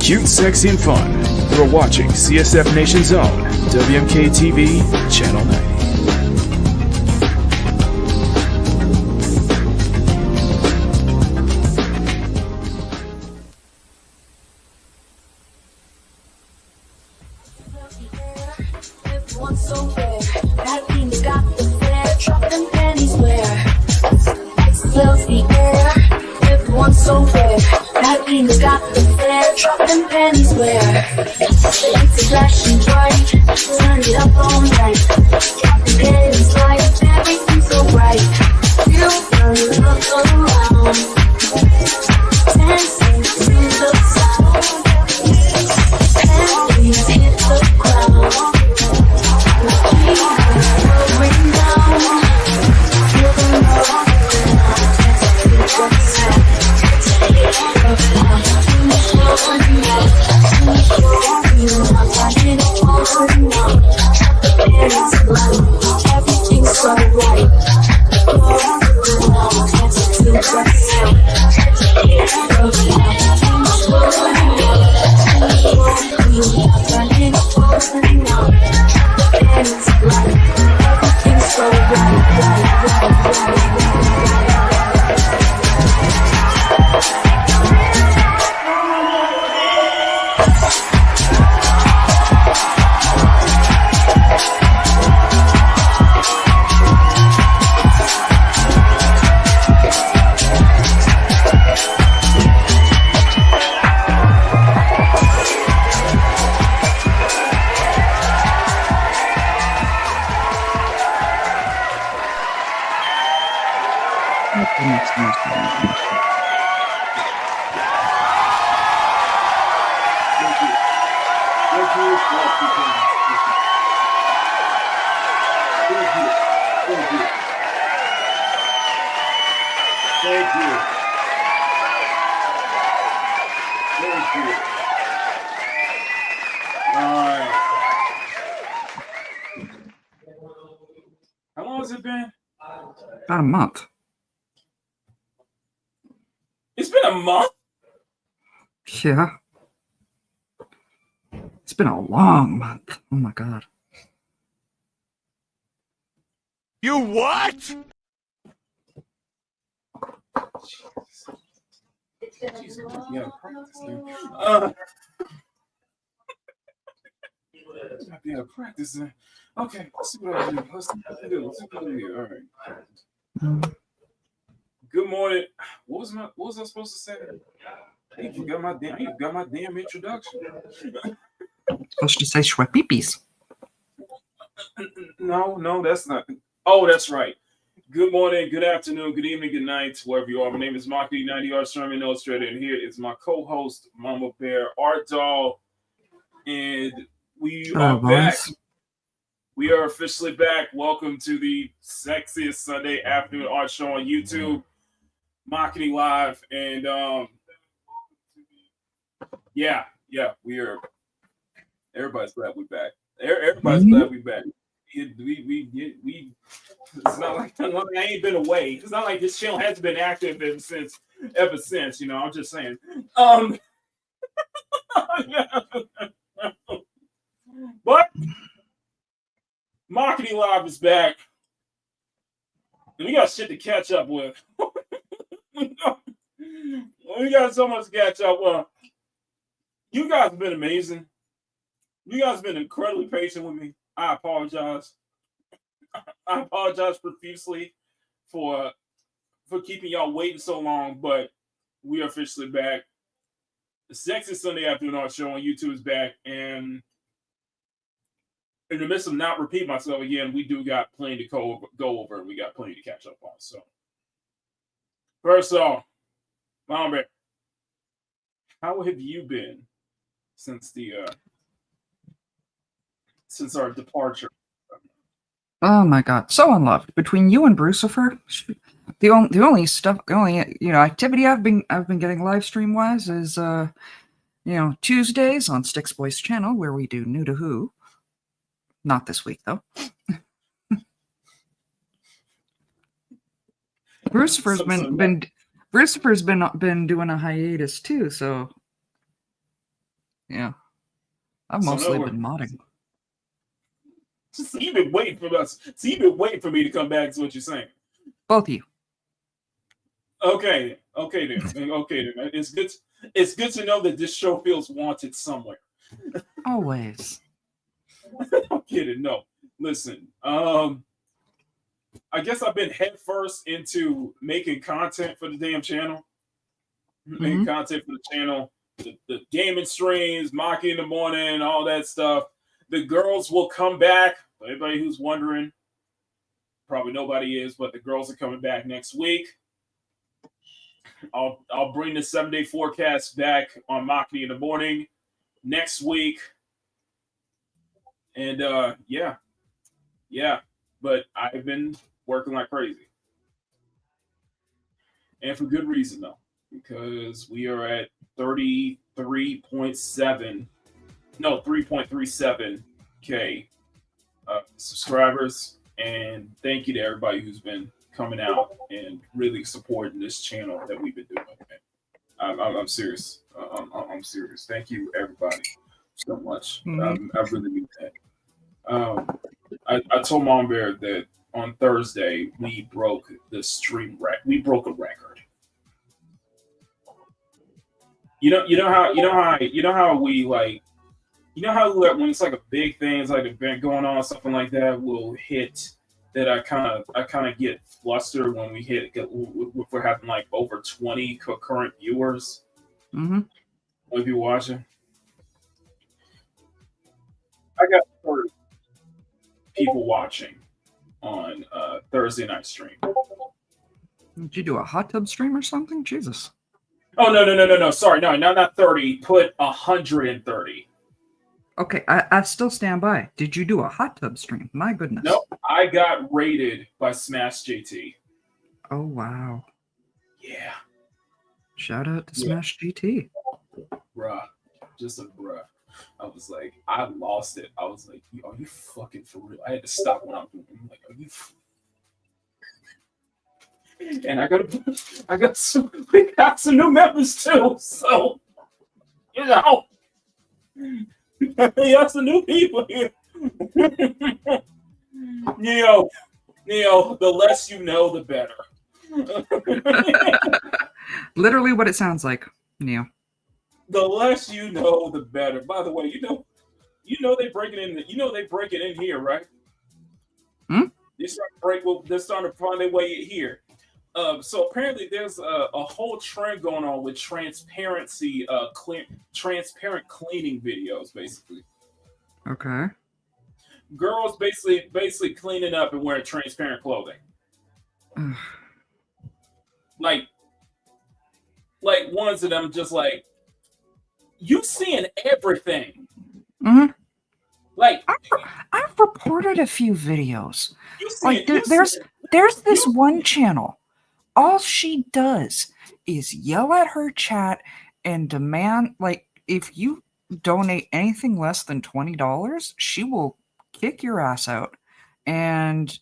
Cute, sexy, and fun. You're watching CSF Nation's own WMK TV, Channel 90. Makinis got the flair, drop them panties where lights are flashing bright, turn it up all night. The game's light, everything's so bright. You turn look around, dancing to the sound. Panties hit the ground, we are going down. Feel the love around, feel the sound. Everything's so right. How long has it been? About a month. It's been a month? Yeah. It's been a long month. Oh my god. You what? Jesus, yeah, practice, man. Yeah, practice. Okay, let's see what I do. Let's see what I do. All right. Good morning. What was I supposed to say? You forgot my damn introduction. Supposed to say shwepipis. No, that's not. Oh, that's right. Good morning, good afternoon, good evening, good night, wherever you are. My name is Makini, 90 Art Sermon Illustrator, and here is my co-host, Mama Bear Art Doll, and we are back. We are officially back. Welcome to the sexiest Sunday afternoon art show on YouTube, Makini Live, and yeah, we are. Everybody's glad we're back. Everybody's glad we're back. We it's not like I ain't been away. It's not like this channel has been active ever since. You know, I'm just saying. But Makini Live is back, and we got shit to catch up with. We got so much to catch up with. You guys have been amazing. You guys have been incredibly patient with me. I apologize. I apologize profusely for keeping y'all waiting so long, but we are officially back. The Sexiest Sunday Afternoon Art Show on YouTube is back, and in the midst of not repeating myself again, we do got plenty to go over, and we got plenty to catch up on. So, first off, Mama, how have you been since our departure? Oh my god, so unloved. Between you and Brucifer, the only activity I've been getting live stream wise is Tuesdays on Sticks Boys channel where we do New to Who. Not this week though. Brucifer's been doing a hiatus too, so Yeah. I've So mostly no, been modding. so you've been waiting for us. So you've been waiting for me to come back to what you're saying. Both of you. Okay, okay then. Okay then. It's good to know that this show feels wanted somewhere. Always. I'm kidding. No, listen. I guess I've been headfirst into making content for the damn channel. Making content for the channel, the gaming streams, Maki in the morning, all that stuff. The girls will come back. Anybody who's wondering, probably nobody is, but the girls are coming back next week. I'll bring the 7-day forecast back on Makini in the morning next week. And yeah. But I've been working like crazy. And for good reason though. Because we are at 3.37K subscribers. And thank you to everybody who's been coming out and really supporting this channel that we've been doing. I'm serious. I'm serious. Thank you, everybody, so much. I really mean that. I told Mom Bear that on Thursday we broke the stream record. We broke a record. You know how we like, when it's like a big thing, it's like an event going on, something like that, we'll hit that. I kind of get flustered when we hit if we're having like over 20 concurrent viewers. When people watching, I got 30 people watching on Thursday night stream. Did you do a hot tub stream or something? Jesus. Oh no! Sorry, no, not 30. Put 130. Okay, I still stand by. Did you do a hot tub stream? My goodness. Nope, I got raided by Smash JT. Oh wow. Yeah. Shout out to Smash GT. Bruh. Just a bruh. I was like, I lost it. I was like, are you fucking for real? I had to stop what I'm doing. I'm like, are you and we got some new members too. So, you know, we got some new people here. Neo, the less you know, the better. Literally what it sounds like, Neo. The less you know, the better. By the way, you know they break it in. They break it in here, right? They're starting to find their way here. So apparently, there's a whole trend going on with transparency, transparent cleaning videos, basically. Okay. Girls basically cleaning up and wearing transparent clothing. like ones of them just like, you seeing everything. Like I've reported a few videos. Like there's this one channel. All she does is yell at her chat and demand, like, if you donate anything less than $20, she will kick your ass out. And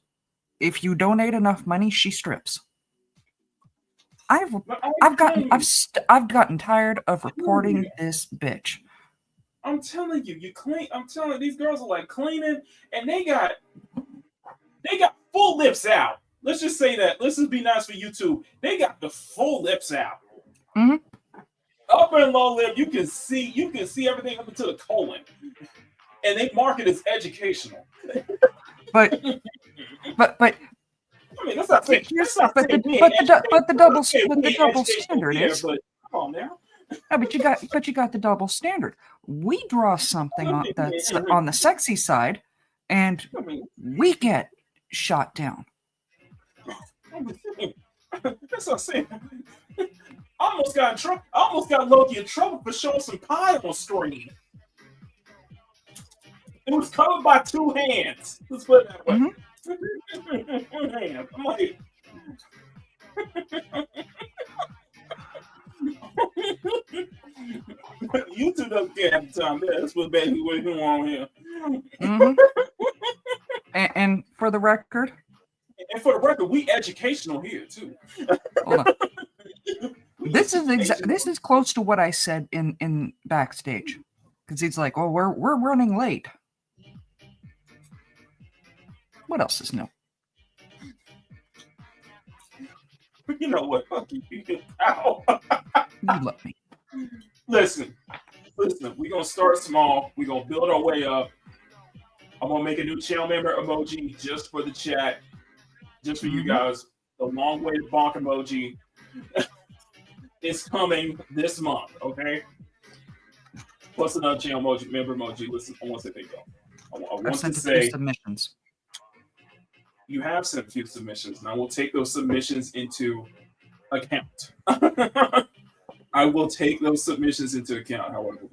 if you donate enough money, she strips. I've gotten tired of reporting this bitch. I'm telling you, I'm telling you, these girls are like cleaning, and they got full lips out. Let's just say that. Let's just be nice for YouTube. They got the full lips out. Upper and lower lip, you can see everything up into the colon, and they mark it as educational. But I mean, that's not saying. The double standard is. But come on now. Yeah, but you got the double standard. We draw something that's on the sexy side, and we get shot down. That's what I'm saying. I almost got in trouble. I almost got Loki in trouble for showing some pie on screen. It was covered by two hands. Let's put it that way. I'm like, YouTube doesn't care at the time. That's what basically what's going on here. And for the record, we educational here too. Hold on. This is close to what I said in backstage. Because he's like, "Oh, we're running late." What else is new? You know what? Fuck you, pal. You love me. Listen. We're gonna start small. We're gonna build our way up. I'm gonna make a new channel member emoji just for the chat, just for you guys. The long way bonk emoji is coming this month. Okay. Plus another channel emoji, member emoji. Listen, I want to say thank you. I want to say submissions. You have sent a few submissions, and I will take those submissions into account. I will take those submissions into account, however.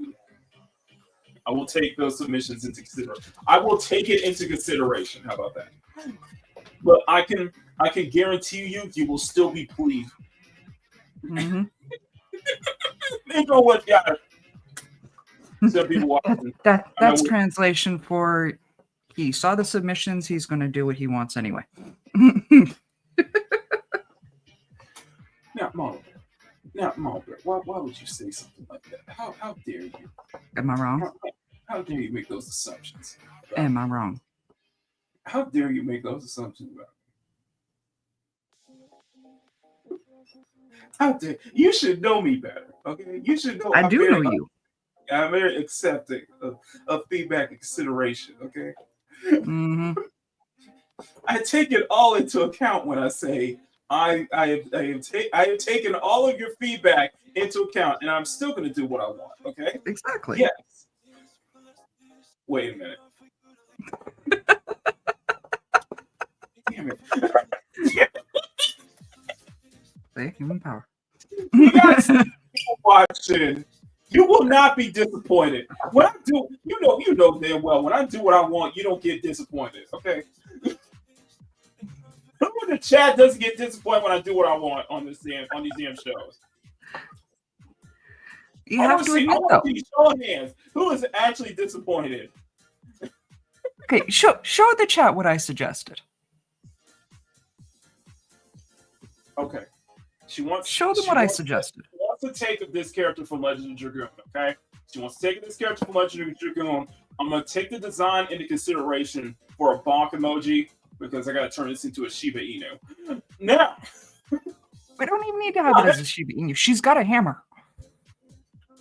I will take those submissions into consideration. I will take it into consideration. How about that? But I can guarantee you will still be pleased. Mm-hmm. You know what, guys? Some people watching. That's translation for he saw the submissions. He's going to do what he wants anyway. Now, Margaret, why would you say something like that? How dare you? Am I wrong? How dare you make those assumptions? Am I wrong? How dare you make those assumptions about me? How dare you? Should know me better, okay? You should know. I do know you. I'm very accepting of feedback and consideration, okay? Mm-hmm. I take it all into account when I say I have taken all of your feedback into account, and I'm still going to do what I want. Okay? Exactly. Yes. Wait a minute. Damn it. See, human power. You guys watching. You will not be disappointed. When I do, you know damn well, when I do what I want, you don't get disappointed. Okay? The chat doesn't get disappointed when I do what I want on these damn shows. You have to admit, though. Show of hands. Who is actually disappointed? Okay, show the chat what I suggested. Okay. Show them what I suggested. She wants to take this character from Legend of Dragoon, okay? She wants to take this character from Legend of Dragoon. I'm going to take the design into consideration for a bonk emoji because I got to turn this into a Shiba Inu. Now. We don't even need to have it as a Shiba Inu. She's got a hammer.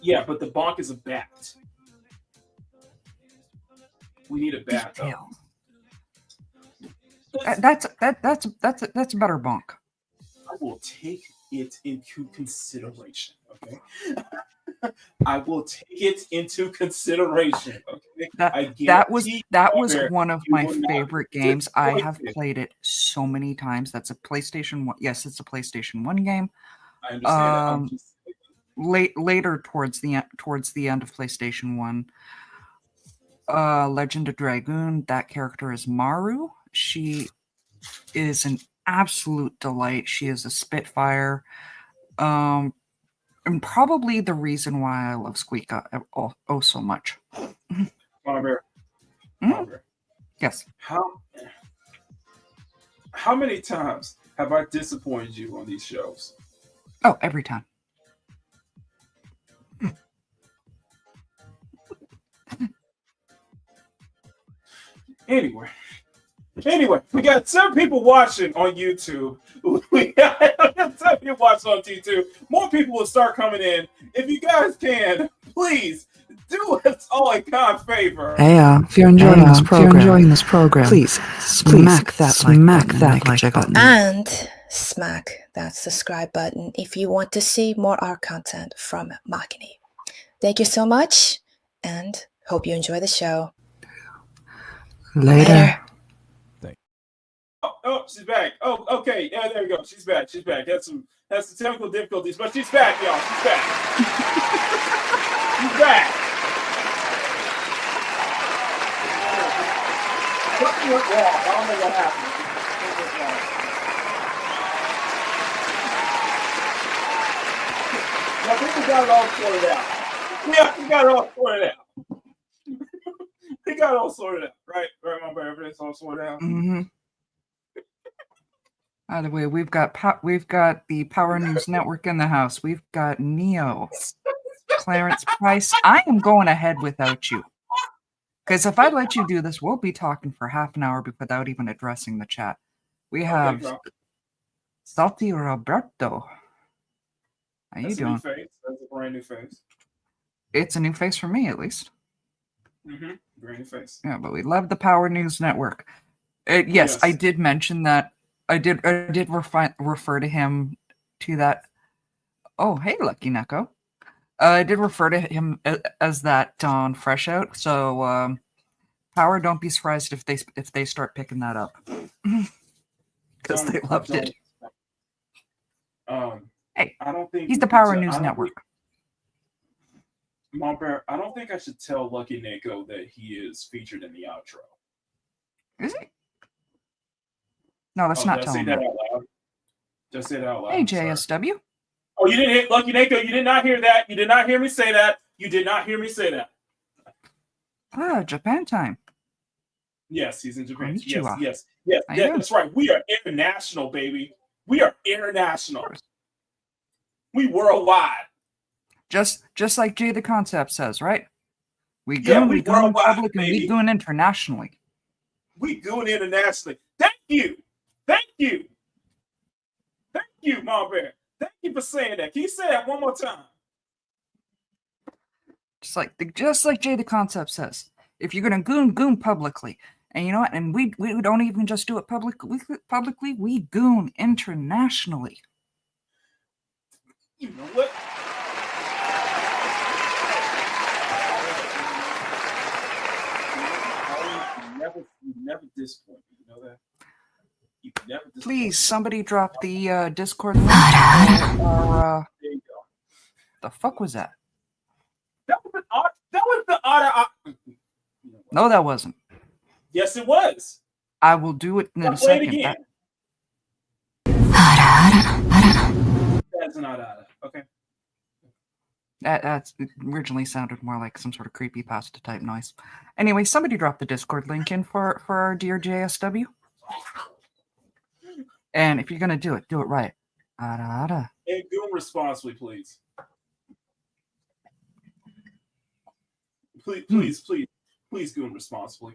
Yeah, but the bonk is a bat. We need a bat, though. That's a better bonk. I will take it into consideration, okay? I will take it into consideration, okay? That was one of my favorite games. I have played it so many times. That's a PlayStation 1. Yes, it's a PlayStation 1 game. I understand. Later towards the end of PlayStation 1, Legend of Dragoon, that character is Maru. She is an absolute delight. She is a Spitfire. And probably the reason why I love Squeaka so much. Margaret. Yes. How many times have I disappointed you on these shows? Oh, every time. Anyway, we got 7 people watching on YouTube. We got 7 people watching on YouTube. More people will start coming in. If you guys can, please do us all a kind favor. Hey, if you're enjoying this program, please smack that like button. And smack that subscribe button if you want to see more art content from Makini. Thank you so much, and hope you enjoy the show. Later. Oh, she's back. Oh, okay. Yeah, there we go. She's back. Has some technical difficulties, but she's back, y'all. She's back. She's back. Something went wrong. I don't know what happened. I think we got it all sorted out. Yeah, we got it all sorted out. We got it all sorted out, right? Right, my bad. Everything's all sorted out. Mm-hmm. By the way, we've got the Power News Network in the house. We've got Neo Clarence Price, I am going ahead without you. Because if I let you do this, we'll be talking for half an hour without even addressing the chat. We have Salty Roberto. How you doing? That's a new face. That's a brand new face. It's a new face for me, at least. Mm-hmm. Brand new face. Yeah, but we love the Power News Network. Yes, I did mention that. I did refer to him to that. Oh, hey, Lucky Neko. I did refer to him as that on Fresh Out. So, Power, don't be surprised if they start picking that up because they loved it. Hey, I don't think he's the Power News Network. Mom Bear, I don't think I should tell Lucky Neko that he is featured in the outro. Is he? No, let's not tell him that. Just say that out loud. Hey, JSW. Oh, you didn't hear Lucky Neko. You did not hear that. You did not hear me say that. You did not hear me say that. Ah, Japan time. Yes, he's in Japan. Konnichiwa. Yes. That's right. We are international, baby. We are international. We worldwide. Just like Jay the Concept says, right? We go in public and we going internationally. We going internationally. Thank you, Mom Bear. Thank you for saying that. Can you say that one more time? Just like Jay the Concept says, if you're gonna goon publicly, and you know what, and we don't even just do it publicly, we goon internationally. You know what? You never disappoint me. You know that? You never disappoint. Please, somebody drop the Discord link. There you go. The fuck was that? That was the otter. No, that wasn't. Yes, it was. I will do it in a second. Again. That's an otter. Okay. That originally sounded more like some sort of creepypasta type noise. Anyway, somebody drop the Discord link in for our dear JSW. And if you're going to do it right. And goon responsibly, please. Please goon responsibly.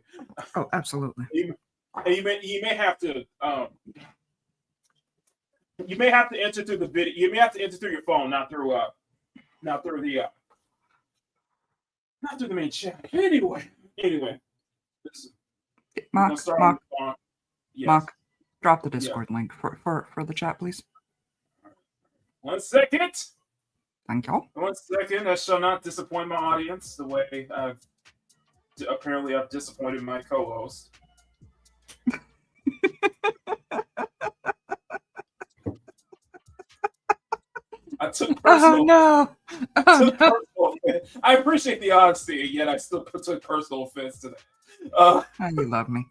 Oh, absolutely. You may have to enter through the video. You may have to enter through your phone, not through the main chat. Anyway. Mark, drop the Discord link for the chat, please. 1 second. Thank you. 1 second. I shall not disappoint my audience the way I've disappointed my co-host. I took personal. Oh no! Personal offense. I appreciate the honesty, and yet I still took personal offense to that. You love me.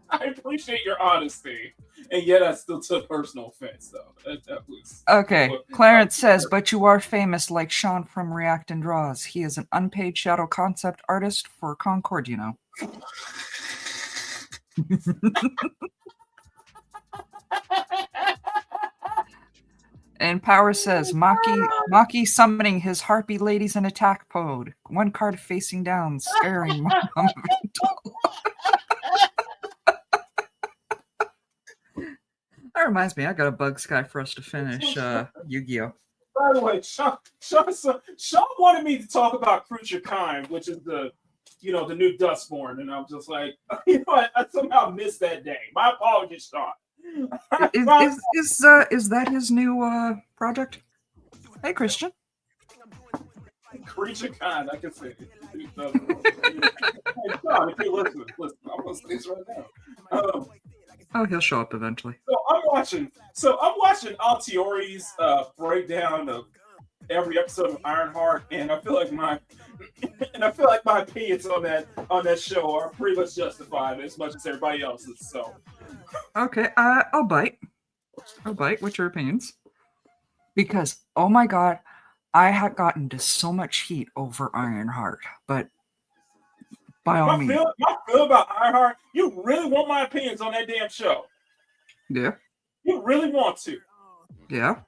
I appreciate your honesty, and yet I still took personal offense, though. That was okay. Clarence says, but you are famous like Sean from React and Draws. He is an unpaid shadow concept artist for Concord, you know. And Power says, Maki summoning his harpy ladies in attack mode. One card facing down, scaring Mom. That reminds me, I got a Bug Sky for us to finish Yu-Gi-Oh! By the way, Sean wanted me to talk about Creature Kind, which is the new Dustborn, and I'm just like, I somehow missed that day. My apologies, Sean. Is that his new project? Hey, Christian. Creature Kind, I can say it. Hey, Sean, if you're listening, I'm gonna say this right now. He'll show up eventually. So I'm watching Altiori's breakdown of every episode of Ironheart, and I feel like my opinions on that show are pretty much justified as much as everybody else's. So okay, I'll bite. What's your opinions? Because oh my god, I had gotten into so much heat over Ironheart, but by all means, my feel about Ironheart. You really want my opinions on that damn show? Yeah. You really want to? Yeah.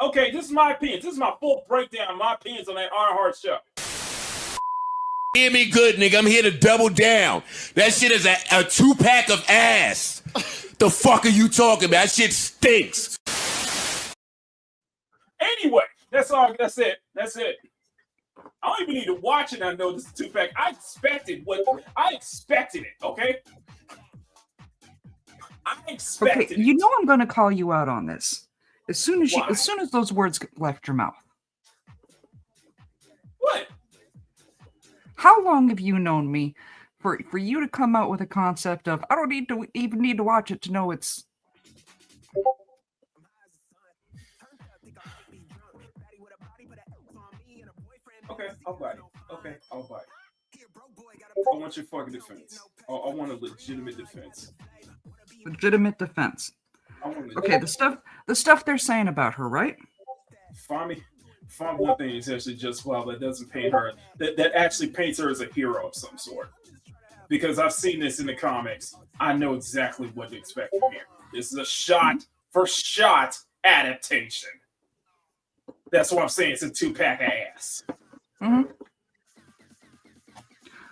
Okay, this is my opinion. This is my full breakdown of my opinions on that Ironheart show. Hear me good, nigga. I'm here to double down. That shit is a 2-pack of ass. The fuck are you talking about? That shit stinks. Anyway, that's all. That's it. That's it. I don't even need to watch it. I know this is 2-pack. I expected it. Okay. I expected. Okay, you know I'm going to call you out on this as soon as those words left your mouth. What? How long have you known me for you to come out with a concept of I don't even need to watch it to know it's. Okay, I'll buy it. Okay, I'll buy it. I want your fucking defense. I want a legitimate defense. Legitimate defense. Okay, the stuff they're saying about her, right? Find one thing is actually just well that doesn't paint her that actually paints her as a hero of some sort. Because I've seen this in the comics. I know exactly what to expect from here. This is a shot for shot adaptation. That's what I'm saying. It's a 2-pack of ass. Mm-hmm.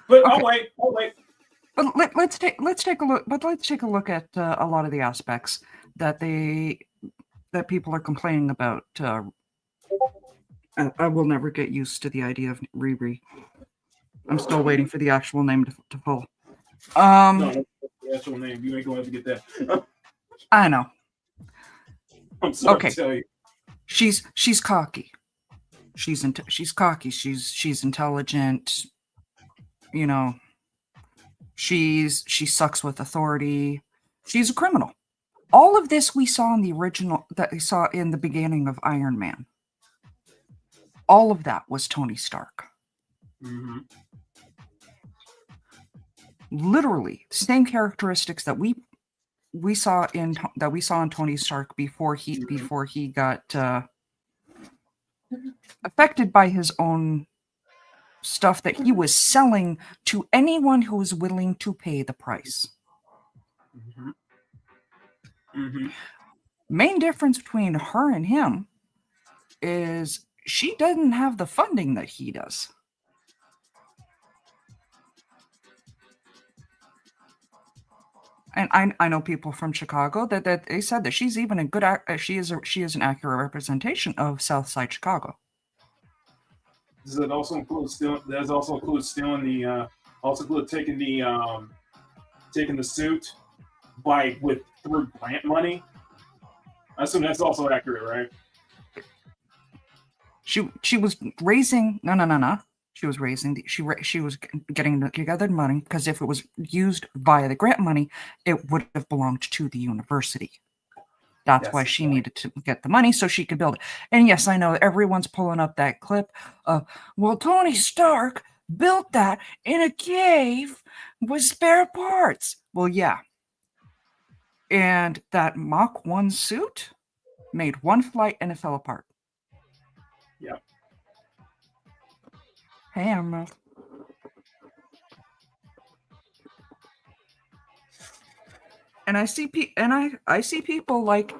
But okay. I'll wait. But let's take a look. But let's take a look at a lot of the aspects that people are complaining about. I will never get used to the idea of Riri. I'm still waiting for the actual name to pull. No, the actual name. You ain't going to get that. I know. I'm sorry to tell you. She's cocky. She's cocky. She's intelligent. You know. She sucks with authority. She's a criminal. All of this we saw in the original that we saw in the beginning of Iron Man. All of that was Tony Stark. Mm-hmm. Literally, same characteristics that we saw in Tony Stark before he got affected by his own stuff that he was selling to anyone who was willing to pay the price. Mm-hmm. Mm-hmm. Main difference between her and him is she doesn't have the funding that he does. And I know people from Chicago that they said that she's even a good she is an accurate representation of Southside Chicago. Does it also include stealing the also include taking the suit through grant money? I assume that's also accurate, right? She was raising no. She was raising she was getting together money because if it was used via the grant money, it would have belonged to the university. That's why she needed to get the money so she could build it. And yes, I know everyone's pulling up that clip of, well, Tony Stark built that in a cave with spare parts. Well, yeah. And that Mach 1 suit made one flight and it fell apart. Yeah. Hey, Emerald. And I see people like,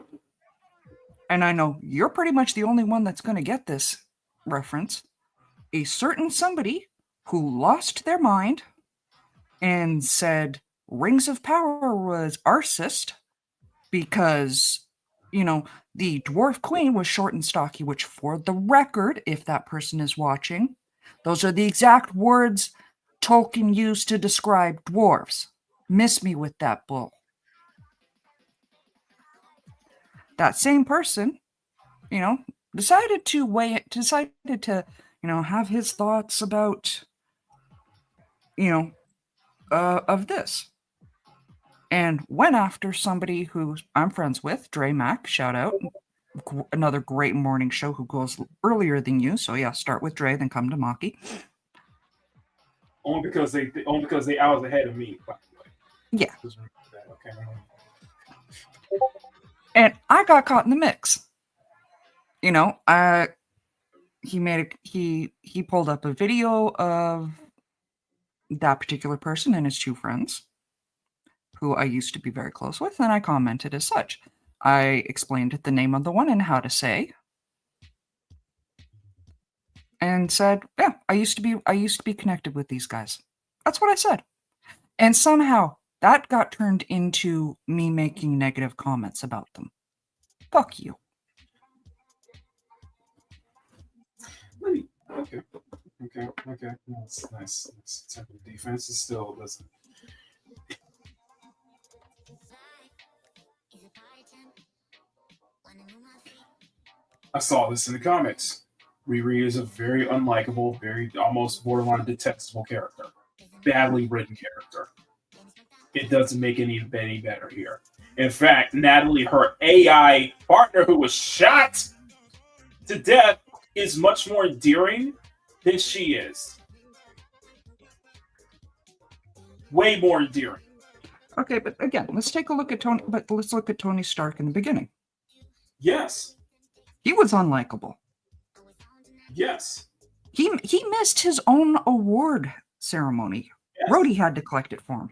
and I know you're pretty much the only one that's going to get this reference, a certain somebody who lost their mind and said Rings of Power was arcist because, the Dwarf Queen was short and stocky, which for the record, if that person is watching, those are the exact words Tolkien used to describe dwarves. Miss me with that bull. That same person, decided to have his thoughts about, of this. And went after somebody who I'm friends with, Dre Mack, shout out. Another great morning show who goes earlier than you. So yeah, start with Dre, then come to Maki. Only because they hours ahead of me, by the way. Yeah. Okay. And I got caught in the mix. He pulled up a video of that particular person and his two friends, who I used to be very close with, and I commented as such. I explained the name of the one and how to say, and said, "Yeah, I used to be connected with these guys." That's what I said. And somehow that got turned into me making negative comments about them. Fuck you. Okay. That's nice. Type of defense is still doesn't. I saw this in the comments. Riri is a very unlikable, very almost borderline detestable character. Badly written character. It doesn't make any better here. In fact, Natalie, her AI partner who was shot to death, is much more endearing than she is. Way more endearing. Okay, but again, let's take a look at Tony. But let's look at Tony Stark in the beginning. Yes. He was unlikable. Yes. He missed his own award ceremony. Yes. Rhodey had to collect it for him.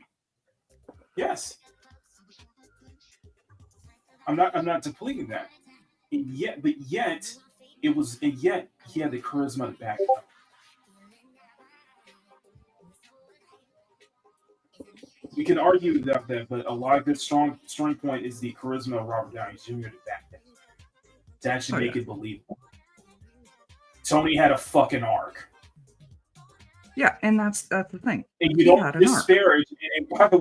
Yes. I'm not depleting that. And yet he had the charisma to back it up. We can argue that, but a lot of good strong point is the charisma of Robert Downey Jr. to back that. To actually make it believable. Tony had a fucking arc. Yeah, and that's the thing. And you don't disparage. And by the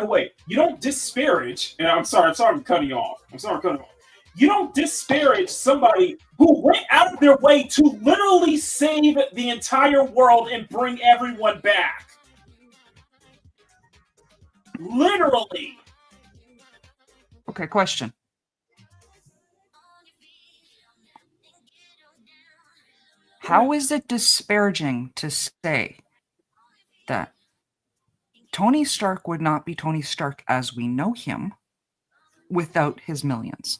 way, you don't disparage. And I'm sorry I'm cutting you off. You don't disparage somebody who went out of their way to literally save the entire world and bring everyone back. Literally. Okay, question. How is it disparaging to say that Tony Stark would not be Tony Stark as we know him without his millions?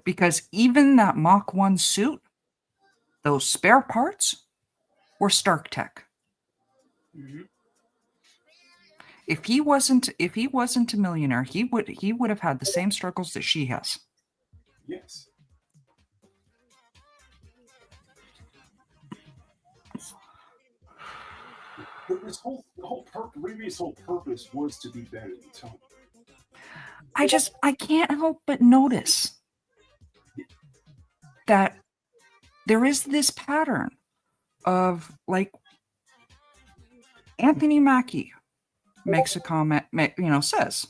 Because even that Mach 1 suit, those spare parts, were Stark tech. Mm-hmm. If he wasn't a millionaire, he would have had the same struggles that she has. Yes. But Riri's whole purpose was to be better than Tony. I can't help but notice that there is this pattern of, like, Anthony Mackie makes a comment, says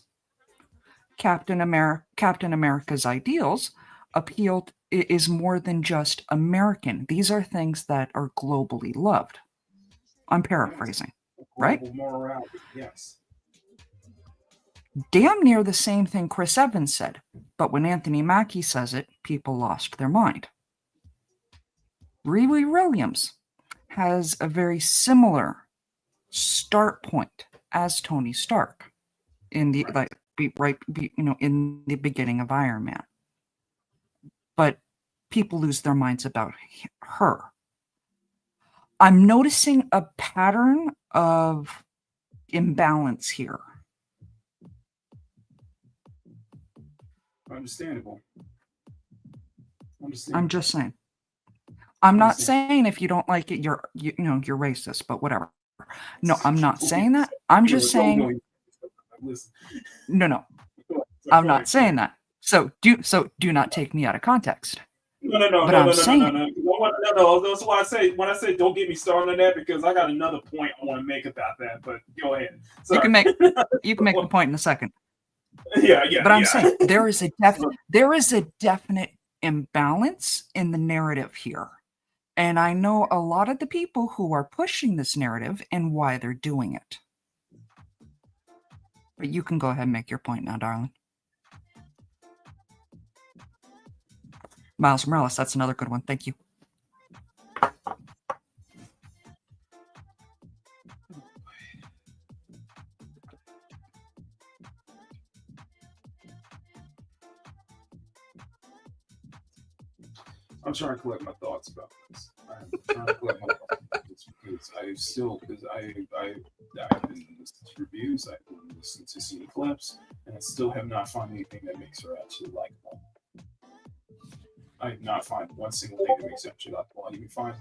Captain America's ideals is more than just American. These are things that are globally loved. I'm paraphrasing, right? Morality, yes. Damn near the same thing Chris Evans said, but when Anthony Mackie says it, people lost their mind. Riri Williams has a very similar start point as Tony Stark in the in the beginning of Iron Man. But people lose their minds about her. I'm noticing a pattern of imbalance here. Understandable. I'm just saying. I'm not saying if you don't like it, you're racist, but whatever. No, I'm not saying that. I'm just saying. No. I'm not saying that. So do not take me out of context. No. That's why I say when I say don't get me started on that, because I got another point I want to make about that. But go ahead. Sorry. You can make the point in a second. Yeah. But I'm saying there is a definite imbalance in the narrative here. And I know a lot of the people who are pushing this narrative and why they're doing it. But you can go ahead and make your point now, darling. Miles Morales, that's another good one. Thank you. I'm trying to collect my thoughts about this. I'm trying to collect my thoughts because I've been listening to reviews, I've been listening to see clips, and I still have not found anything that makes her actually likable. I did not find one single thing that makes that shit up.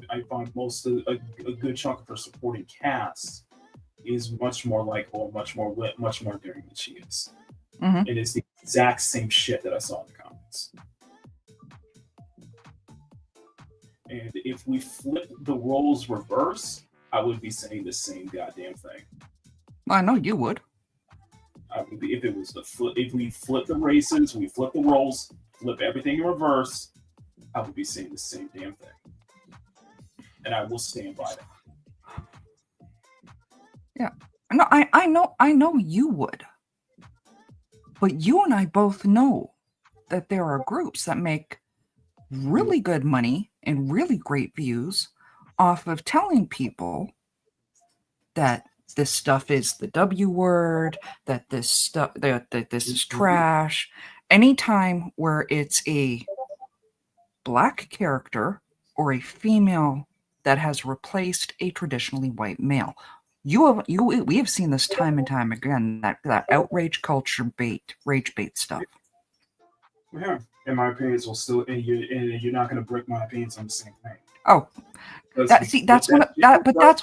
I find most of a good chunk of her supporting cast is much more likable, much more lit, much more daring than she is. Mm-hmm. It is the exact same shit that I saw in the comments. And if we flip the roles reverse, I would be saying the same goddamn thing. I know you would. If it was if we flip the races, we flip the roles, flip everything in reverse, I would be saying the same damn thing. And I will stand by that. Yeah. No, I know you would. But you and I both know that there are groups that make really good money and really great views off of telling people that this stuff is the W word, that this stuff that this is trash. Anytime where it's a black character or a female that has replaced a traditionally white male. We have seen this time and time again, that outrage culture rage bait stuff. Yeah, and my opinions will still, and you're not going to break my opinions on the same thing. Oh, that's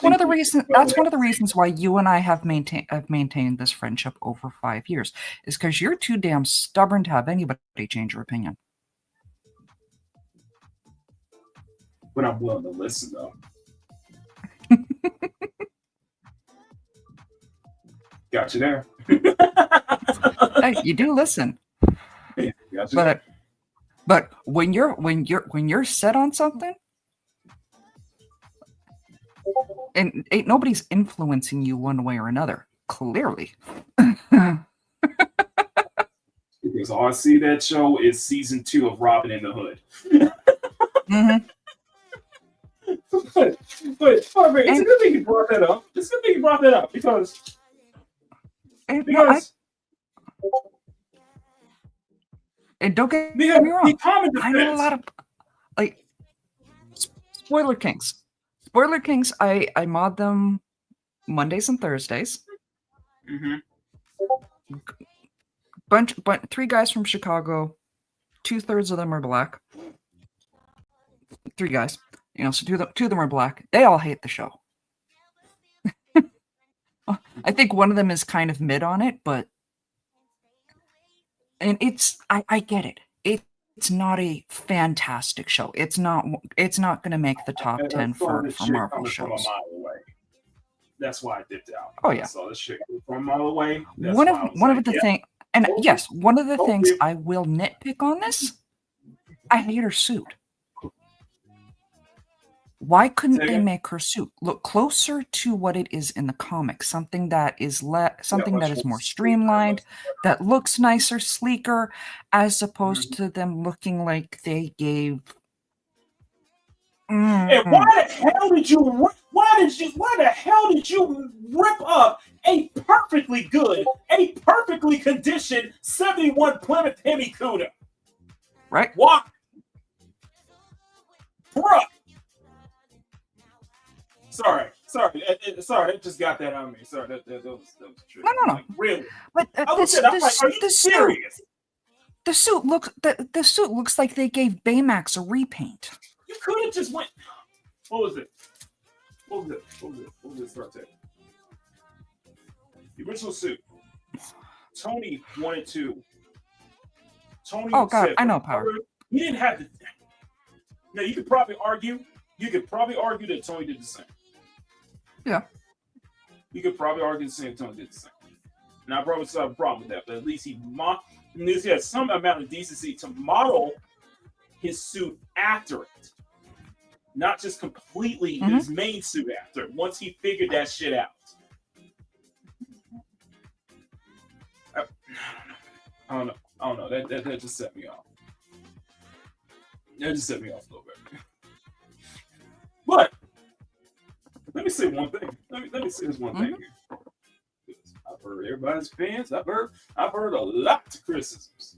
one of the reasons why you and I have maintained this friendship over 5 years, is because you're too damn stubborn to have anybody change your opinion. But I'm willing to listen, though. Got you there. Hey, you do listen. Hey, got you there. But when you're set on something, and ain't nobody's influencing you one way or another, clearly. Because all I see that show is season 2 of Robin in the Hood. Mm-hmm. But it's a good thing you brought that up. It's a good thing you brought that up because and don't get me wrong. I know a lot of like Spoiler Kings. Spoiler Kings, I mod them Mondays and Thursdays. Mm-hmm. Bunch 3 guys from Chicago. 2/3 of them are black. 3 guys. You know, so two of them are black. They all hate the show. I think one of them is kind of mid on it, but and I get it. It's not a fantastic show. It's not going to make the top 10 for Marvel shows. That's why I dipped out. Oh yeah. I saw this shit from a mile away. One of the things I will nitpick on this, I hate her suit. Why couldn't they make her suit look closer to what it is in the comics? Something that is more streamlined, that looks nicer, sleeker, as opposed to them looking like they gave. And why the hell did you rip up a perfectly good, a perfectly conditioned 71 Plymouth Hemi Cuda? Right? Why? Bruh. Sorry. It just got that on me. Sorry, that was true. No. Like, really? But are you serious? The suit looks like they gave Baymax a repaint. You could have just went. What was it? What was it? Start there. The original suit. Tony wanted to. Tony. Oh God, said, I know Power. He didn't have to. Now you could probably argue that Tony did the same. Yeah. You could probably argue the same Tony did the same. And I probably saw a problem with that, but at least he had some amount of decency to model his suit after it. Not just completely his main suit after it, once he figured that shit out. I don't know. That just set me off. That just set me off a little bit. But let me say one thing. Let me say this one thing here. I've heard everybody's opinions. I've heard a lot of criticisms.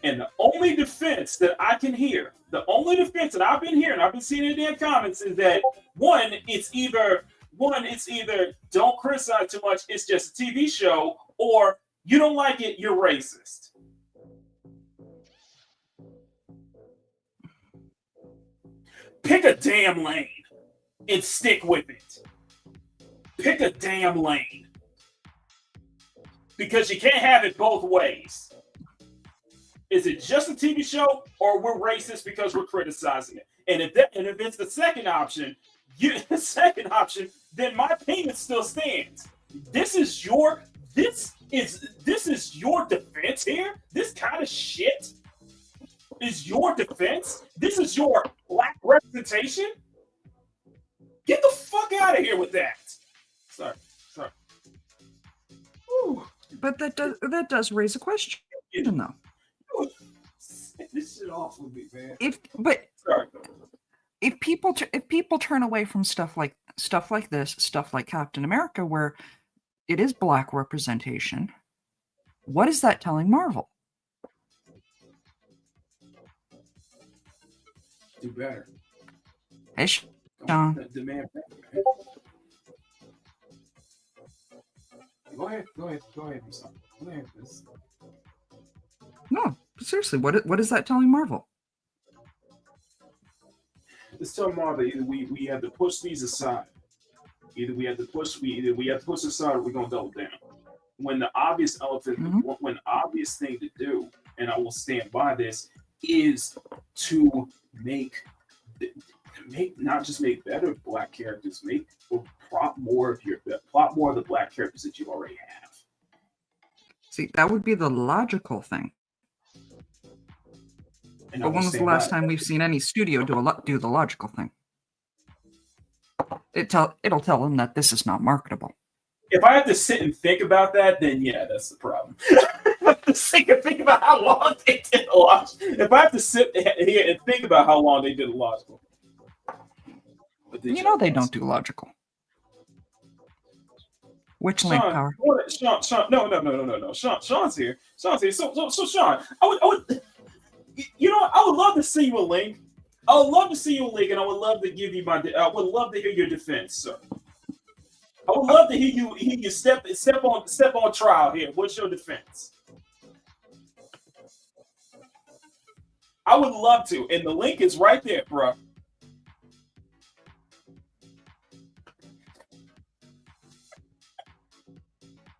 And the only defense that I can hear, the only defense that I've been hearing, I've been seeing in the damn comments, is that one, it's either don't criticize too much, it's just a TV show, or you don't like it, you're racist. Pick a damn lane and stick with it. Pick a damn lane. Because you can't have it both ways. Is it just a TV show, or we're racist because we're criticizing it? And if it's the second option, then my opinion still stands. This is your defense here. This kind of shit is your defense. This is your black representation. Get the fuck out of here with that. Sorry. Ooh, but that does raise a question, though. This shit off with me, man. If people turn away from stuff like this, stuff like Captain America, where it is black representation, what is that telling Marvel? Do better. Hey, Sean. Demand better. Go ahead. Go ahead. No, seriously, what is that telling Marvel? It's telling Marvel either we have to push these aside. Either we have to push aside, or we're gonna double down. When the obvious when the obvious thing to do, and I will stand by this, is to make not just make better black characters, plot more of the black characters that you already have. See, that would be the logical thing. And but when was the last time we've seen any studio do the logical thing? It'll tell them that this is not marketable. If I have to sit and think about that, then yeah, that's the problem. I have to sit and think about how long they did the logical. If I have to sit here and think about how long they did the logical. But they don't do logical. Which link power? Sean, no. Sean's here. So Sean, I would love to see you a link. I would love to see you a link, and I would love to give you I would love to hear your defense, sir. I would love to hear you step on trial here. What's your defense? I would love to, and the link is right there, bro.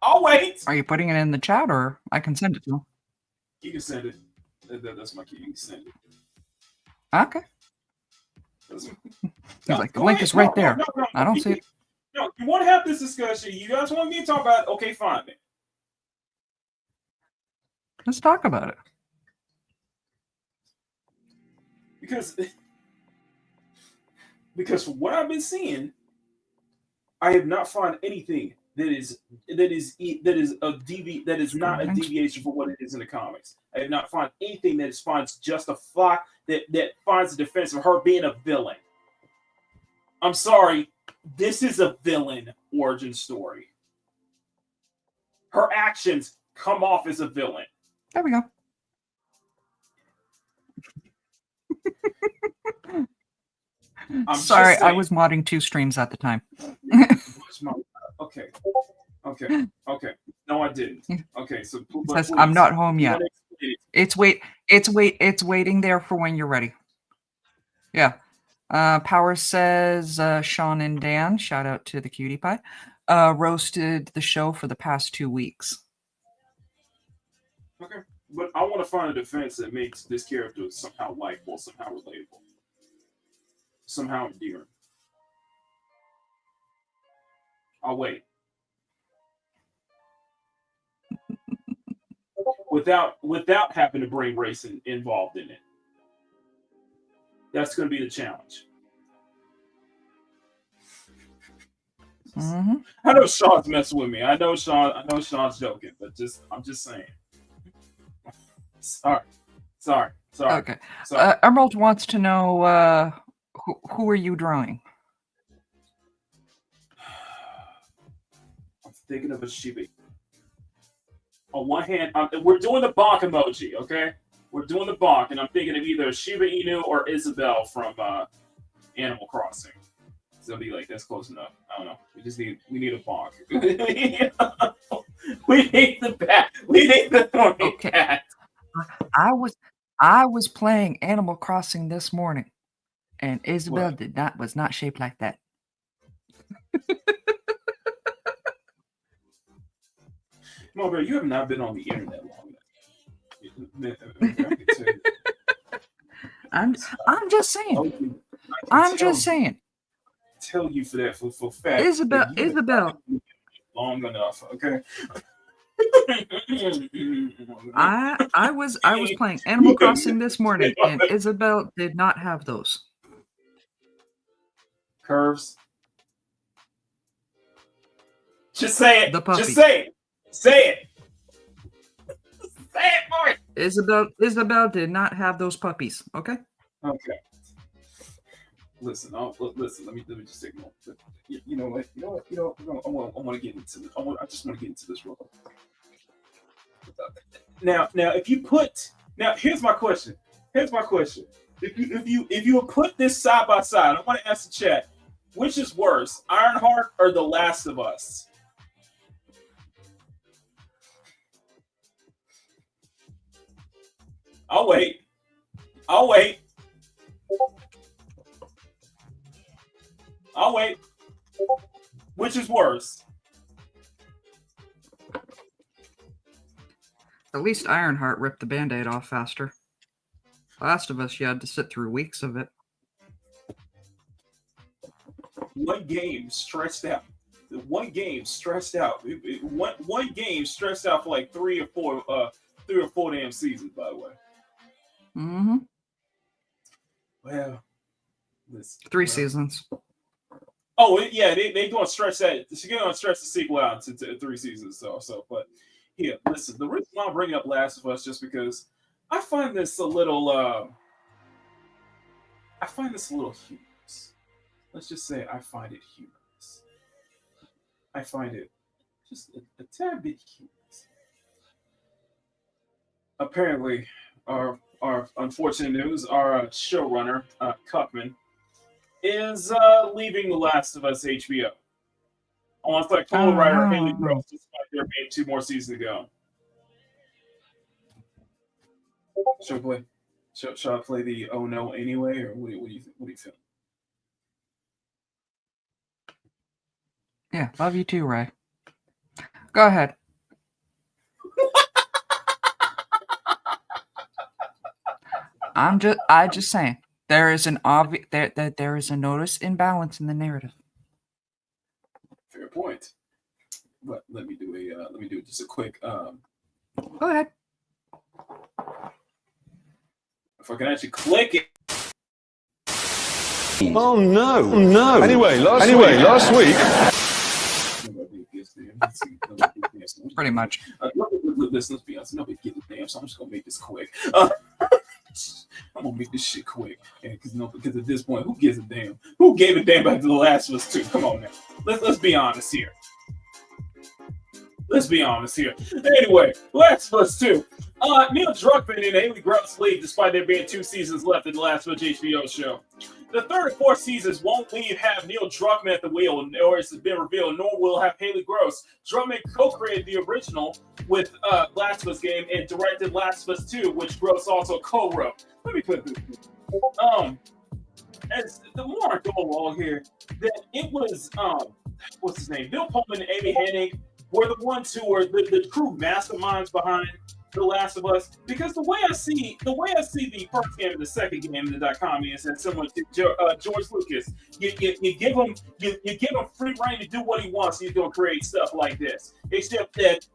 I'll wait. Are you putting it in the chat, or I can send it to you? You can send it. That's my key. You can send it. Okay. The link is right there. No, I don't see it. No, you want to have this discussion. You guys want me to talk about it? Okay, fine. Then. Let's talk about it. Because from what I've been seeing, I have not found anything that is not a deviation from what it is in the comics. I have not found anything that finds justify that finds a defense of her being a villain. I'm sorry, this is a villain origin story. Her actions come off as a villain. There we go. Sorry, I was modding 2 streams at the time. Okay. No, I didn't. Okay, so says, I'm not home yet. It's waiting there for when you're ready. Yeah. Power says Sean and Dan, shout out to the cutie pie, roasted the show for the past 2 weeks. Okay. But I want to find a defense that makes this character somehow likable, somehow relatable, somehow endearing. I'll wait. Without having to bring race involved in it. That's going to be the challenge. Mm-hmm. I know Sean's messing with me. I know Sean's joking, but I'm just saying. Sorry. Okay. Emerald wants to know who are you drawing? I'm thinking of a Shiba. On one hand, we're doing the bonk emoji, okay? We're doing the bonk, and I'm thinking of either Shiba Inu or Isabelle from Animal Crossing. So it'll be like, that's close enough. I don't know. We need a bonk. We need the bat. We need the okay. Bat. I was playing Animal Crossing this morning. And Isabel was not shaped like that. Marbury, you have not been on the internet long enough. I'm just saying. I'm just saying. Tell you for that for fact. Isabel. Long enough, okay. I was playing Animal Crossing this morning, and Isabel did not have those curves. Just say it. The puppy. Just say it. Say it. Say it, boy. Isabel did not have those puppies. Okay. Okay. Listen. Listen. Let me just take a moment. You know what? I want to get into this. I just want to get into this real quick. Now, if you put here's my question. If you put this side by side, I want to ask the chat, which is worse, Ironheart or The Last of Us? I'll wait. Which is worse? At least Ironheart ripped the Band-Aid off faster. Last of Us, you had to sit through weeks of it. One game stressed out. One game stressed out for like three or four damn seasons, by the way. Mm-hmm. Well, listen. 3 seasons. Oh yeah, they gonna stretch that. They're gonna stretch the sequel out into 3 seasons. So, but yeah, listen. The reason why I'm bringing up Last of Us just because I find this a little humorous. Let's just say I find it humorous. I find it just a tad bit humorous. Apparently, our unfortunate news, our showrunner, Cuckman, is leaving The Last of Us HBO. Alongside co-writer Haley Gross, despite there being 2 more seasons to go. Shall I play the "Oh no" anyway, or what do you feel? Yeah, love you too, Ray. Go ahead. I just saying there is an obvious there is a notice imbalance in the narrative. Fair point. But let me do just a quick. Go ahead. If I can actually click it. Oh no! Anyway, last week. Pretty much. Let's be honest. Nobody gives a damn, so I'm just gonna make this quick. I'm gonna make this shit quick, because at this point, who gives a damn? Who gave a damn about The Last of Us 2? Come on now. Let's be honest here. Anyway, Last of Us 2. Neil Druckmann and Haley Gross leave despite there being 2 seasons left in The Last of Us HBO show. The 3rd and 4th seasons won't have Neil Druckmann at the wheel, nor has it been revealed, nor will have Haley Gross. Druckmann co-created the original with Last of Us game and directed Last of Us 2, which Gross also co-wrote. Let me put this. As the more I go along here, that it was what's his name? Bill Pullman and Amy Hennig were the ones who were the true masterminds behind The Last of Us, because the way I see the first game and the second game in the dichotomy is that similar to George Lucas. You give him free reign to do what he wants. He's gonna create stuff like this. Except that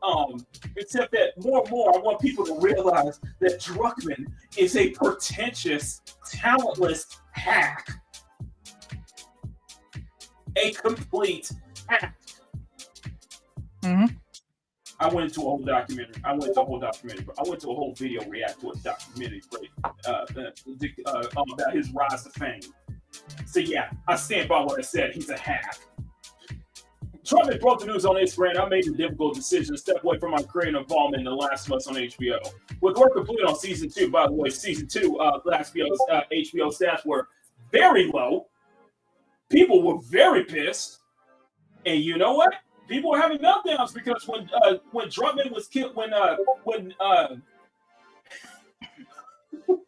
more and more, I want people to realize that Druckmann is a pretentious, talentless hack, a complete hack. Mm-hmm. I went into a whole documentary. I went to a whole video react to a documentary about his rise to fame. So yeah, I stand by what I said. He's a hack. Druckmann broke the news on Instagram. I made the difficult decision to step away from my creative involvement in The Last of Us on HBO. With work completed on season 2, by the way, season 2, Last of Us HBO stats were very low. People were very pissed, and you know what? People were having meltdowns because when Druckmann was killed,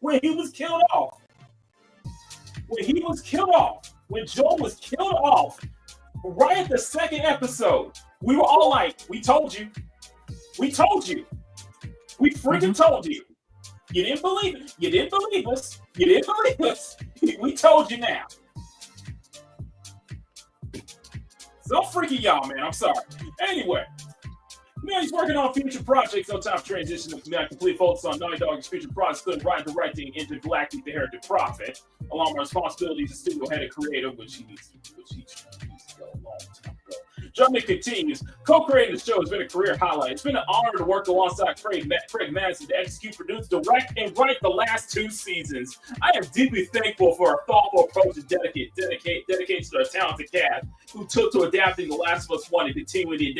when he was killed off, when he was killed off, when Joel was killed off, right at the second episode, we were all like, we told you. We told you. We freaking told you. You didn't believe it. You didn't believe us. You didn't believe us. We told you now. So freaking y'all, man. I'm sorry. Anyway. Man, he's working on future projects on top of transition to complete focus on Naughty Dog's future projects, including writing, directing, Intergalactic, The Heritage Prophet, along with responsibilities as studio head and creator, which he needs to go a long time ago. Journey continues. Co-creating the show has been a career highlight. It's been an honor to work alongside Craig Madison to execute, produce, direct, and write the last 2 seasons. I am deeply thankful for a thoughtful approach and dedication to our talented cast who took to adapting The Last of Us 1 and continuing the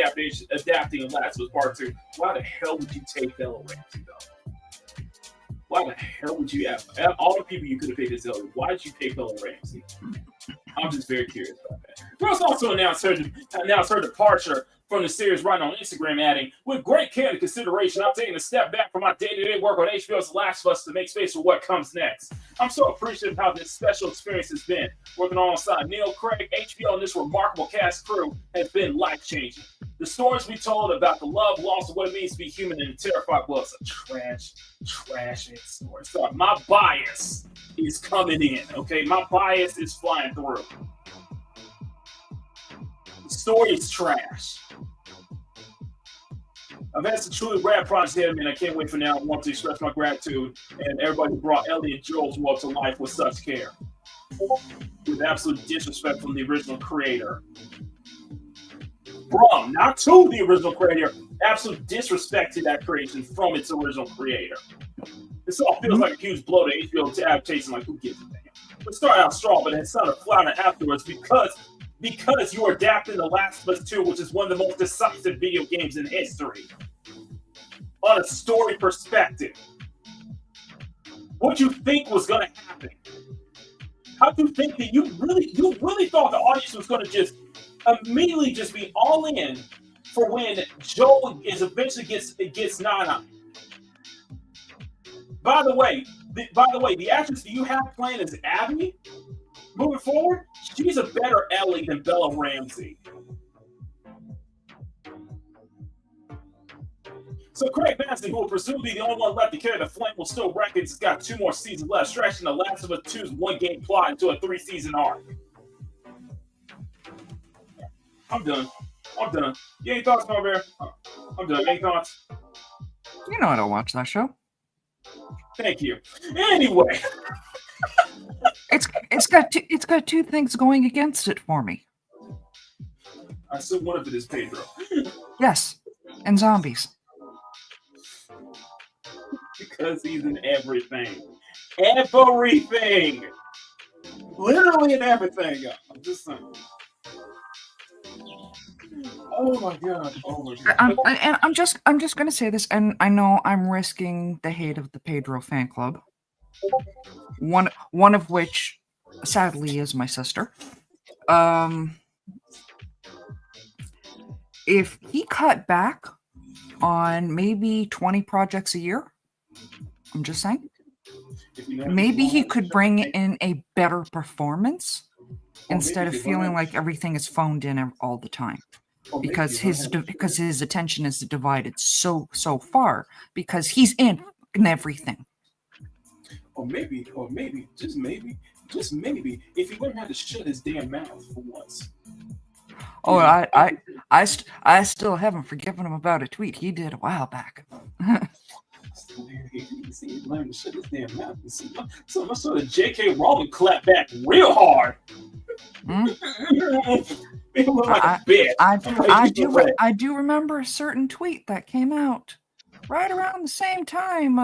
adapting The Last of Us Part 2. Why the hell would you take Bella Ramsey, though? Why the hell would you have all the people you could have picked as Ellie? Why did you pick Bella Ramsey? I'm just very curious about that. Rose also announced her departure from the series right on Instagram, adding, with great care and consideration, I'm taking a step back from my day-to-day work on HBO's The Last of Us to make space for what comes next. I'm so appreciative of how this special experience has been. Working alongside Neil, Craig, HBO, and this remarkable cast crew has been life-changing. The stories we told about the love, loss, of what it means to be human and terrified was a trash story. So my bias is coming in, okay? My bias is flying through. The story is trash. I've had some truly rad projects ahead of me, and I can't wait for now. I want to express my gratitude and everybody who brought Ellie and Joel's world to life with such care. With absolute disrespect from the original creator. From, not to the original creator, absolute disrespect to that creation from its original creator. This all feels like a huge blow to HBO adaptation, like who gives a damn? It started out strong, but it started flounder afterwards because you are adapting The Last of Us 2, which is one of the most decisive video games in history. On a story perspective. What you think was going to happen? How do you think that you really thought the audience was going to just immediately just be all in for when Joel eventually gets Nana? By the way, the actress that you have playing as Abby moving forward, she's a better Ellie than Bella Ramsey. So Craig Madison, who will presumably be the only one left to carry the flame, will still records. It's got 2 more seasons left, stretching The Last of Us 2's 1-game plot into a 3-season arc. I'm done. You any thoughts, Marbury? I'm done. Any thoughts? You know I don't watch that show. Thank you. Anyway. It's got 2 things going against it for me. I assume one of it is Pedro. Yes, and zombies. Because he's in everything. Everything! Literally in everything. I'm just saying. Oh my god. I'm just gonna say this, and I know I'm risking the hate of the Pedro fan club. One of which, sadly, is my sister. If he cut back on maybe 20 projects a year, I'm just saying, maybe he could bring in a better performance instead of feeling like everything is phoned in all the time. Because his attention is divided so far because he's in everything. Or maybe, just maybe, if he wouldn't have to shut his damn mouth for once. Oh, I still haven't forgiven him about a tweet he did a while back. He learned to shut his damn mouth. So I saw the J.K. Rowling clap back real hard. I do remember a certain tweet that came out right around the same time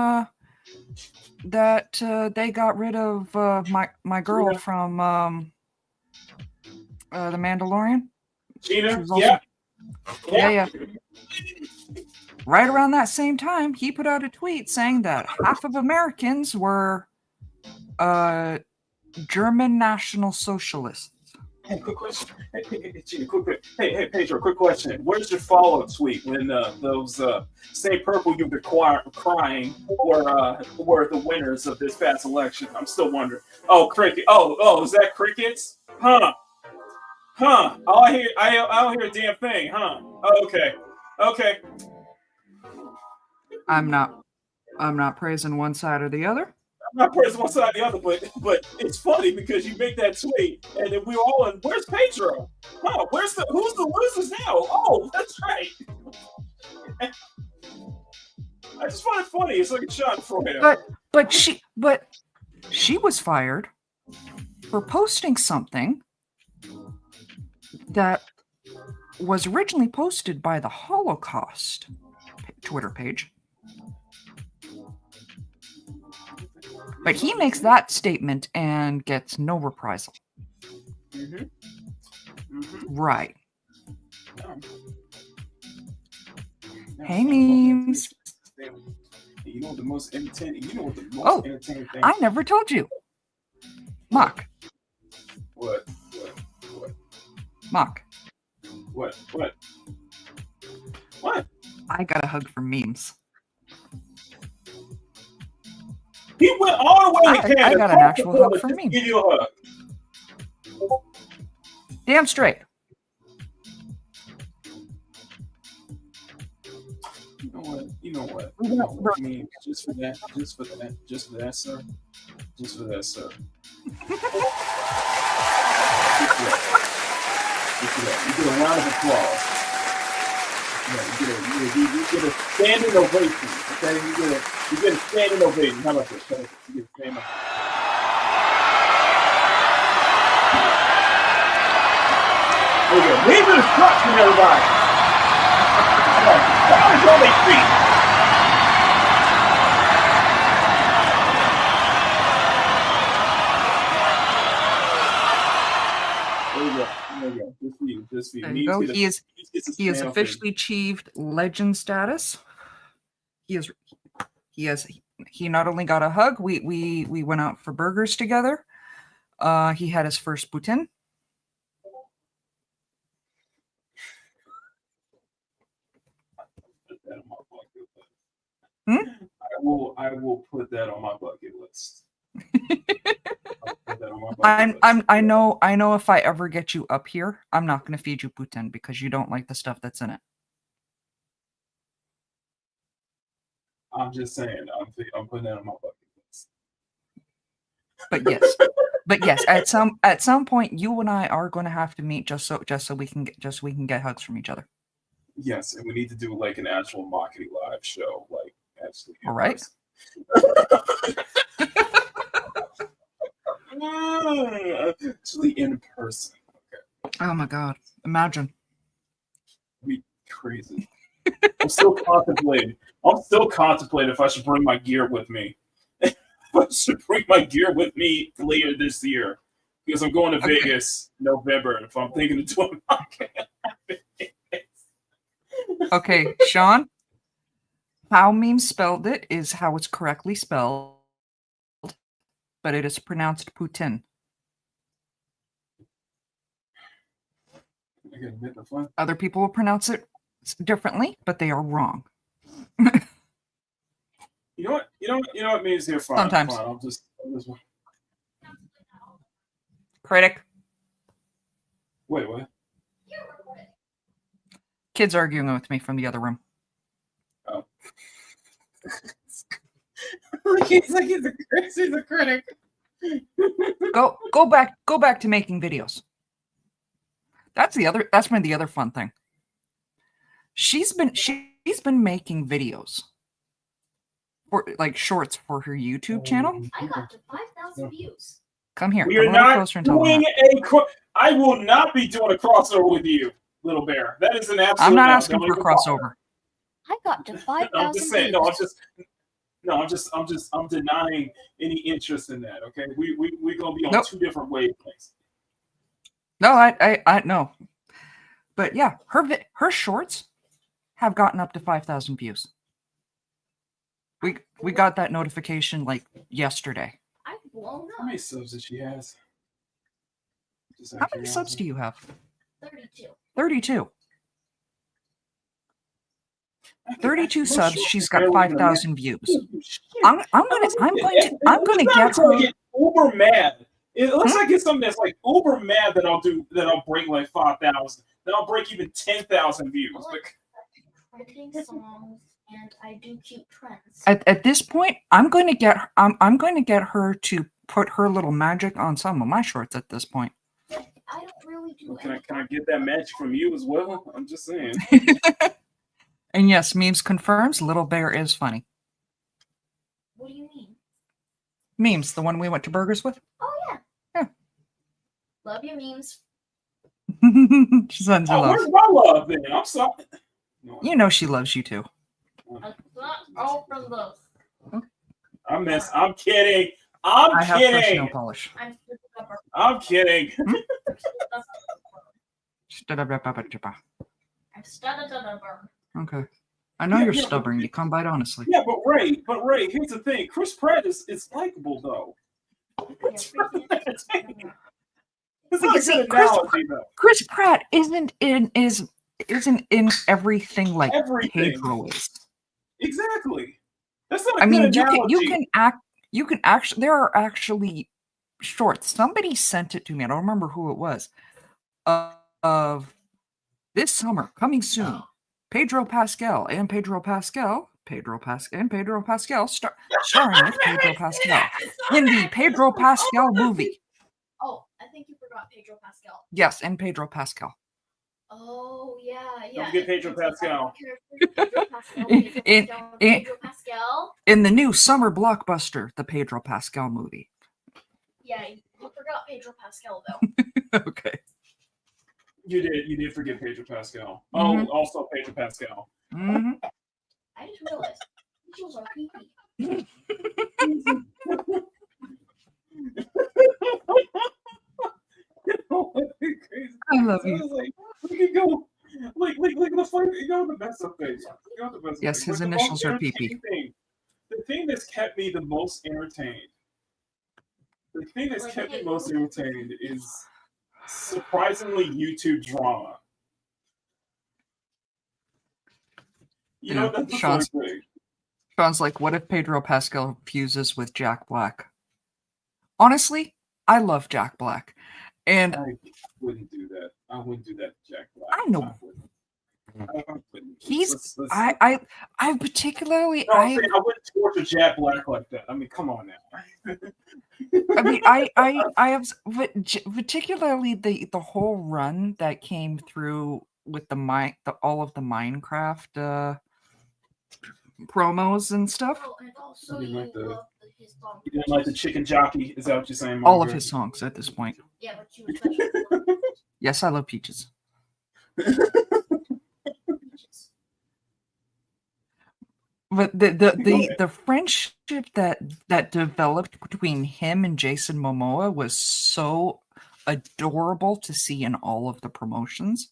that they got rid of my girl from The Mandalorian. Gina, yeah. Right around that same time, he put out a tweet saying that half of Americans were German National Socialists. Hey, quick question. Hey, Gina, hey, Pedro, quick question. Where's your follow-up tweet when those Stay Purple you were crying were the winners of this past election? I'm still wondering. Oh, cricket. Oh, is that crickets? Huh? I don't hear a damn thing. Huh? Oh, okay. I'm not praising one side or the other. I'm not praising one side or the other, but it's funny because you make that tweet and then we were all in. Where's Pedro? Huh? Who's the losers now? Oh, that's right. I just find it funny. It's like a shot for him. But she was fired for posting something that was originally posted by the Holocaust Twitter page. But he makes that statement and gets no reprisal. Right. Hey, memes. You know what the most entertaining? Entertaining thing? I never told you. Mock. What? Mock. What? I got a hug for memes. He went all the way to Canada. I got an actual hug for memes. Give you a hug. Damn straight. You know what? Memes. Just for that, sir. Just for that, sir. You get a round of applause. You get a standing ovation. Okay, you get a standing ovation. How about this? You get a standing ovation. There you go. Leave the destruction, everybody. Down on their feet. There you go. Just for you. There you go. He has officially achieved legend status. He not only got a hug, we went out for burgers together. He had his first poutine. I will put that on my bucket list. I know if I ever get you up here, I'm not going to feed you poutine because you don't like the stuff that's in it. I'm just saying, I'm putting that on my bucket list. But yes, at some point, you and I are going to have to meet just so we can get hugs from each other. Yes, and we need to do like an actual Makini live show, like actually. All right. Actually in person. Okay. Oh my God! Imagine. Be crazy. I'm still contemplating if I should bring my gear with me. If I should bring my gear with me later this year because I'm going to Vegas November. If I'm thinking of doing Okay, Sean. How memes spelled it is how it's correctly spelled, but it is pronounced poutine. Other people will pronounce it differently, but they are wrong. You know what means here. Fine. Sometimes. Fine. I'll just Critic. Wait, what? Kids arguing with me from the other room. Oh. He's a critic. Go back to making videos. That's one of the other fun thing. She's been making videos for like shorts for her YouTube channel. I got to 5,000 views. Come here. We are not doing I will not be doing a crossover with you, Little Bear. That is an absolute. I'm not asking for a crossover. I got to 5,000 I'm just saying. views. I'm denying any interest in that. Okay, we're gonna be on two different wavelengths. No, I know, but yeah, her shorts have gotten up to 5,000 views. We got that notification like yesterday. I've blown up. How many subs that she has? How many subs do you have? 32. 32. 32 subs. She's got barely even 5,000 views. Shit. I'm gonna get her. Get uber mad. It looks like it's something that's like uber mad that I'll break like 5,000. Then I'll break even 10,000 views. Like, Trending songs, and I do cute trends. At this point, I'm going to get her to put her little magic on some of my shorts. At this point, I don't really do. can I get that magic from you as well? I'm just saying. And yes, memes confirms Little Bear is funny. What do you mean? Memes, the one we went to burgers with. Oh yeah. Yeah. Love your memes. She sends her love. Where's my love then? I'm sorry. You know she loves you too. Not all for love. I'm kidding. I'm have fresh kidding. nail polish. I'm kidding. I'm stubborn. Okay. I know you're stubborn. You come by it honestly. Yeah, but Ray, here's the thing. Chris Pratt is likable though. It's not a good analogy though. Chris Pratt isn't in everything like Pedro is. Exactly. That's not a I good mean, analogy. you can actually, there are actually shorts. Somebody sent it to me. I don't remember who it was. Of this summer, coming soon. Pedro Pascal starring with Pedro Pascal in the Pedro Pascal movie. Oh, I think you forgot Pedro Pascal. Yes, and Pedro Pascal. Oh yeah. Don't forget Pedro Pascal. Pedro Pascal. In the new summer blockbuster, the Pedro Pascal movie. Yeah, you forgot Pedro Pascal though. Okay. You did forget Pedro Pascal. Mm-hmm. Oh, also Pedro Pascal. Mm-hmm. I just realized visuals are creepy. I love you. Like, we can go like the funny, go with the best of things. Yes, his initials are PP. The thing that's kept me the most entertained. The thing that's kept me most entertained is surprisingly YouTube drama. You know, that's the funny thing. Sean's like, what if Pedro Pascal fuses with Jack Black? Honestly, I love Jack Black. And I wouldn't do that. I wouldn't do that to Jack Black. I know. He's I particularly I wouldn't torture Jack Black like that. I mean, come on now. I mean, I have particularly the whole run that came through with all of the Minecraft promos and stuff. Oh, and also you didn't like the chicken jockey. Is that what you're saying? All of his songs at this point. Yeah, but you especially love Yes, I love Peaches. But the friendship that developed between him and Jason Momoa was so adorable to see in all of the promotions.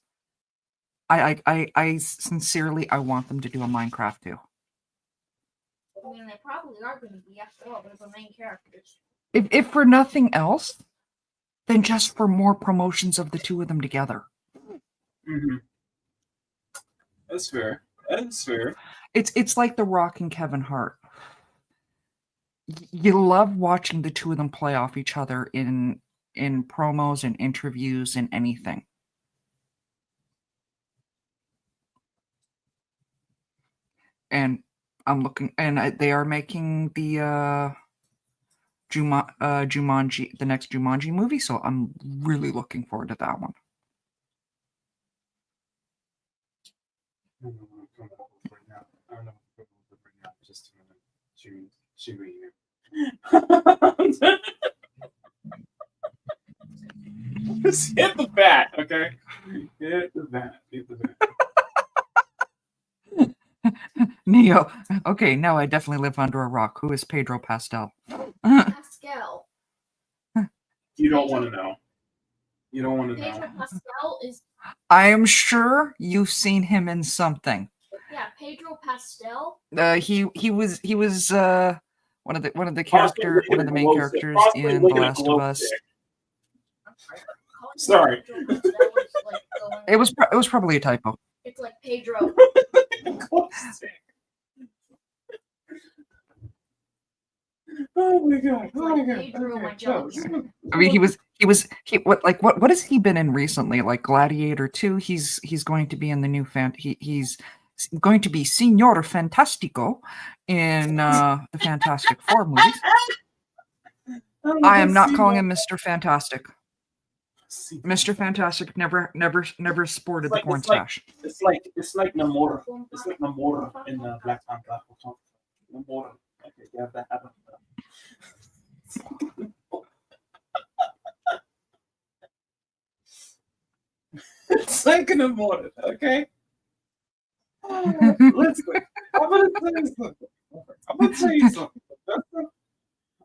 I sincerely want them to do a Minecraft too. I mean, they probably are going to be after all. They're the main characters. If for nothing else, then just for more promotions of the two of them together. Mm-hmm. That's fair. That's fair. It's like The Rock and Kevin Hart. You love watching the two of them play off each other in promos and interviews and anything. And I'm looking, and they are making the Jumanji, the next Jumanji movie, so I'm really looking forward to that one. I don't know right now. Just Just hit the bat, okay? Hit the bat. Neo. Okay, now I definitely live under a rock. Who is Pedro Pascal? Pascal. You don't want to know. You don't want to know. Pedro Pascal is. I am sure you've seen him in something. Yeah, Pedro Pascal. He was one of the main characters in The Last of Us. Sorry. It was probably a typo. It's like Pedro. Oh my god! Oh my god! Pedro, my Okay. jokes. I mean, what has he been in recently? Like Gladiator 2, he's going to be in the new he's going to be Signor Fantastico in the Fantastic Four movies. I am not calling him Mr. Fantastic. Mr. Fantastic never sported the porn stash. It's like Namora. It's like Namora in Black Panther. Namora. Okay, yeah, that happened. It's like Namora. Okay. Let's go. I'm gonna tell you something.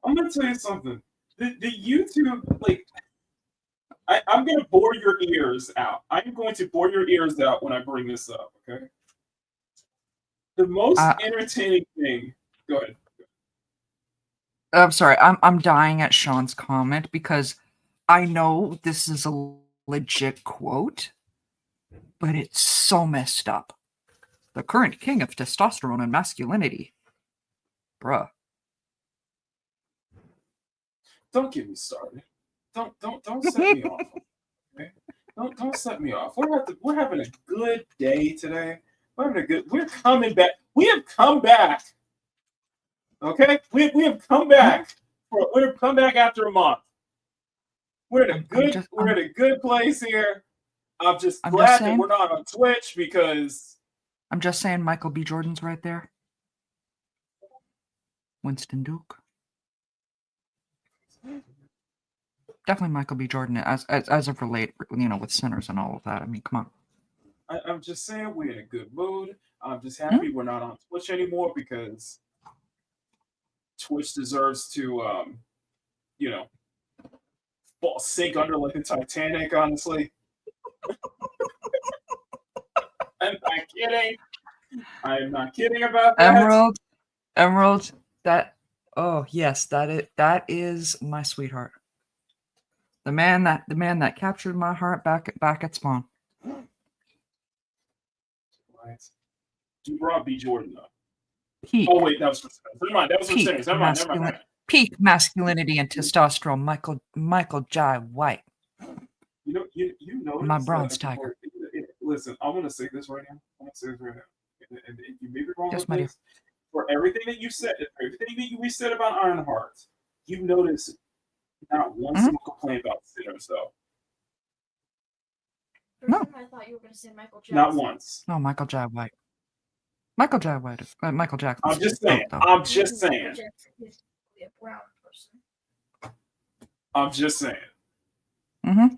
I'm gonna tell you something. The YouTube, like, I'm gonna bore your ears out. I'm going to bore your ears out when I bring this up. Okay. The most entertaining thing. Go ahead. I'm sorry. I'm dying at Sean's comment because I know this is a legit quote, but it's so messed up. The current king of testosterone and masculinity. Bruh. Don't get me started. Don't set me off. Okay? Don't set me off. We're having a good day today. We're coming back. We have come back. Okay? We have come back. We're come back after a month. We're in a good place here. I'm just glad that we're not on Twitch because I'm just saying Michael B. Jordan's right there. Winston Duke. Definitely Michael B. Jordan as of relate, with Sinners and all of that. I mean, come on. I'm just saying we're in a good mood. I'm just happy we're not on Twitch anymore because Twitch deserves to, sink under like the Titanic. Honestly, I'm not kidding. I'm not kidding about that. Emerald. Oh yes, that is my sweetheart. The man that captured my heart back at Spawn. Right. Do Rob B. Jordan though. Peak. Oh wait, that was for Sinners. Never mind. That was for Sinners. Never mind. Peak masculinity and testosterone. Michael Jai White. You know. My bronze tiger. Listen, I'm gonna say this right now. And you may be wrong yes, with this. For everything that you said, we said about Ironheart, you noticed not one single complaint about Sinners, though. No. I thought you were going to say Michael Jackson. Not once. No, Michael Jai White. Michael Jackson. I'm just saying. I'm just saying. Mm-hmm.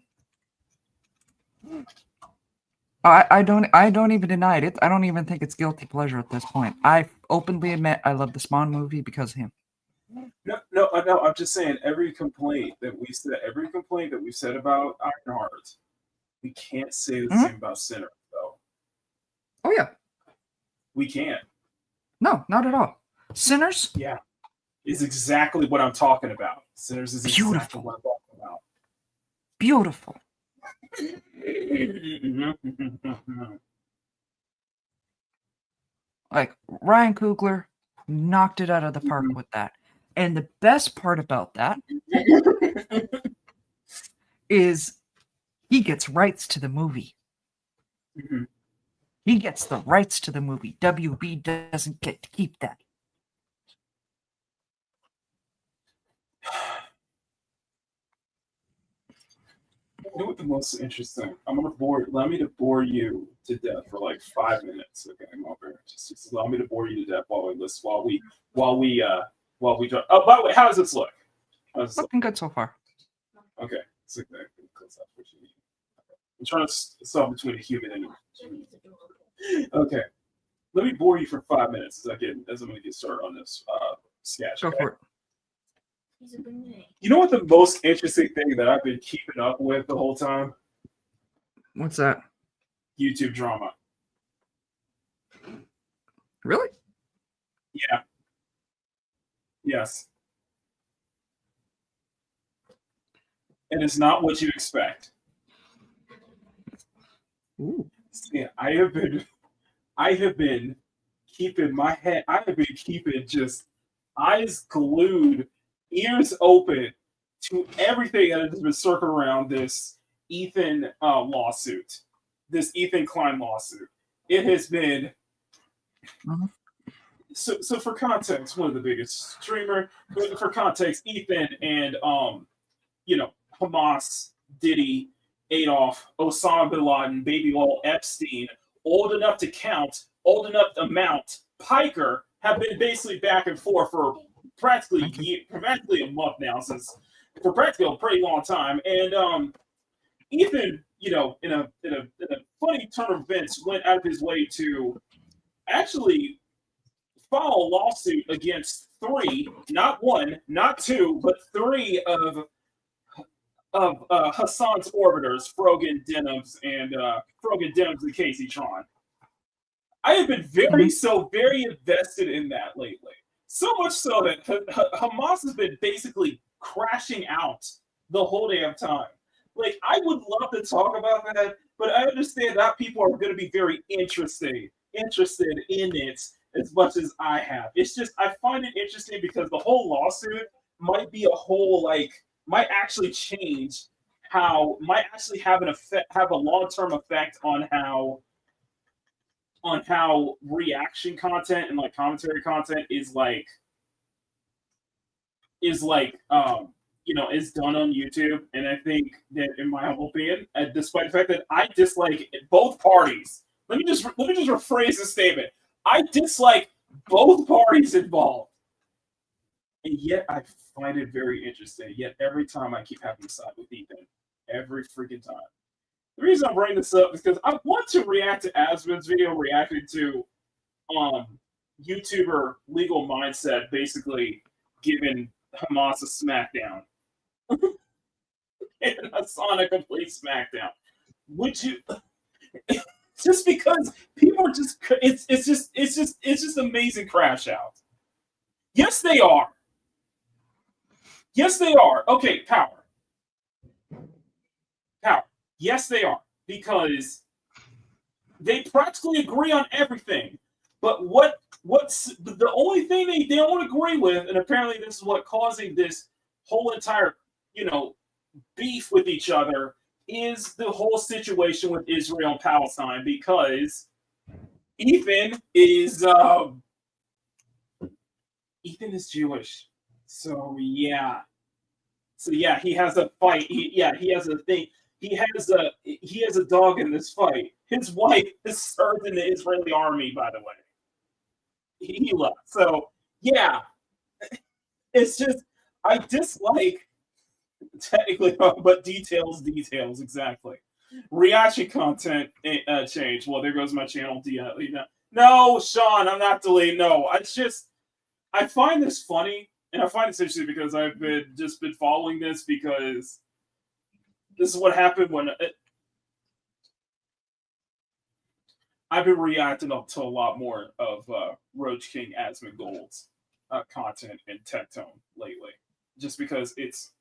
I don't even deny it. I don't even think it's guilty pleasure at this point. I openly admit I love the Spawn movie because of him. No. I'm just saying every complaint that we said about Ironheart, we can't say the same about Sinner, though. Oh yeah. We can't. No, not at all. Sinners? Yeah. Is exactly what I'm talking about. Sinners is exactly what I'm talking about. Beautiful. Like Ryan Coogler knocked it out of the park with that. And the best part about that is he gets rights to the movie. Mm-hmm. He gets the rights to the movie. WB doesn't get to keep that. You know what the most interesting? Allow me to bore you to death for like 5 minutes. Okay, I'm over. Just allow me to bore you to death while we try. Oh, by the way, how does this look? Looking good so far. Okay, it's okay. I'm trying to solve between a human and okay. Let me bore you for 5 minutes as I'm going to get started on this sketch. Go for it. You know what the most interesting thing that I've been keeping up with the whole time? What's that? YouTube drama. Really? Yeah. Yes. And it's not what you expect. Yeah, I have been keeping my head. I have been keeping just eyes glued, ears open to everything that has been circling around this Ethan lawsuit, this Ethan Klein lawsuit. It has been so. For context, one of the biggest streamer. For context, Ethan and Hamas, Diddy, Adolf, Osama bin Laden, Baby Lol, Epstein, old enough to count, old enough to mount, Piker have been basically back and forth for practically a month now, for practically a pretty long time. And Ethan, in a funny turn of events, went out of his way to actually file a lawsuit against three, not one, not two, but three of Hassan's orbiters, Frogan Denims and Casey Tron. I have been very invested in that lately. So much so that Hamas has been basically crashing out the whole damn time. Like, I would love to talk about that, but I understand that people are going to be very interested in it as much as I have. It's just, I find it interesting because the whole lawsuit might be might actually change might actually have a long-term effect on how reaction content and commentary content is done on YouTube. And I think that, in my humble opinion, despite the fact that I dislike both parties, let me just rephrase the statement. I dislike both parties involved, and yet I find it very interesting. Yet every time I keep having to side with Ethan, every freaking time. The reason I'm bringing this up is because I want to react to Asmon's video reacting to YouTuber Legal Mindset basically giving Hamas a smackdown. And Hassan a complete smackdown. Would you just because people are just it's just amazing crash out. Yes, they are. Yes, they are. Okay, power. Yes, they are. Because they practically agree on everything. But what's the only thing they don't agree with, and apparently this is what causing this whole entire, beef with each other, is the whole situation with Israel and Palestine, because Ethan is Jewish. So yeah, he has a fight. He has a thing. He has a dog in this fight. His wife has served in the Israeli army, by the way. He left. So yeah, it's just I dislike technically, but details exactly. Reaction content change. Well, there goes my channel. No, Sean, I'm not deleting. No, it's just I find this funny, and I find this interesting because I've been following this, because this is what happened when I've been reacting up to a lot more of Roach King Asmongold's content and Tech Tone lately, just because it's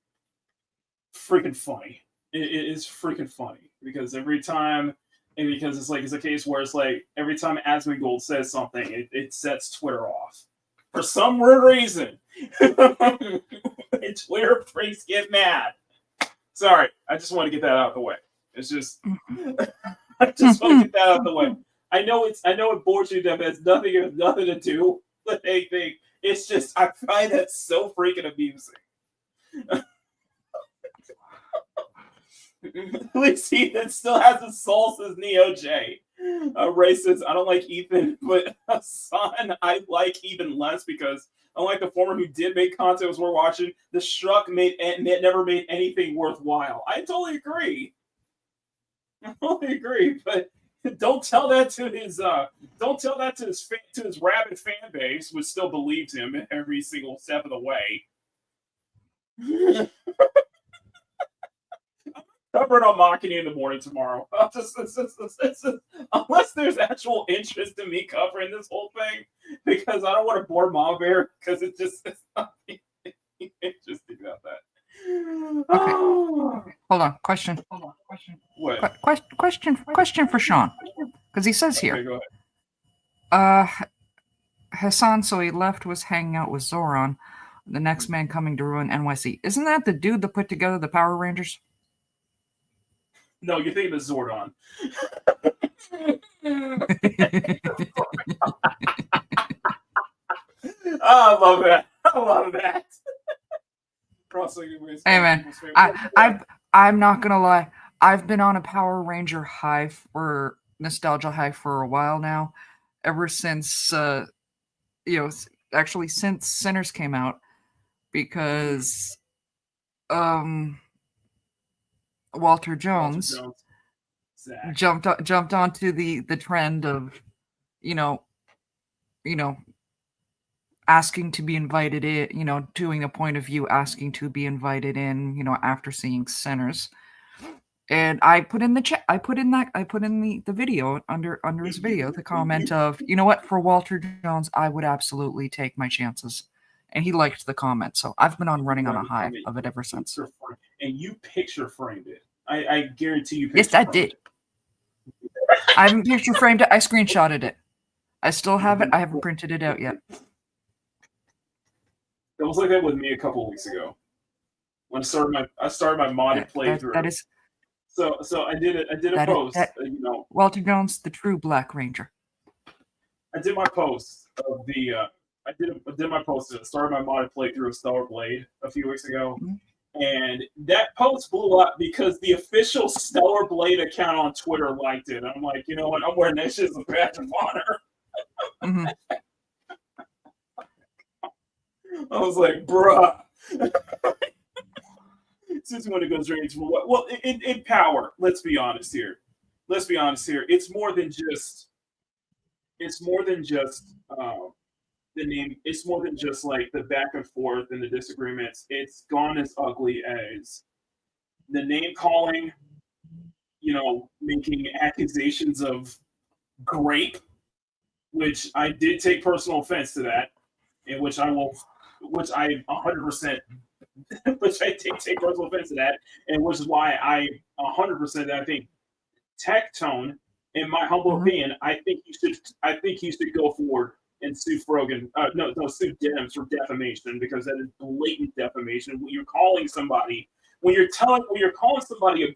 freaking funny. It is freaking funny because every time, and because it's a case where it's like every time Asmongold says something, it sets Twitter off for some weird reason. And Twitter freaks get mad. Sorry, I just want to get that out of the way. It's just, I just want to get that out of the way. I know it bores you, that has nothing to do with anything. It's just, I find that so freaking amusing. At least Ethan still has a soul, says Neo J. Ray says, I don't like Ethan, but Hassan I like even less, because unlike the former who did make content was worth watching, the Struck never made anything worthwhile. I totally agree. But don't tell that to his rabid fan base, which still believes him every single step of the way. Cover it on Makini in the morning tomorrow. Unless there's actual interest in me covering this whole thing, because I don't want to bore Mom Bear, because it's nothing interesting about that. Okay. Hold on. Question. What? Question for Sean, because he says here. Okay, go ahead. Hassan, so he left, was hanging out with Zoran, the next man coming to ruin NYC. Isn't that the dude that put together the Power Rangers? No, you're thinking of Zordon. I love that. I love that. Hey man, I'm not gonna lie. I've been on a Power Ranger high for nostalgia high for a while now, ever since actually since Sinners came out, because Walter Jones jumped onto the trend of asking to be invited in, doing a point of view, asking to be invited in, after seeing Sinners. And I put in the chat, I put in the video under his video, the comment of, you know what, for Walter Jones, I would absolutely take my chances. And he liked the comment. So I've been running on a high of it ever since. And you picture framed it. I guarantee you. Yes, I did. I haven't picture framed it. I screenshotted it. I still have it. I haven't printed it out yet. It was like that with me a couple of weeks ago when I started my modded playthrough. That is. So I did a post. Walter Jones, the true Black Ranger. I did my post of the. I did my post. I started my modded playthrough of Stellar Blade a few weeks ago, and that post blew up because the official Stellar Blade account on Twitter liked it. I'm like, you know what? I'm wearing that shit as a badge of honor. Mm-hmm. I was like, bruh. Since when it goes straight to what? Well, in Power, let's be honest here. It's more than just the name. It's more than just like the back and forth and the disagreements. It's gone as ugly as the name calling, making accusations of grape, which I did take personal offense to that, and which I 100%, which I take personal offense to that, and which is why I 100% I think Tectone, in my humble opinion, I think he should go forward and sue Frogan. Sue Denims for defamation, because that is blatant defamation. When you're calling somebody a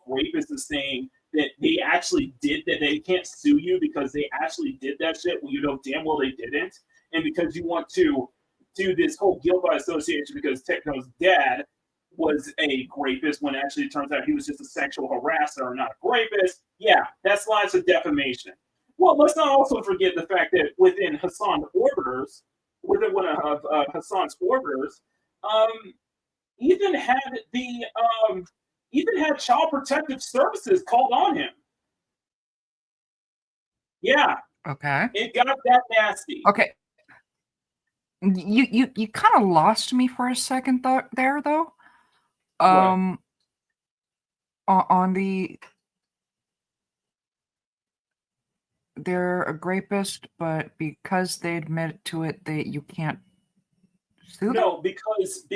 rapist and saying that they actually did that, they can't sue you because they actually did that shit when you know damn well they didn't, and because you want to do this whole guilt by association because Techno's dad was a rapist when actually it turns out he was just a sexual harasser or not a rapist. Yeah, that's lots of defamation. Well, let's not also forget the fact that within Hassan's orbiters, even had Child Protective Services called on him. Yeah. Okay. It got that nasty. Okay. You kind of lost me for a second there though. On they're a rapist, but because they admit to it, you can't sue them? No, because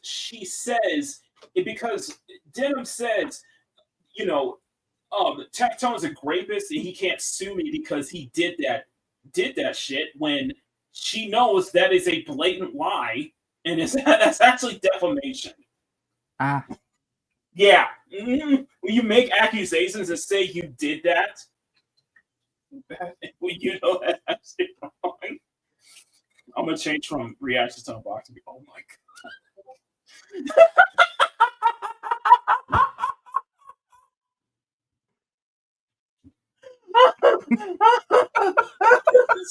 she says, because Denim says, Tectone's a rapist and he can't sue me because he did that shit, when she knows that is a blatant lie, and that's actually defamation. Yeah. Mm-hmm. When you make accusations and say you did that, when you know that's actually wrong. I'm gonna change from reactions to unboxing. Oh my god.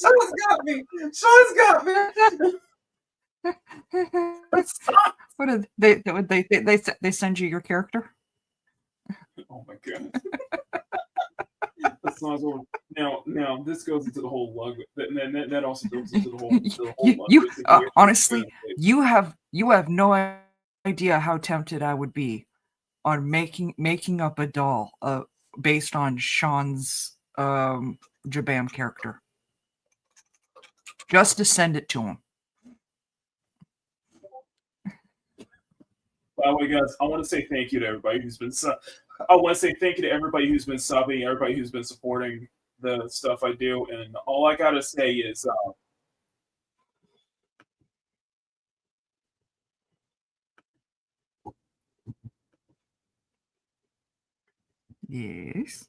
Sean's got me. What did they send you your character? Oh my god. That's not what, now this goes into the whole lug. That also goes into the whole honestly, you have no idea how tempted I would be on making up a doll based on Sean's Jabam character, just to send it to him. By the way, guys, I want to say thank you to everybody who's been I want to say thank you to everybody who's been subbing, everybody who's been supporting the stuff I do, and all I gotta say is, Yes.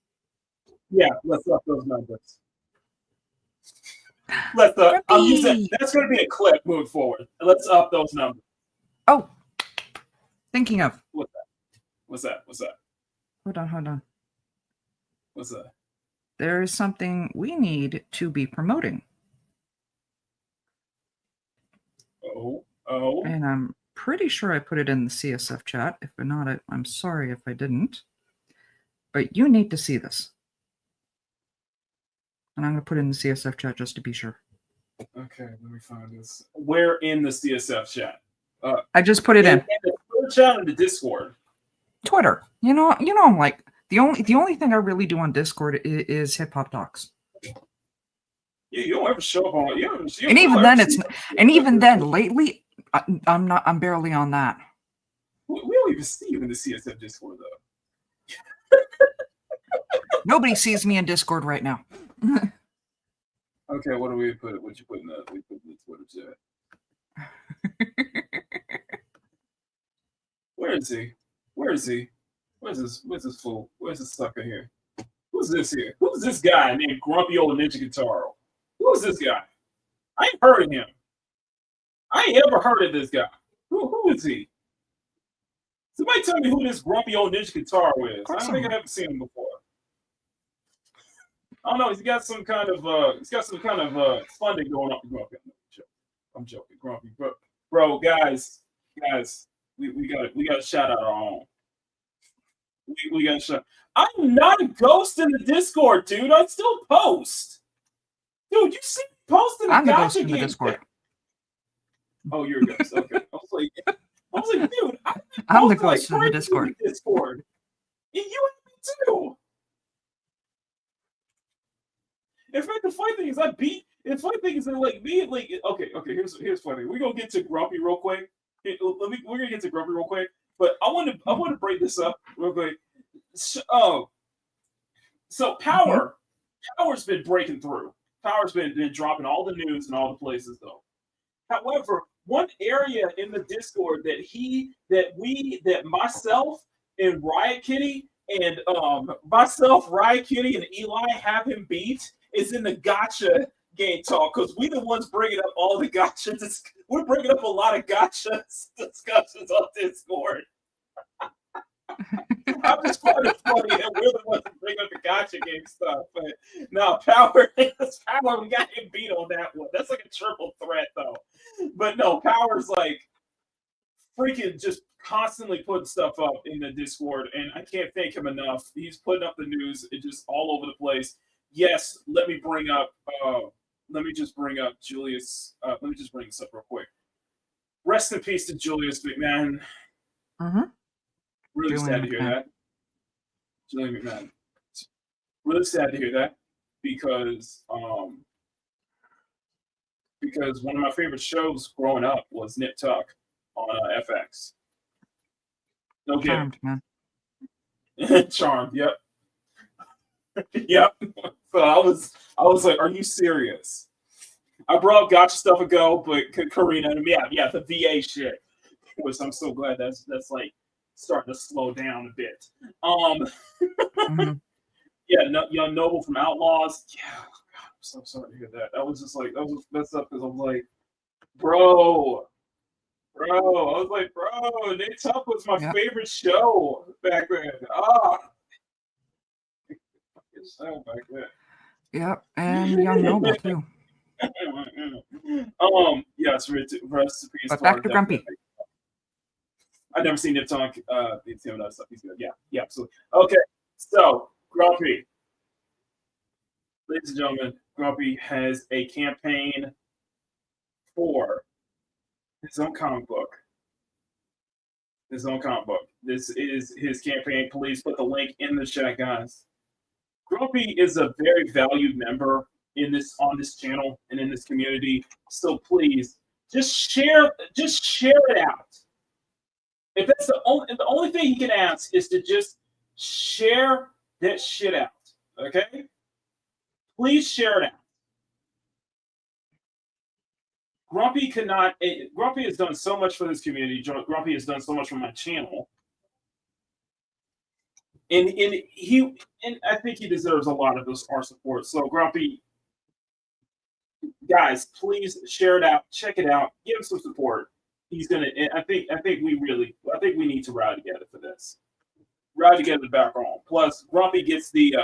yeah, let's up those numbers. Let's I'm using that's going to be a clip moving forward. Let's up those numbers. Oh, thinking of what's that? Hold on. What's that? There is something we need to be promoting. Oh. And I'm pretty sure I put it in the CSF chat. If not, I'm sorry if I didn't. But you need to see this. And I'm going to put it in the CSF chat just to be sure. Okay, let me find this. Where in the CSF chat? I just put it in. In the Twitter chat or the Discord? Twitter. You know, I'm like the only thing I really do on Discord is hip hop talks. Yeah, you don't ever show up on. And even then, lately, I'm barely on that. We don't even see you in the CSF Discord though. Nobody sees me in Discord right now. Okay, what do we put? What you put in the? We put in the Twitter chat. Where is he? Where's this fool? Where's this sucker here? Who's this here? Who's this guy named Grumpy Old Ninja Guitaro? Who's this guy? I ain't heard of him. I ain't ever heard of this guy. Who is he? Somebody tell me who this Grumpy Old Ninja Guitaro is. I don't think I ever seen him before. I don't know. He's got some kind of funding going on. Grumpy. I'm joking, Grumpy. Bro, guys, we got to shout out our own. We got to shout. I'm not a ghost in the Discord, dude. I still post. Dude, you see me posting a gotcha game. I'm the ghost in the Discord. Oh, you're a ghost. Okay. I was like, dude, I'm the ghost in the Discord. And you and me too. In fact, the funny thing is, here's funny. We're gonna get to Grumpy real quick. We're gonna get to Grumpy real quick, but I want to break this up real quick. So Power's been breaking through. Power's been dropping all the news in all the places though. However, one area in the Discord that myself and Riot Kitty and Eli have him beat is in the gotcha game talk, because we the ones bringing up all the gotcha. We're bringing up a lot of gotcha discussions on Discord. I'm just finding it funny that we're the ones that bring up the gotcha game stuff. But no, Power, we got him beat on that one. That's like a triple threat though. But no, Power's like freaking just constantly putting stuff up in the Discord, and I can't thank him enough. He's putting up the news. It's just all over the place. Yes, let me just bring up Julius. Let me just bring this up real quick. Rest in peace to Julius McMahon. Really sad to hear that. Julian McMahon. Really sad to hear that because one of my favorite shows growing up was Nip Tuck on FX. No Charmed, man. Charmed, yep. Yep. So I was like, are you serious? I brought up gotcha stuff ago, but Karina, yeah, the VA shit, which I'm so glad that's like starting to slow down a bit. Yeah, Young Noble from Outlaws. Yeah, God, I'm so sorry to hear that. That was messed up because I'm like, bro. Nate Tuck was my favorite show back then. Show back then. Yep, and Young Noble too. Yes, rest in peace. But back to Grumpy. I've never seen Nip Tuck. He's doing other stuff. He's good. Yeah, absolutely. Okay, so Grumpy, ladies and gentlemen, Grumpy has a campaign for his own comic book. This is his campaign. Please put the link in the chat, guys. Grumpy is a very valued member on this channel and in this community. So please just share it out. If that's the only thing he can ask is to just share that shit out. Okay? Please share it out. Grumpy has done so much for this community. Grumpy has done so much for my channel. And I think he deserves a lot of our support. So Grumpy, guys, please share it out, check it out, give him some support. He's gonna. I think we need to ride together for this. Ride together back home. Plus, Grumpy gets the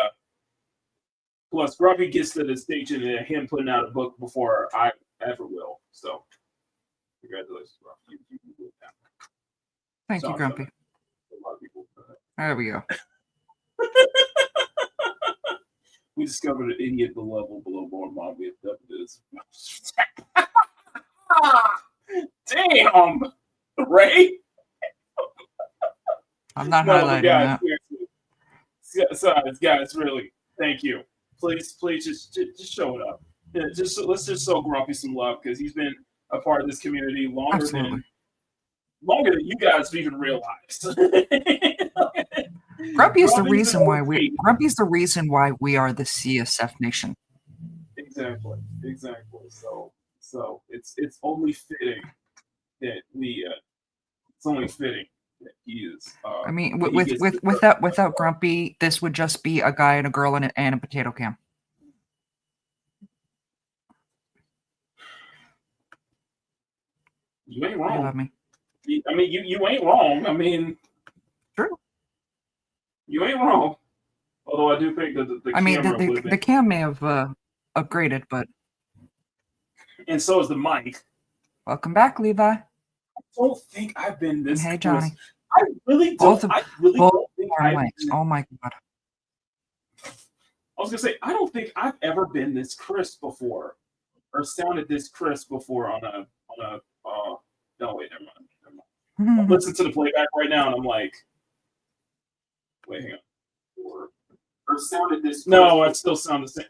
distinction of him putting out a book before I ever will. So, congratulations, Grumpy. Thank you, Grumpy. There we go. We discovered an idiot level below more mom. We have this. Damn, Ray. I'm not highlighting that. Guys, really, thank you. Please, just show it up. Yeah, let's just show Grumpy some love because he's been a part of this community longer than you guys even realized. Grumpy is the reason why Grumpy's the reason why we are the CSF Nation. Exactly. So it's only fitting that he is. I mean, without Grumpy, this would just be a guy and a girl and a potato can. You ain't wrong. You love me. I mean, you ain't wrong. I mean, true. You ain't wrong. Although I do think that the cam may have upgraded, but and so is the mic. Welcome back, Levi. I don't think I've been this. And hey, Johnny. I really don't. Both our mics. Oh my god. I was gonna say I don't think I've ever been this crisp before, or sounded this crisp before on a. No wait, never mind. I'm listening to the playback right now, and I'm like, wait, hang on. Or sounded this? No, I still sound the same.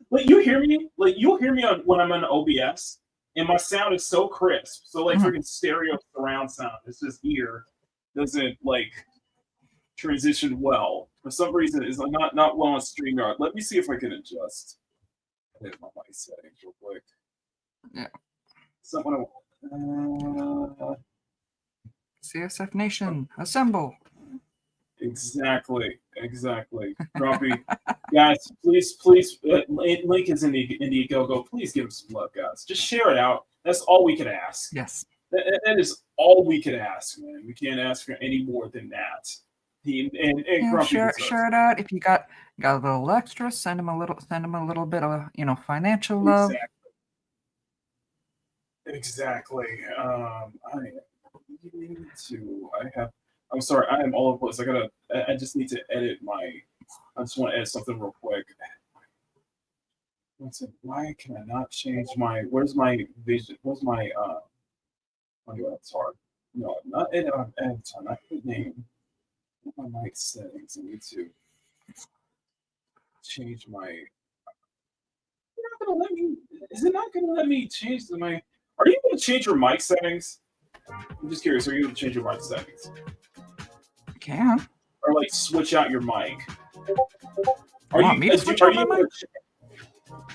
Like you hear me? Like you'll hear me when I'm on OBS, and my sound is so crisp, so like freaking stereo surround sound. It's just ear doesn't like transition well for some reason. It's not well on StreamYard. Let me see if I can adjust. I hit my mic settings real quick. Yeah. Someone. CSF Nation, assemble. Exactly. Grumpy. Guys, please, Link is in the Indiegogo. Please give him some love, guys. Just share it out. That's all we can ask. Yes. That is all we can ask, man. We can't ask for any more than that. Grumpy share it out. If you got a little extra, send him a little bit of financial love. Exactly. I'm sorry, I am all over the place. I just need to edit I just want to edit something real quick. Why can I not change where's my vision? Where's my, oh, it's hard. No, not edit on editor, not the name. My mic settings. I need to change is it not going to let me change are you going to change your mic settings? I'm just curious. Are you going to change your mic settings? I can. Or like switch out your mic? Are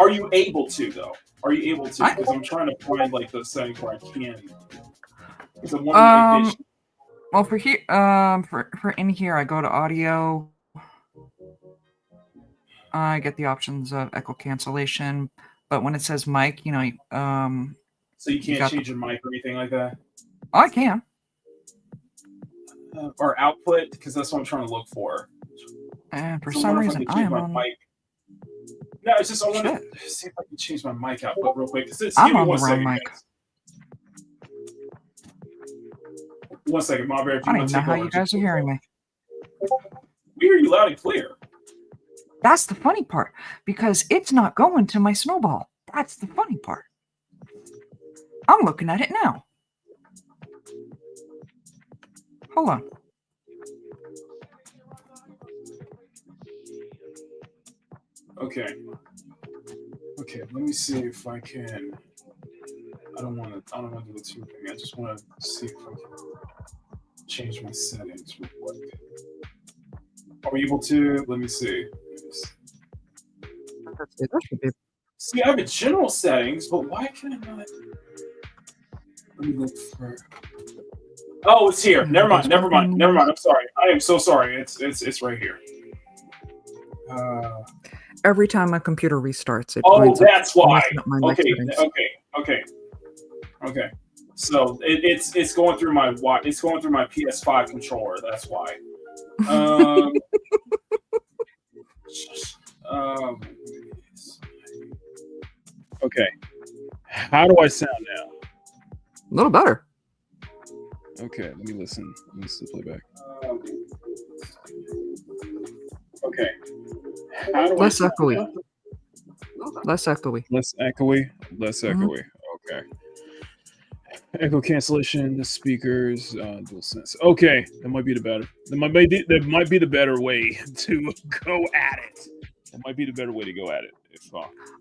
you able to though? Are you able to? Because I'm trying to find like the settings where I can. Because I'm wondering well, for here, for in here, I go to audio. I get the options of echo cancellation, but when it says mic, so you can't change your mic or anything like that? I can. Or output, because that's what I'm trying to look for. And for some reason, I am on mic. No, it's just I want to see if I can change my mic output real quick. I'm on the wrong mic. Guys. 1 second, my bear. I don't even know how you guys are hearing me. We hear you loud and clear. That's the funny part, because it's not going to my snowball. That's the funny part. I'm looking at it now. Hold on. Okay, let me see if I can. I don't want to do the two thing. I just want to see if I can change my settings real quick. Are we able to? Let me see. That should be. See, I have the general settings, but why can I not? Let me look for. Oh, it's here. Never mind. I'm sorry. I am so sorry. It's right here. Every time my computer restarts, it. Oh, that's why. Okay. So it's going through my PS5 controller. That's why. Okay. How do I sound now? A little better. Okay, let me listen. Let me play back. Okay. How do Less I sound echoey. now? Less echoey. Less echoey. Okay. Echo cancellation. The speakers. Dual sense. Okay, that might be the better. That might be the better way to go at it. That might be the better way to go at it. If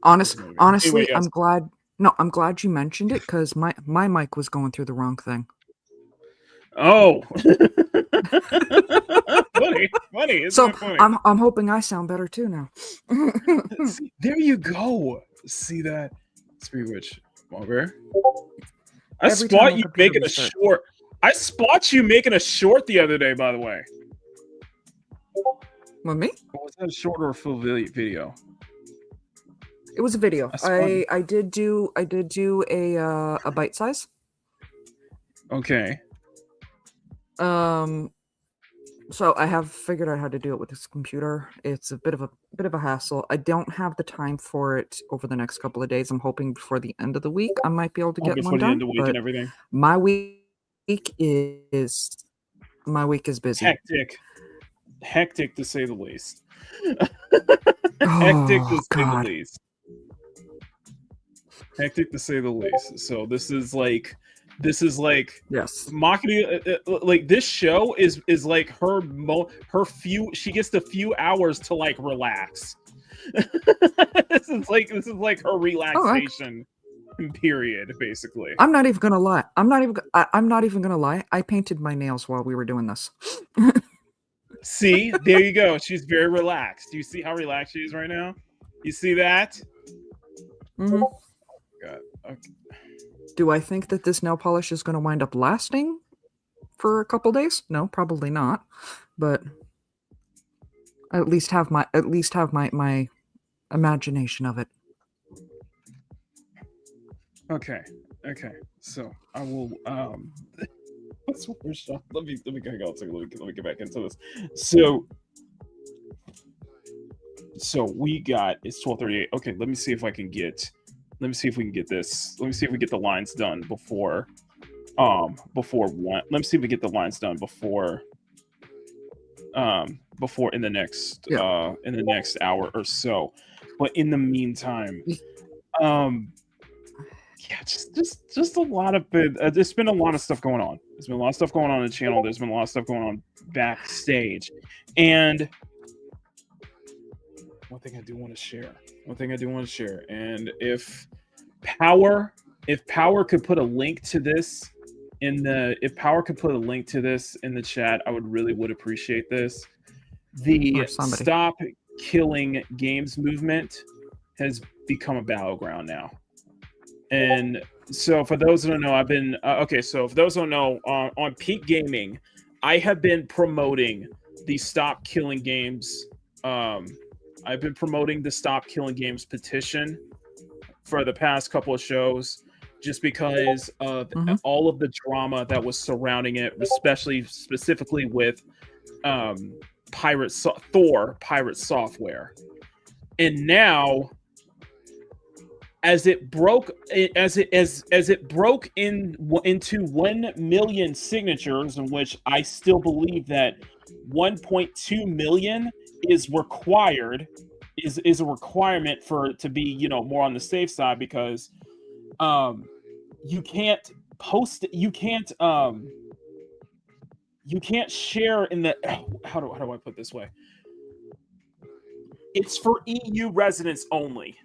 honestly, anyway, yes. I'm glad. No, I'm glad you mentioned it because my mic was going through the wrong thing. Oh, funny. It's so funny. I'm hoping I sound better too now. See, there you go. See that? Speak which, Marbury. I spot you making a short. I spot you making a short the other day. By the way, with me? Or was that a short or a full video? It was a video. I did do a bite size. Okay. So I have figured out how to do it with this computer. It's a bit of a hassle. I don't have the time for it over the next couple of days. I'm hoping before the end of the week I might be able to get one done. And everything. My week is busy. Hectic to say the least. Hectic to say the least. So this is like yes, Makini, like this show is like her few. She gets the few hours to like relax. This is like her relaxation period, basically. I'm not even gonna lie. I'm not even gonna lie. I painted my nails while we were doing this. See, there you go. She's very relaxed. Do you see how relaxed she is right now? You see that? Mm-hmm. Oh, God. Okay. Do I think that this nail polish is going to wind up lasting for a couple days? No, probably not. But I at least have my imagination of it. Okay. So I will. Let me hang on a second. Let me get back into this. So we got it's 12:38. Okay, let me see if we can get this. Let me see if we get the lines done before one. Let me see if we get the lines done before in the next hour or so. But in the meantime, just a lot of there's been a lot of stuff going on. There's been a lot of stuff going on the channel. There's been a lot of stuff going on backstage, and one thing I do want to share. And if Power could put a link to this in the chat, I would appreciate this. The Stop Killing Games movement has become a battleground now. And so for those who don't know, I've been so for those who don't know, on Peak Gaming, I have been promoting the Stop Killing Games. I've been promoting the Stop Killing Games petition for the past couple of shows, just because of all of the drama that was surrounding it, specifically with Pirate Software, and now as it broke into 1 million signatures, in which I still believe that 1.2 million is required, is a requirement for it to be, more on the safe side, because you can't post it, you can't share in the how do I put it this way? It's for EU residents only.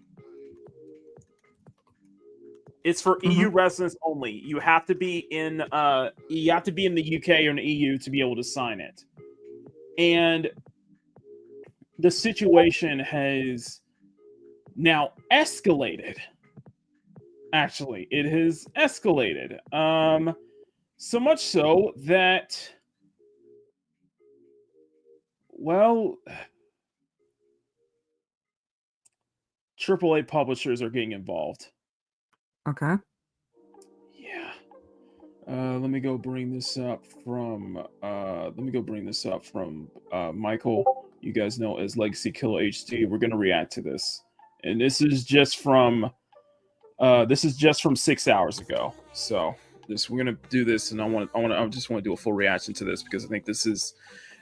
It's for EU residents only. You have to be in the UK or in the EU to be able to sign it. And the situation has now escalated. Actually, it has escalated. So much so that, well, AAA publishers are getting involved. Okay. Yeah. Let me go bring this up from Michael. You guys know as Legacy Killer HD. We're gonna react to this, and this is just from 6 hours ago. So we're gonna do this, and I just want to do a full reaction to this because I think this is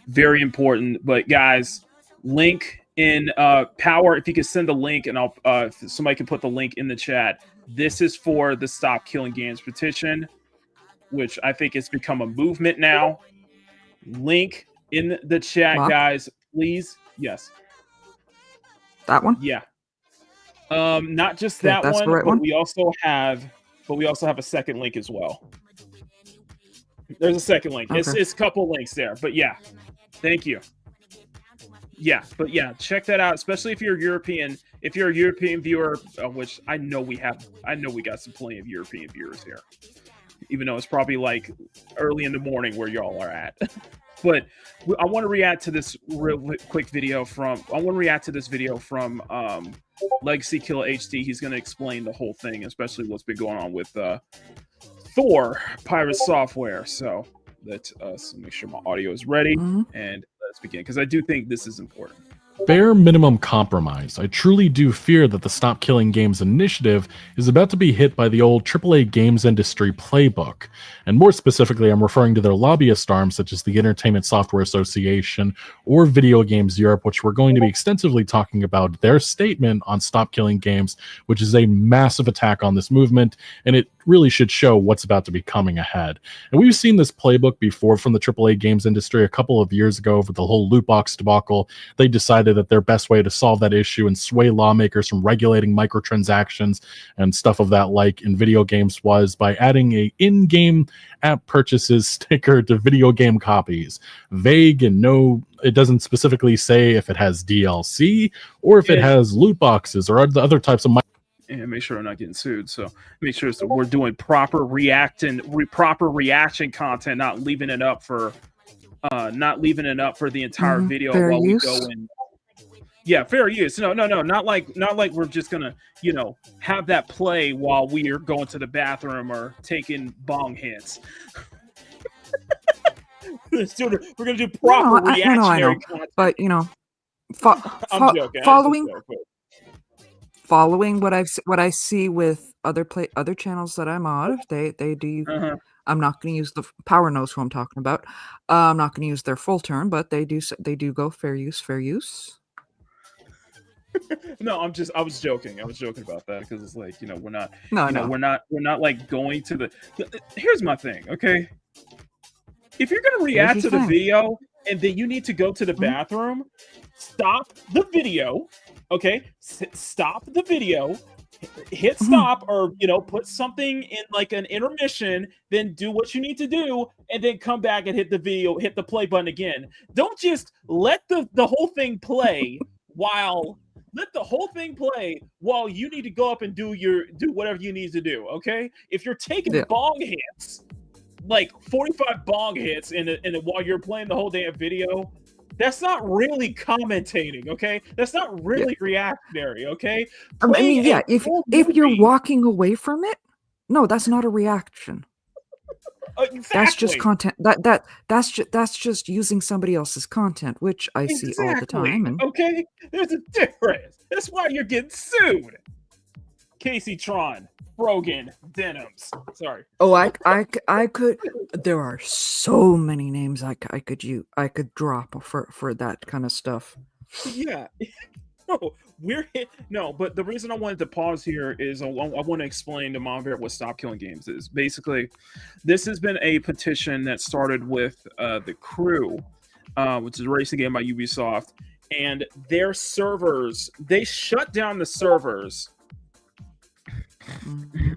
very important. But guys, link in Power, if you could send the link, and I'll if somebody can put the link in the chat. This is for the Stop Killing Games petition, which I think has become a movement now. Link in the chat, guys, please. Yes. That one? Yeah. Not just that one, right one. we also have a second link as well. There's a second link. Okay. It's a couple links there, but yeah. Thank you. Yeah, but yeah, check that out, especially if you're European. If you're a European viewer, which I know we got some plenty of European viewers here, even though it's probably like early in the morning where y'all are at. But I want to react to this real quick video from. Legacy Killer HD. He's going to explain the whole thing, especially what's been going on with Thor Pirate Software. So let's make sure my audio is ready and let's begin, because I do think this is important. Bare minimum compromise. I truly do fear that the Stop Killing Games initiative is about to be hit by the old AAA games industry playbook. And more specifically, I'm referring to their lobbyist arms such as the Entertainment Software Association or Video Games Europe, which we're going to be extensively talking about their statement on Stop Killing Games, which is a massive attack on this movement, and it really should show what's about to be coming ahead. And we've seen this playbook before from the AAA games industry a couple of years ago over the whole loot box debacle. They decided that their best way to solve that issue and sway lawmakers from regulating microtransactions and stuff of that like in video games was by adding a in-game app purchases sticker to video game copies. Vague and it doesn't specifically say if it has DLC or if it has loot boxes or other types of and make sure I'm not getting sued. So make sure we're doing proper reaction content, not leaving it up for the entire video fair while use. We go in. Yeah, fair use. No, not like we're just gonna, have that play while we are going to the bathroom or taking bong hits. We're gonna do proper reactionary content. But I'm joking. Following what I see with other channels that I'm on, they do. I'm not going to use the Power knows who I'm talking about. I'm not going to use their full term, but they do go fair use. No, I was joking. I was joking about that because it's like, we're not. We're not like going to the. Here's my thing, okay? If you're gonna react to the video and then you need to go to the bathroom, stop the video. Okay, stop the video, hit stop, or put something in like an intermission, then do what you need to do, and then come back and hit the play button again. Don't just let the whole thing play while you need to go up and do whatever you need to do. Okay, if you're taking bong hits, like 45 bong hits and while you're playing the whole damn video, that's not really commentating, okay? That's not really reactionary, okay? If you're walking away from it, no, that's not a reaction. Exactly. That's just content. That's just using somebody else's content, which I see all the time. Okay, there's a difference. That's why you're getting sued. Casey Tron, Brogan, Denims. Sorry. Oh, I could. There are so many names I could drop for that kind of stuff. Yeah. But the reason I wanted to pause here is I want to explain to Monver what Stop Killing Games is. Basically, this has been a petition that started with The Crew, which is a racing game by Ubisoft, and their servers, they shut down the servers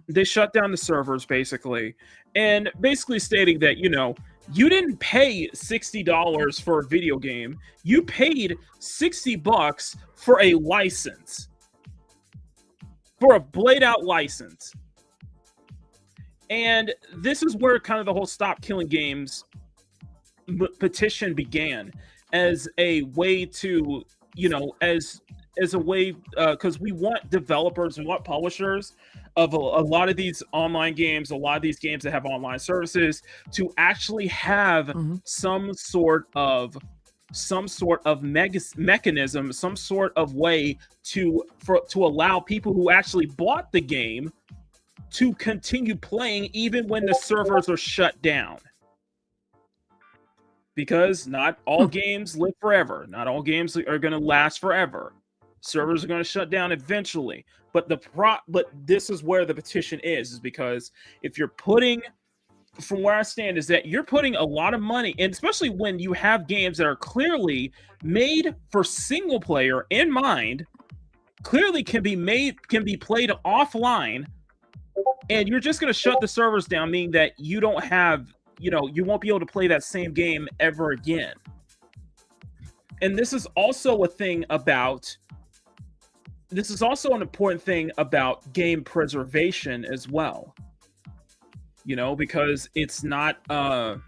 They shut down the servers basically, and basically stating that, you know, you didn't pay $60 for a video game. You paid $60 for a license, for a blade out license. And this is where kind of the whole Stop Killing Games petition began, as a way to, you know, as a way, because we want developers and want publishers of a lot of these online games, a lot of these games that have online services, to actually have some sort of mechanism, some sort of way to allow people who actually bought the game to continue playing even when the servers are shut down. Because not all games live forever. Not all games are going to last forever. Servers are going to shut down eventually. But this is where the petition is because if you're putting, from where I stand, is that you're putting a lot of money, and especially when you have games that are clearly made for single player in mind, clearly can be played offline, and you're just going to shut the servers down, meaning that you don't have, you know, you won't be able to play that same game ever again. And this is also a thing about, this is also an important thing about game preservation as well. You know, because it's not an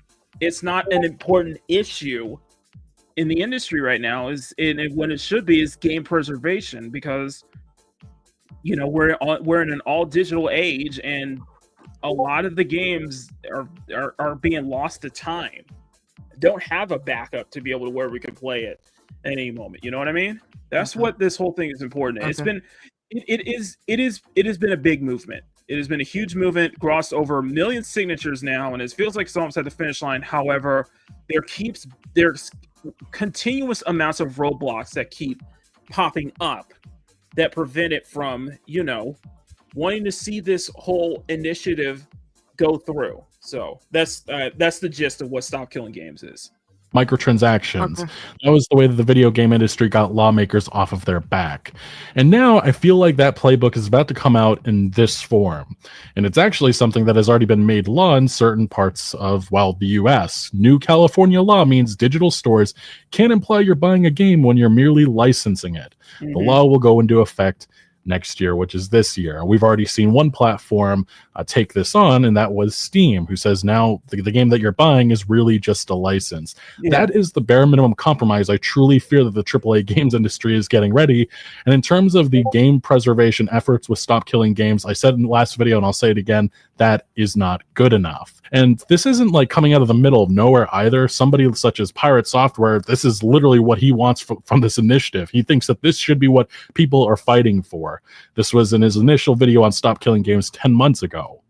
important issue in the industry right now, when it should be is game preservation, because, you know, we're in an all digital age, and a lot of the games are being lost to time. Don't have a backup to be able to where we can play it at any moment. You know what I mean? That's what this whole thing is important. Okay. It has been a big movement. It has been a huge movement, crossed over 1 million signatures now, and it feels like it's almost at the finish line. However, there's continuous amounts of roadblocks that keep popping up that prevent it from, you know, wanting to see this whole initiative go through. So that's the gist of what Stop Killing Games is. Microtransactions. Okay. That was the way that the video game industry got lawmakers off of their back. And now I feel like that playbook is about to come out in this form. And it's actually something that has already been made law in certain parts of, well, the US. New California law means digital stores can't imply you're buying a game when you're merely licensing it. Mm-hmm. The law will go into effect next year, which is this year. We've already seen one platform take this on, and that was Steam, who says now the game that you're buying is really just a license. Yeah. That is the bare minimum compromise I truly fear that the AAA games industry is getting ready. And in terms of the game preservation efforts with Stop Killing Games, I said in the last video, and I'll say it again, that is not good enough. And this isn't like coming out of the middle of nowhere either. Somebody such as Pirate Software, this is literally what he wants from this initiative. He thinks that this should be what people are fighting for. This was in his initial video on Stop Killing Games 10 months ago.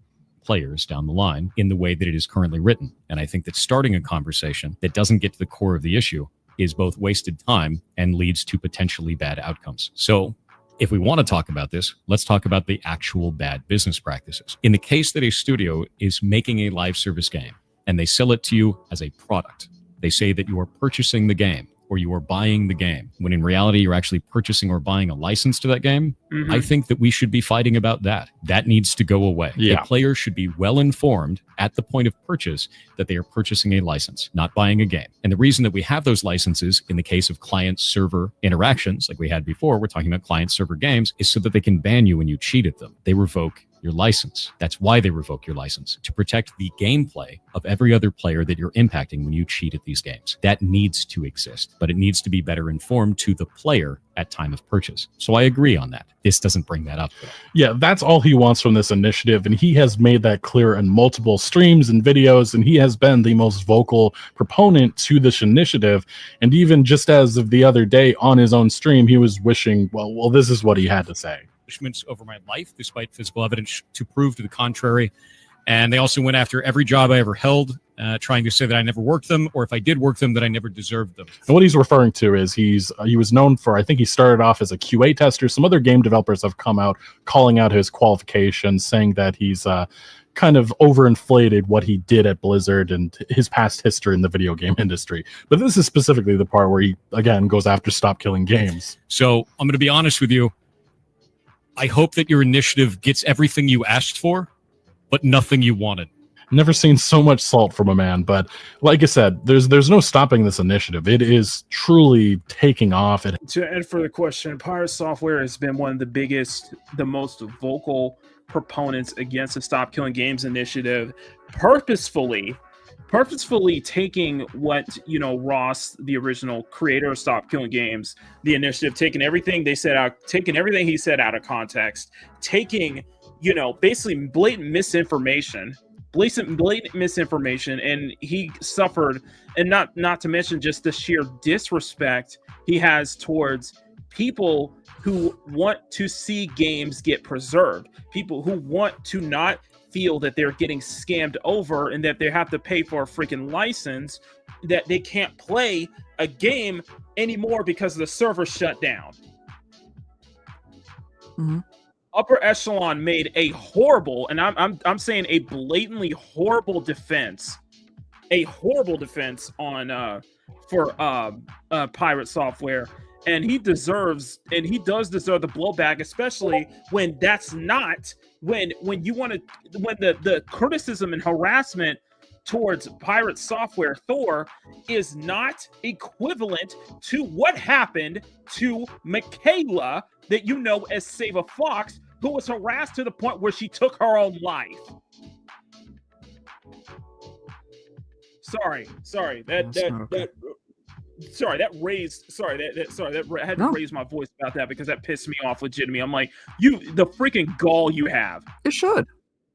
Players down the line in the way that it is currently written. And I think that starting a conversation that doesn't get to the core of the issue is both wasted time and leads to potentially bad outcomes. So if we want to talk about this, let's talk about the actual bad business practices. In the case that a studio is making a live service game and they sell it to you as a product, they say that you are purchasing the game or you are buying the game, when in reality, you're actually purchasing or buying a license to that game. Mm-hmm. I think that we should be fighting about that. That needs to go away. Yeah. A player should be well informed at the point of purchase that they are purchasing a license, not buying a game. And the reason that we have those licenses in the case of client-server interactions, like we had before, we're talking about client-server games, is so that they can ban you when you cheated them. They revoke your license. That's why they revoke your license, to protect the gameplay of every other player that you're impacting when you cheat at these games. That needs to exist, but it needs to be better informed to the player at time of purchase. So I agree on that. This doesn't bring that up, though. Yeah, that's all he wants from this initiative, and he has made that clear in multiple streams and videos, and he has been the most vocal proponent to this initiative. And even just as of the other day on his own stream, he was wishing, well, this is what he had to say. Over my life, despite physical evidence to prove to the contrary. And they also went after every job I ever held, trying to say that I never worked them, or if I did work them, that I never deserved them. And what he's referring to is he was known for, I think he started off as a QA tester. Some other game developers have come out calling out his qualifications, saying that he's kind of overinflated what he did at Blizzard and his past history in the video game industry. But this is specifically the part where he, again, goes after Stop Killing Games. So I'm going to be honest with you. I hope that your initiative gets everything you asked for, but nothing you wanted. Never seen so much salt from a man, but like I said, there's no stopping this initiative. It is truly taking off. To answer the question, Pirate Software has been one of the biggest, the most vocal proponents against the Stop Killing Games initiative, purposefully taking what, you know, Ross, the original creator of Stop Killing Games, the initiative, taking everything he said out of context, taking, you know, basically blatant misinformation, and he suffered, and not to mention just the sheer disrespect he has towards people who want to see games get preserved, people who want to not feel that they're getting scammed over and that they have to pay for a freaking license, that they can't play a game anymore because the server shut down. Mm-hmm. Upper Echelon made a horrible, and I'm saying a blatantly horrible defense on for Pirate Software, and he does deserve the blowback, especially when that's not when the criticism and harassment towards Pirate Software Thor is not equivalent to what happened to Michaela, that you know as Save a Fox, who was harassed to the point where she took her own life. Sorry. That I had to raise my voice about that because that pissed me off legitimately. I'm like, the freaking gall you have. It should.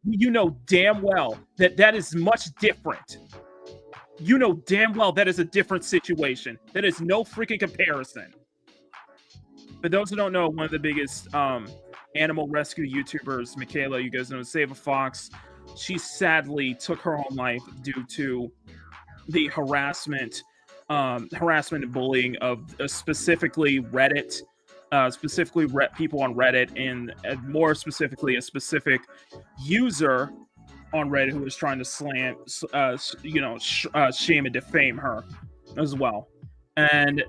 You know damn well that is much different. You know damn well that is a different situation. That is no freaking comparison. For those who don't know, one of the biggest animal rescue YouTubers, Michaela, you guys know, Save a Fox, she sadly took her own life due to the harassment and bullying of specifically Reddit, people on Reddit, and more specifically a specific user on Reddit who was trying to shame and defame her as well. And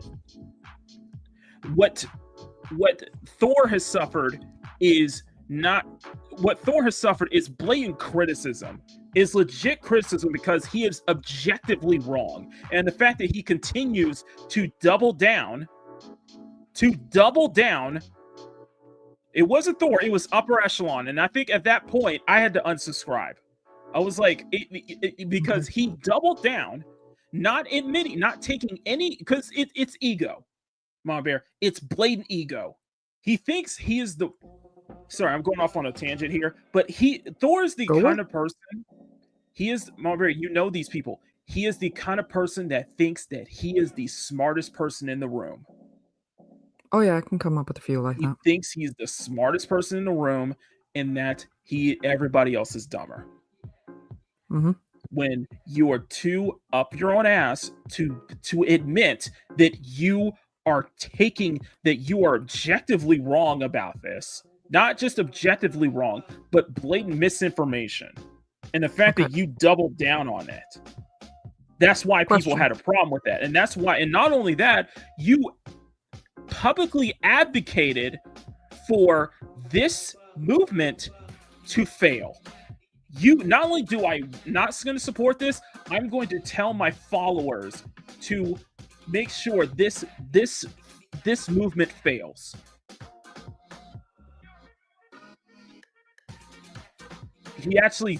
what Thor has suffered is blatant criticism, is legit criticism, because he is objectively wrong. And the fact that he continues to double down, it wasn't Thor, it was Upper Echelon. And I think at that point I had to unsubscribe. I was like, because he doubled down, not admitting, not taking any, because it's ego, Mama Bear. It's blatant ego. He thinks he is the. Sorry, I'm going off on a tangent here, but Thor is the kind of person. He is, Mama Bear, you know these people. He is the kind of person that thinks that he is the smartest person in the room. Oh yeah, I can come up with a few like that. He thinks he's the smartest person in the room, and that everybody else is dumber. Mm-hmm. When you are too up your own ass to admit that you are objectively wrong about this, not just objectively wrong, but blatant misinformation, and the fact that you doubled down on it. That's why people had a problem with that, and that's why. And not only that, you publicly advocated for this movement to fail. You not only do I not going to support this, I'm going to tell my followers to make sure this movement fails. He actually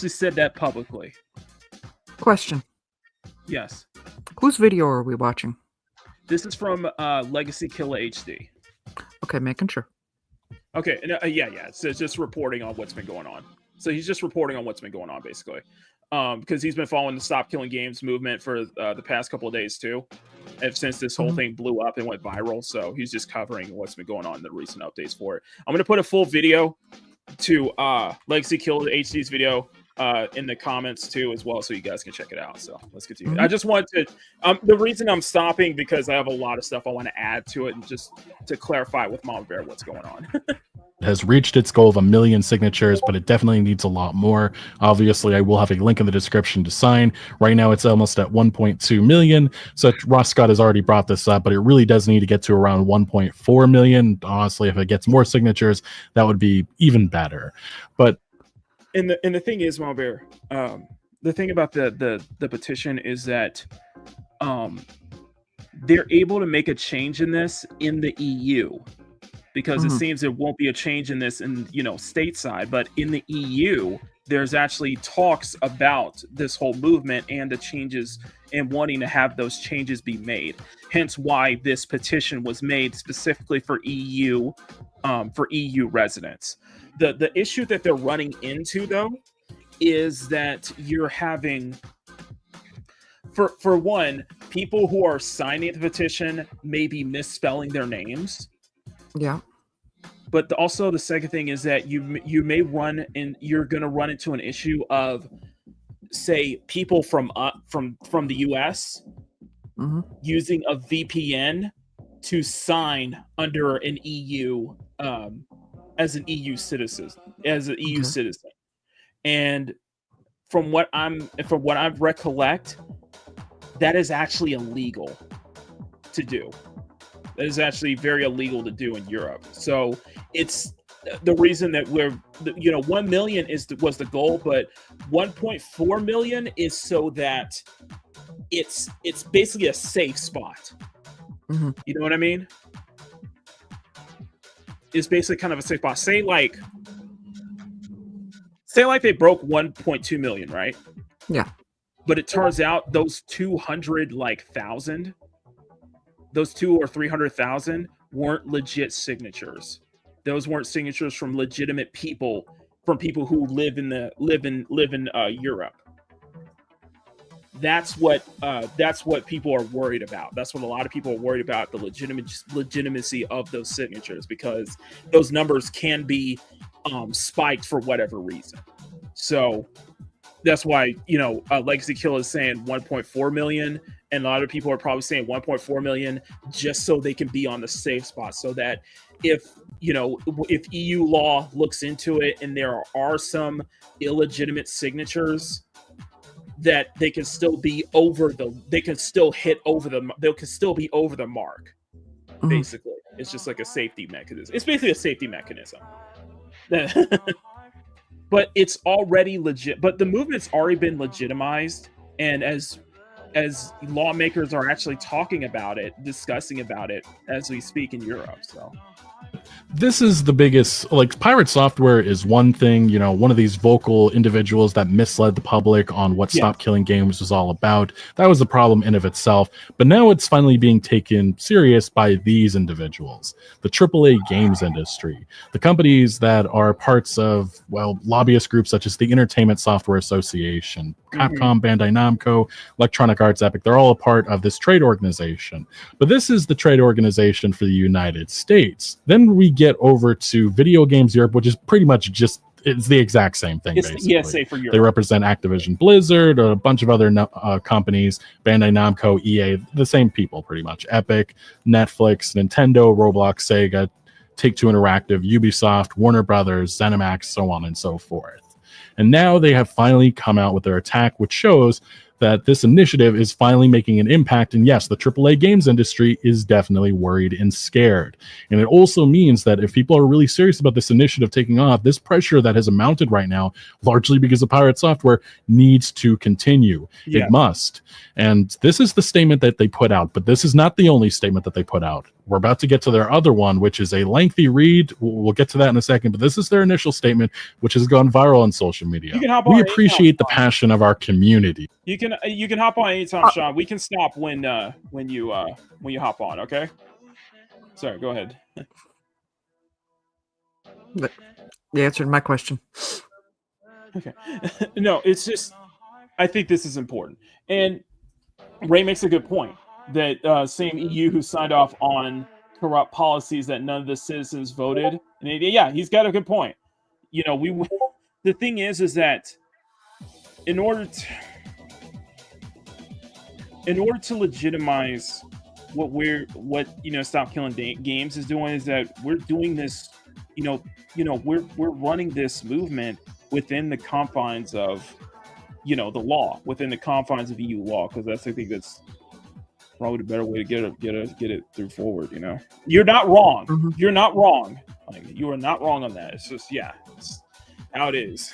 said that publicly. Question. Yes. Whose video are we watching? This is from Legacy Killer HD. Okay, making sure. Okay, yeah. So it's just reporting on what's been going on. So he's just reporting on what's been going on, basically. Because he's been following the Stop Killing Games movement for the past couple of days, too. Since this whole thing blew up and went viral. So he's just covering what's been going on in the recent updates for it. I'm going to put a full video to Legacy Killer HD's video in the comments, too, as well, so you guys can check it out. So let's continue. I just want to... the reason I'm stopping, because I have a lot of stuff I want to add to it, and just to clarify with Mama Bear what's going on. has reached its goal of 1 million signatures, but it definitely needs a lot more. Obviously, I will have a link in the description to sign. Right now, it's almost at 1.2 million. So Ross Scott has already brought this up, but it really does need to get to around 1.4 million. Honestly, if it gets more signatures, that would be even better. But and the thing is, Malbear, the thing about the petition is that they're able to make a change in this in the EU. Because it seems there won't be a change in this in, stateside, but in the EU, there's actually talks about this whole movement and the changes and wanting to have those changes be made. Hence why this petition was made specifically for EU residents. The issue that they're running into, though, is that you're having, for one, people who are signing the petition may be misspelling their names. Yeah. But also the second thing is that you're going to run into an issue of, say, people from the US using a VPN to sign under an EU as an EU citizen, and from what I recollect, that is actually illegal to do. That is actually very illegal to do in Europe. So it's the reason that 1 million was the goal, but 1.4 million is so that it's basically a safe spot. You know what I mean? It's basically kind of a safe spot. Say like they broke 1.2 million, right? Yeah. But it turns out those 200,000. Those 200,000 or 300,000 weren't legit signatures. Those weren't signatures from legitimate people, from people who live in Europe. That's what people are worried about. That's what a lot of people are worried about, the legitimacy of those signatures, because those numbers can be spiked for whatever reason. So that's why Legacy Kill is saying 1.4 million. And a lot of people are probably saying 1.4 million just so they can be on the safe spot, so that if EU law looks into it and there are some illegitimate signatures, that they can still be they can still be over the mark. Basically, it's just like a safety mechanism. It's basically a safety mechanism. But it's already legit. But the movement's already been legitimized, and as lawmakers are actually talking about it, discussing about it as we speak in Europe. So this is the biggest, pirate software is one thing, one of these vocal individuals that misled the public on what Stop Killing Games was all about. That was a problem in of itself, but now it's finally being taken serious by these individuals, the AAA games industry, the companies that are parts of, lobbyist groups such as the Entertainment Software Association, Capcom, Bandai Namco, Electronic Arts, Epic. They're all a part of this trade organization, but this is the trade organization for the United States. Then we get over to Video Games Europe, which is pretty much it's the exact same thing. Basically, ESA for Europe. They represent Activision Blizzard, a bunch of other companies, Bandai Namco, EA, the same people pretty much. Epic, Netflix, Nintendo, Roblox, Sega, Take-Two Interactive, Ubisoft, Warner Brothers, ZeniMax, so on and so forth. And now they have finally come out with their attack, which shows that this initiative is finally making an impact. And yes, the AAA games industry is definitely worried and scared. And it also means that if people are really serious about this initiative taking off, this pressure that has mounted right now, largely because of pirate software, needs to continue. It must. And this is the statement that they put out, but this is not the only statement that they put out. We're about to get to their other one, which is a lengthy read. We'll get to that in a second, but this is their initial statement, which has gone viral on social media. We appreciate the passion of our community. You can hop on anytime, Sean. We can stop when you hop on. Okay. Sorry. Go ahead. But you answered my question. Okay. No, it's just I think this is important, and Ray makes a good point that same EU who signed off on corrupt policies that none of the citizens voted. And he's got a good point. The thing is that in order to legitimize what Stop Killing Games is doing, is that we're doing this we're running this movement within the confines of the law, within the confines of EU law, because I think that's probably the better way to get it through forward. You're not wrong. Mm-hmm. You're not wrong. Like, you are not wrong on that. It's just it's how it is.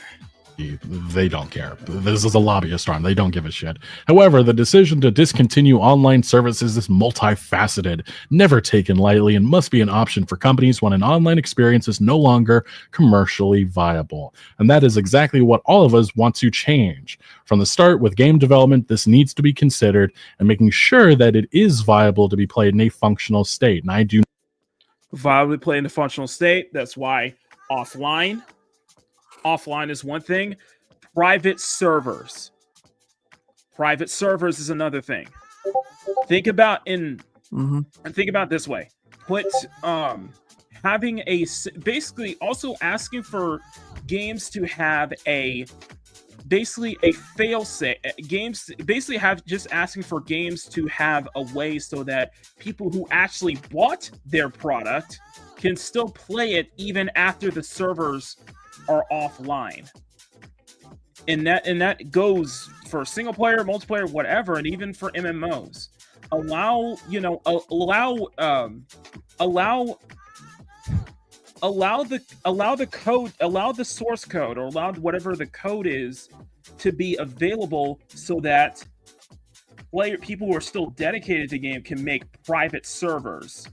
They don't care. This is a lobbyist arm. They don't give a shit. However, the decision to discontinue online services is multifaceted, never taken lightly, and must be an option for companies when an online experience is no longer commercially viable. And that is exactly what all of us want to change. From the start, with game development, this needs to be considered and making sure that it is viable to be played in a functional state. And I do viably play in the functional state. That's why offline is one thing. Private servers is another thing. Think about this way. Put having basically also asking for games to have a fail safe. Games basically asking for games to have a way so that people who actually bought their product can still play it even after the servers are offline. And that goes for single player, multiplayer, whatever, and even for MMOs. Allow the source code, or allow whatever the code is to be available, so that people who are still dedicated to the game can make private servers.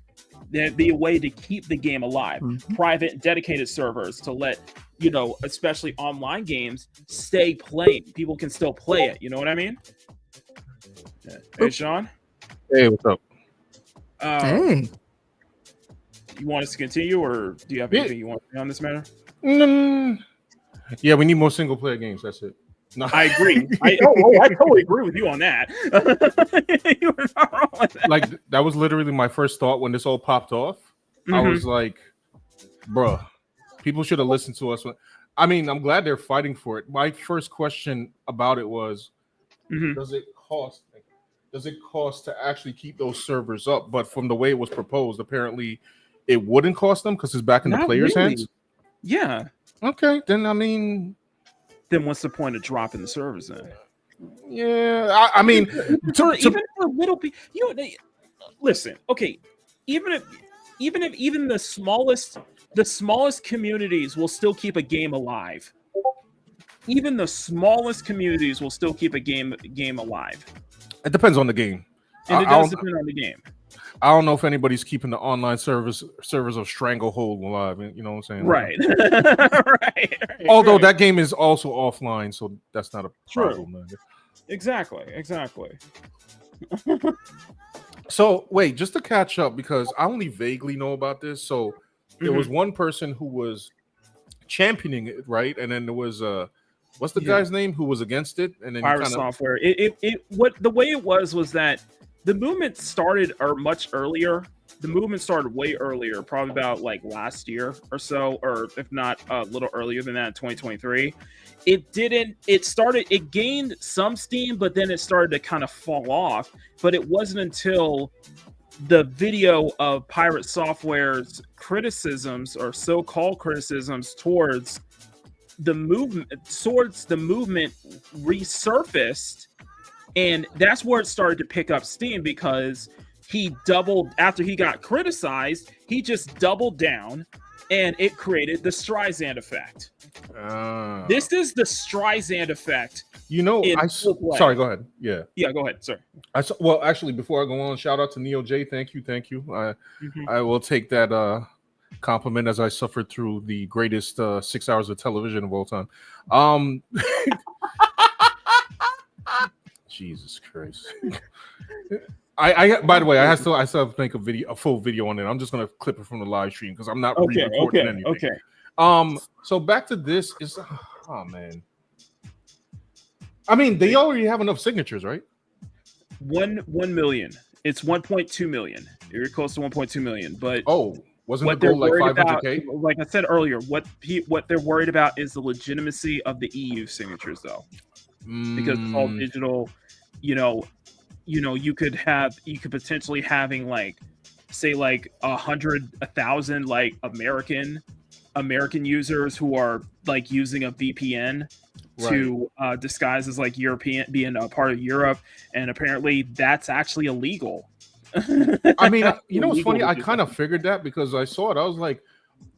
There'd be a way to keep the game alive. Mm-hmm. Private dedicated servers to let especially online games, stay playing. People can still play it. You know what I mean? Yeah. Hey, Sean. Hey, what's up? Hey. You want us to continue, or do you have anything you want to say on this matter? Yeah, we need more single player games. That's it. No. I agree. I totally agree with you on that. You were not wrong with that. Like, that was literally my first thought when this all popped off. Mm-hmm. I was like, bruh, people should have listened to us. I'm glad they're fighting for it. My first question about it was, does it cost to actually keep those servers up? But from the way it was proposed, apparently it wouldn't cost them because it's back in the players' hands. Yeah. Okay, then then what's the point of dropping the servers then? Yeah, even for a little bit, listen. Okay, even the smallest communities will still keep a game alive. Even the smallest communities will still keep a game alive. It depends on the game. And it does depend on the game. I don't know if anybody's keeping the online servers of Stranglehold alive. You know what I'm saying? Right. right. Although that game is also offline, so that's not a problem. Exactly. So wait, just to catch up, because I only vaguely know about this. So there was one person who was championing it, right? And then there was what's the guy's name who was against it? And then Pirate Software. The way it was that the movement started much earlier. The movement started way earlier, probably about like last year or so, or if not a little earlier than that, in 2023. It gained some steam, but then it started to kind of fall off. But it wasn't until the video of Pirate Software's criticisms, or so-called criticisms, towards the movement resurfaced. And that's where it started to pick up steam, because he doubled after he got criticized. He just doubled down, and it created the Streisand effect. This is the Streisand effect. Sorry, go ahead. Yeah, go ahead. Sorry. Well, actually, before I go on, shout out to Neo J. Thank you. I will take that compliment, as I suffered through the greatest 6 hours of television of all time. Jesus Christ. I by the way, I still have to make a full video on it. I'm just gonna clip it from the live stream because I'm not re-recording anything. Okay. So back to this is man. They already have enough signatures, right? 1 million. It's 1.2 million. You're close to 1.2 million. But wasn't the goal like 500K? Like I said earlier, what they're worried about is the legitimacy of the EU signatures, though. Because it's all digital. You could potentially having like, say, like 1,000 like American American users who are like using a VPN to disguise as like European, being a part of Europe, and apparently that's actually illegal. I mean, you know what's funny? I kind of figured that because I saw it. I was like,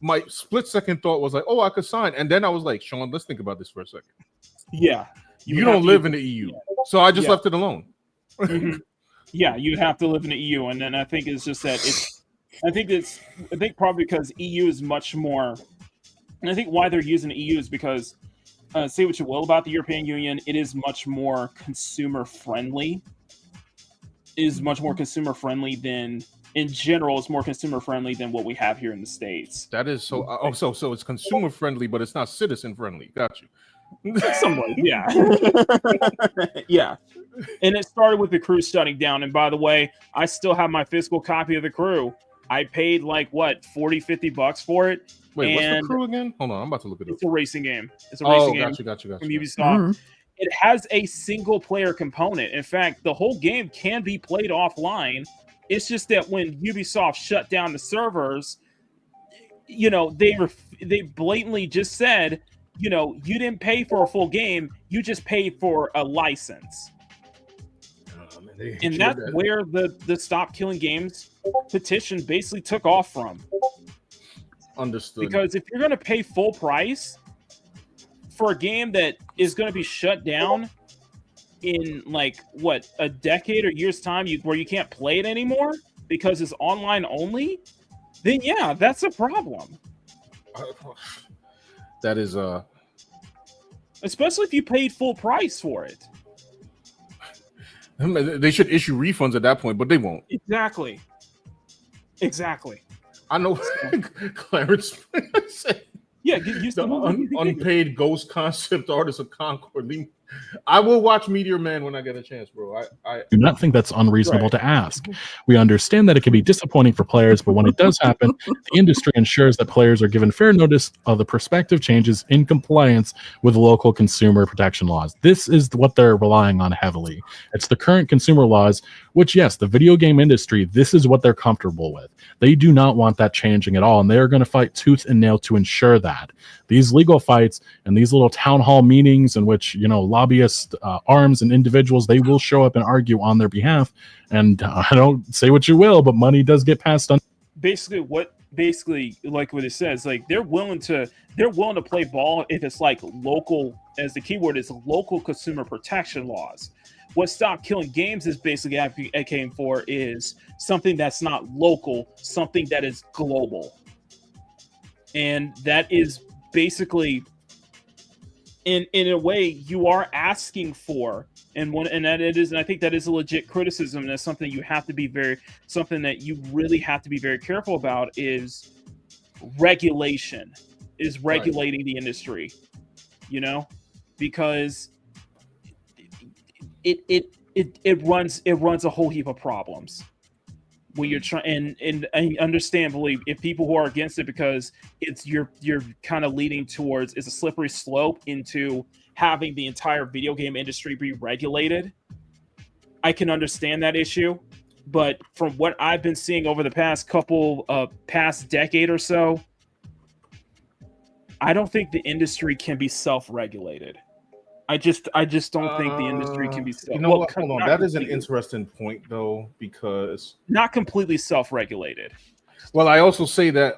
my split second thought was like, oh, I could sign. And then I was like, Sean, let's think about this for a second. Yeah. You don't live in the EU. So I just left it alone. Yeah, you have to live in the EU. And then I think it's just that I think probably because EU is much more, and I think why they're using the EU is because, say what you will about the European Union, it is much more consumer friendly. Is much more consumer friendly than, in general, it's more consumer friendly than what we have here in the States. That is so. So it's consumer friendly, but it's not citizen friendly. Got you. Somewhat, yeah. Yeah. And it started with the Crew shutting down. And by the way, I still have my physical copy of the Crew. I paid like what, $40-$50 for it. Wait, what's the Crew again? Hold on, I'm about to look it up. It's a racing game. It's a racing game Got you. from Ubisoft. It has a single player component. In fact, the whole game can be played offline. It's just that when Ubisoft shut down the servers, you know, they blatantly just said, you know, you didn't pay for a full game, you just paid for a license. And that's where the Stop Killing Games petition basically took off from. Understood. Because if you're going to pay full price for a game that is going to be shut down in like what, a decade or years time, where you can't play it anymore because it's online only, then yeah, that's a problem. That is especially if you paid full price for it. They should issue refunds at that point, but they won't. Exactly. I know. Clarence said, yeah, the unpaid ghost concept artist of Concord. I will watch Meteor Man when I get a chance, bro. I do not think that's unreasonable to ask. We understand that it can be disappointing for players, but when it does happen, the industry ensures that players are given fair notice of the prospective changes in compliance with local consumer protection laws. This is what they're relying on heavily. It's the current consumer laws, which, yes, the video game industry, this is what they're comfortable with. They do not want that changing at all, and they are going to fight tooth and nail to ensure that. These legal fights and these little town hall meetings in which, you know, lobbyist arms and individuals, they will show up and argue on their behalf. And I don't say what you will, but money does get passed on. Basically, like what it says, like they're willing to play ball if it's like local, as the keyword is local consumer protection laws. What Stop Killing Games is basically advocating for is something that's not local, something that is global. And that is basically, in a way, you are asking for, and I think that is a legit criticism, and that's something you have to be something that you really have to be very careful about, is regulating the industry, you know, because it runs a whole heap of problems when you're trying, and understandably, if people who are against it, because you're kind of leading towards, it's a slippery slope into having the entire video game industry be regulated. I can understand that issue, but from what I've been seeing over the past decade or so, I don't think the industry can be self-regulated. I just don't think the industry can be You know what? Hold on. That is an interesting point, though, because not completely self-regulated. Well, I also say that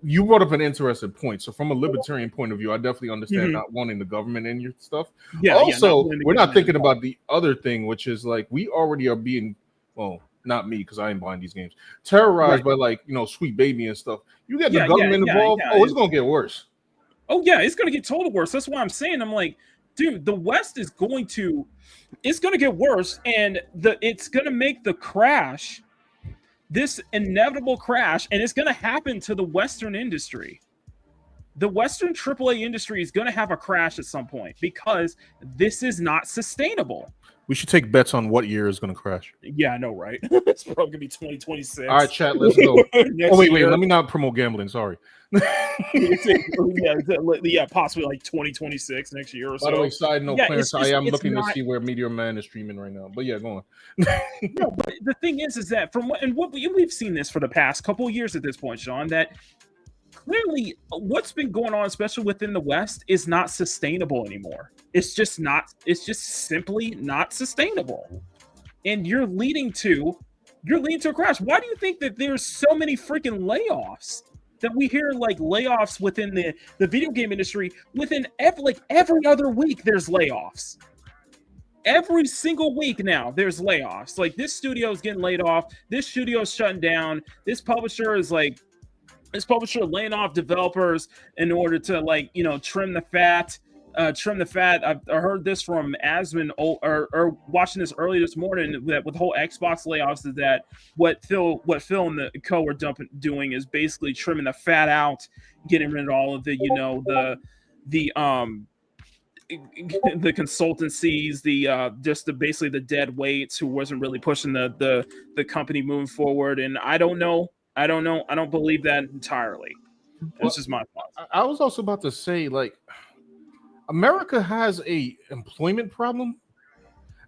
you brought up an interesting point. So, from a libertarian point of view, I definitely understand not wanting the government in your stuff. Yeah. Also, we're not thinking about the other thing, which is like we already are being, well, not me because I ain't buying these games, terrorized by like, you know, Sweet Baby and stuff. You get the government involved, it's gonna get worse. Oh yeah, it's gonna get totally worse. That's why I'm saying, I'm like, dude, the West it's gonna get worse, and it's gonna make the crash, this inevitable crash, and it's gonna happen to the Western industry. The Western AAA industry is gonna have a crash at some point because this is not sustainable. We should take bets on what year is going to crash. Yeah, I know, right? It's probably gonna be 2026. All right, chat, let's go. Wait, let me not promote gambling. Sorry. Yeah, possibly like 2026 next year or so. By the way, side note, Clarence, I am looking to see where Meteor Man is streaming right now. But yeah, go on. No, but the thing is that we've seen this for the past couple of years at this point, Sean, that clearly what's been going on, especially within the West, is not sustainable anymore. It's just simply not sustainable. And you're leading to a crash. Why do you think that there's so many freaking layoffs? That we hear like layoffs within the video game industry within every other week there's layoffs. Every single week now there's layoffs. Like this studio is getting laid off, this studio is shutting down, this publisher laying off developers in order to trim the fat. I heard this from Asman or watching this early this morning that with the whole Xbox layoffs is that what Phil and the co are doing is basically trimming the fat out, getting rid of all of the the consultancies, basically the dead weights who wasn't really pushing the company moving forward. And I don't believe that entirely. That's just my thoughts. I was also about to say, like, America has a employment problem.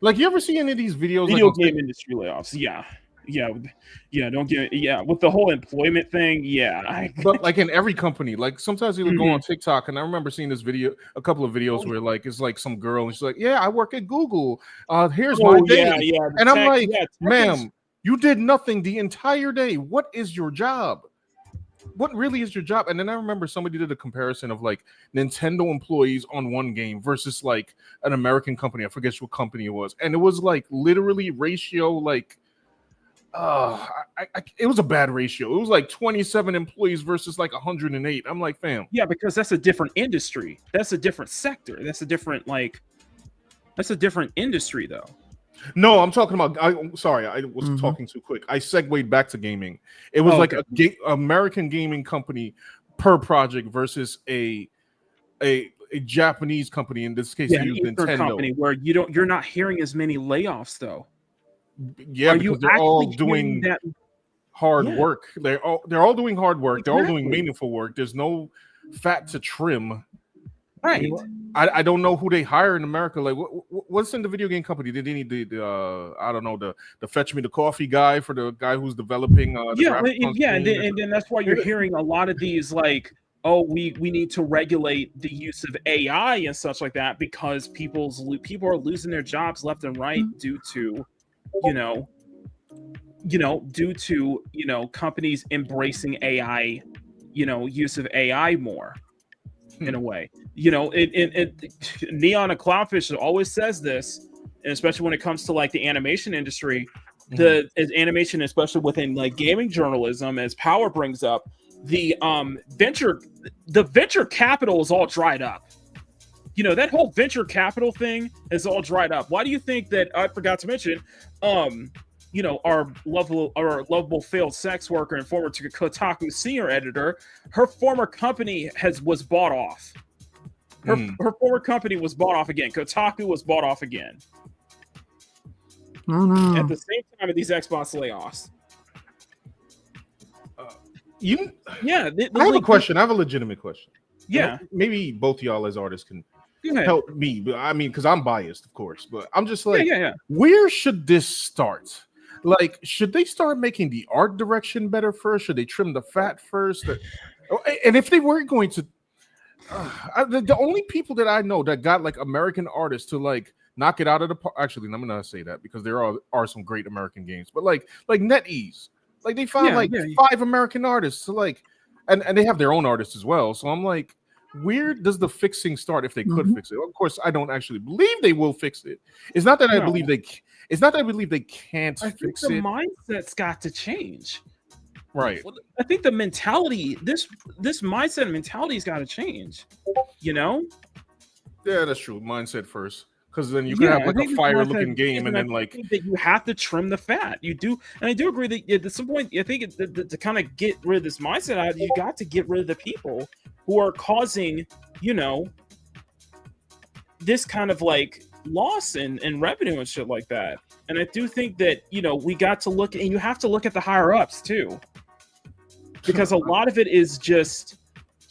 Like, you ever see any of these videos? Video game industry layoffs, yeah. With the whole employment thing, yeah. But like in every company, like sometimes you'll go on TikTok, and I remember seeing this video, a couple of videos where like it's like some girl, and she's like, "Yeah, I work at Google. Here's my day," and I'm like, "Ma'am, you did nothing the entire day. What is your job? What really is your job?" And then I remember somebody did a comparison of like Nintendo employees on one game versus like an American company. I forget what company it was, and it was like literally ratio like. It was a bad ratio. It was like 27 employees versus like 108. I'm like, fam. Yeah, because that's a different industry. That's a different sector. That's a different industry, though. No, I'm talking about. I'm sorry, I was talking too quick. I segued back to gaming. It was like American gaming company per project versus a Japanese company. In this case, Nintendo company where you're not hearing as many layoffs though. Yeah, because they're all doing hard work. They're all doing hard work. They're all doing meaningful work. There's no fat to trim. Right. You know, I don't know who they hire in America. Like, what's in the video game company? Did they need the fetch me the coffee guy for the guy who's developing? And then that's why you're hearing a lot of these like, oh, we need to regulate the use of AI and such like that because people are losing their jobs left and right due to companies embracing AI, use of AI more in a way. Neon and Cloudfish always says this, and especially when it comes to like the animation industry, the animation, especially within like gaming journalism, as Power brings up, the venture capital is all dried up. That whole venture capital thing is all dried up. Why do you think that? I forgot to mention, our lovable failed sex worker and former Kotaku senior editor, her former company was bought off. Her former company was bought off again. Kotaku was bought off again. Oh no! At the same time of these Xbox layoffs. I have a question. I have a legitimate question. Yeah, maybe both of y'all as artists can help me. But I mean, because I'm biased, of course. But I'm just like, where should this start? Like, should they start making the art direction better first? Should they trim the fat first? And if they were going to, the only people that I know that got like American artists to like knock it out of the park. Actually, I'm gonna say that because there are some great American games, but like NetEase, like they found 5 American artists to like, and they have their own artists as well. So I'm like, where does the fixing start if they could fix it? Of course, I don't actually believe they will fix it. It's not that I believe they. It's not that I believe they can't fix it. The mindset's got to change. Right. I think the mentality, this mindset and mentality's got to change. Yeah, that's true. Mindset first. Because then you can have like a fire-looking game, and then like that you have to trim the fat. You do, and I do agree that at some point, I think to kind of get rid of this mindset, you got to get rid of the people who are causing, this kind of like loss in revenue and shit like that. And I do think that we got to look, and you have to look at the higher ups too, because a lot of it is just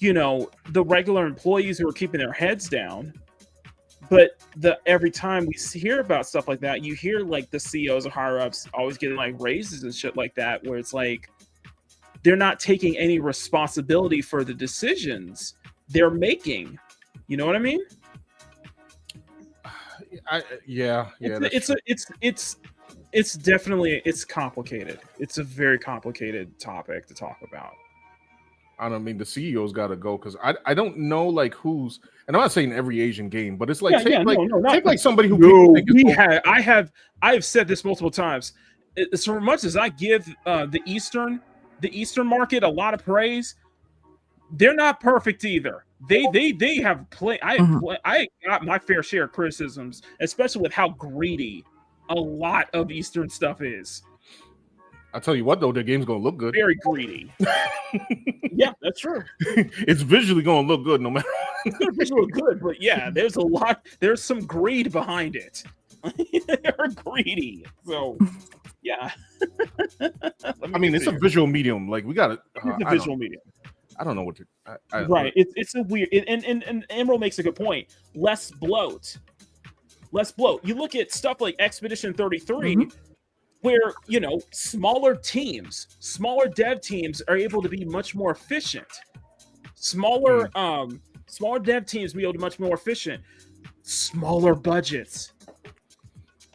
the regular employees who are keeping their heads down. But every time we hear about stuff like that, you hear like the CEOs or higher ups always getting like raises and shit like that, where it's like they're not taking any responsibility for the decisions they're making. You know what I mean? It's definitely complicated. It's a very complicated topic to talk about. I don't mean the CEO's got to go because I don't know like who's, and I'm not saying every Asian game, but it's like take somebody who I have said this multiple times. So much as I give the Eastern market a lot of praise, they're not perfect either. They have played. I got my fair share of criticisms, especially with how greedy a lot of Eastern stuff is. I'll tell you what, though, their game's gonna look good. Very greedy. Yeah, that's true. It's visually gonna look good, no matter. It's gonna visually good, but yeah, there's some greed behind it. They're greedy, so yeah. I mean, it's a visual medium. Like we got it. It's a visual medium. I don't know what to. Right. It's a weird. And Emerald makes a good point. Less bloat. You look at stuff like Expedition 33, where smaller dev teams are able to be much more efficient. Smaller dev teams be able to be much more efficient. Smaller budgets.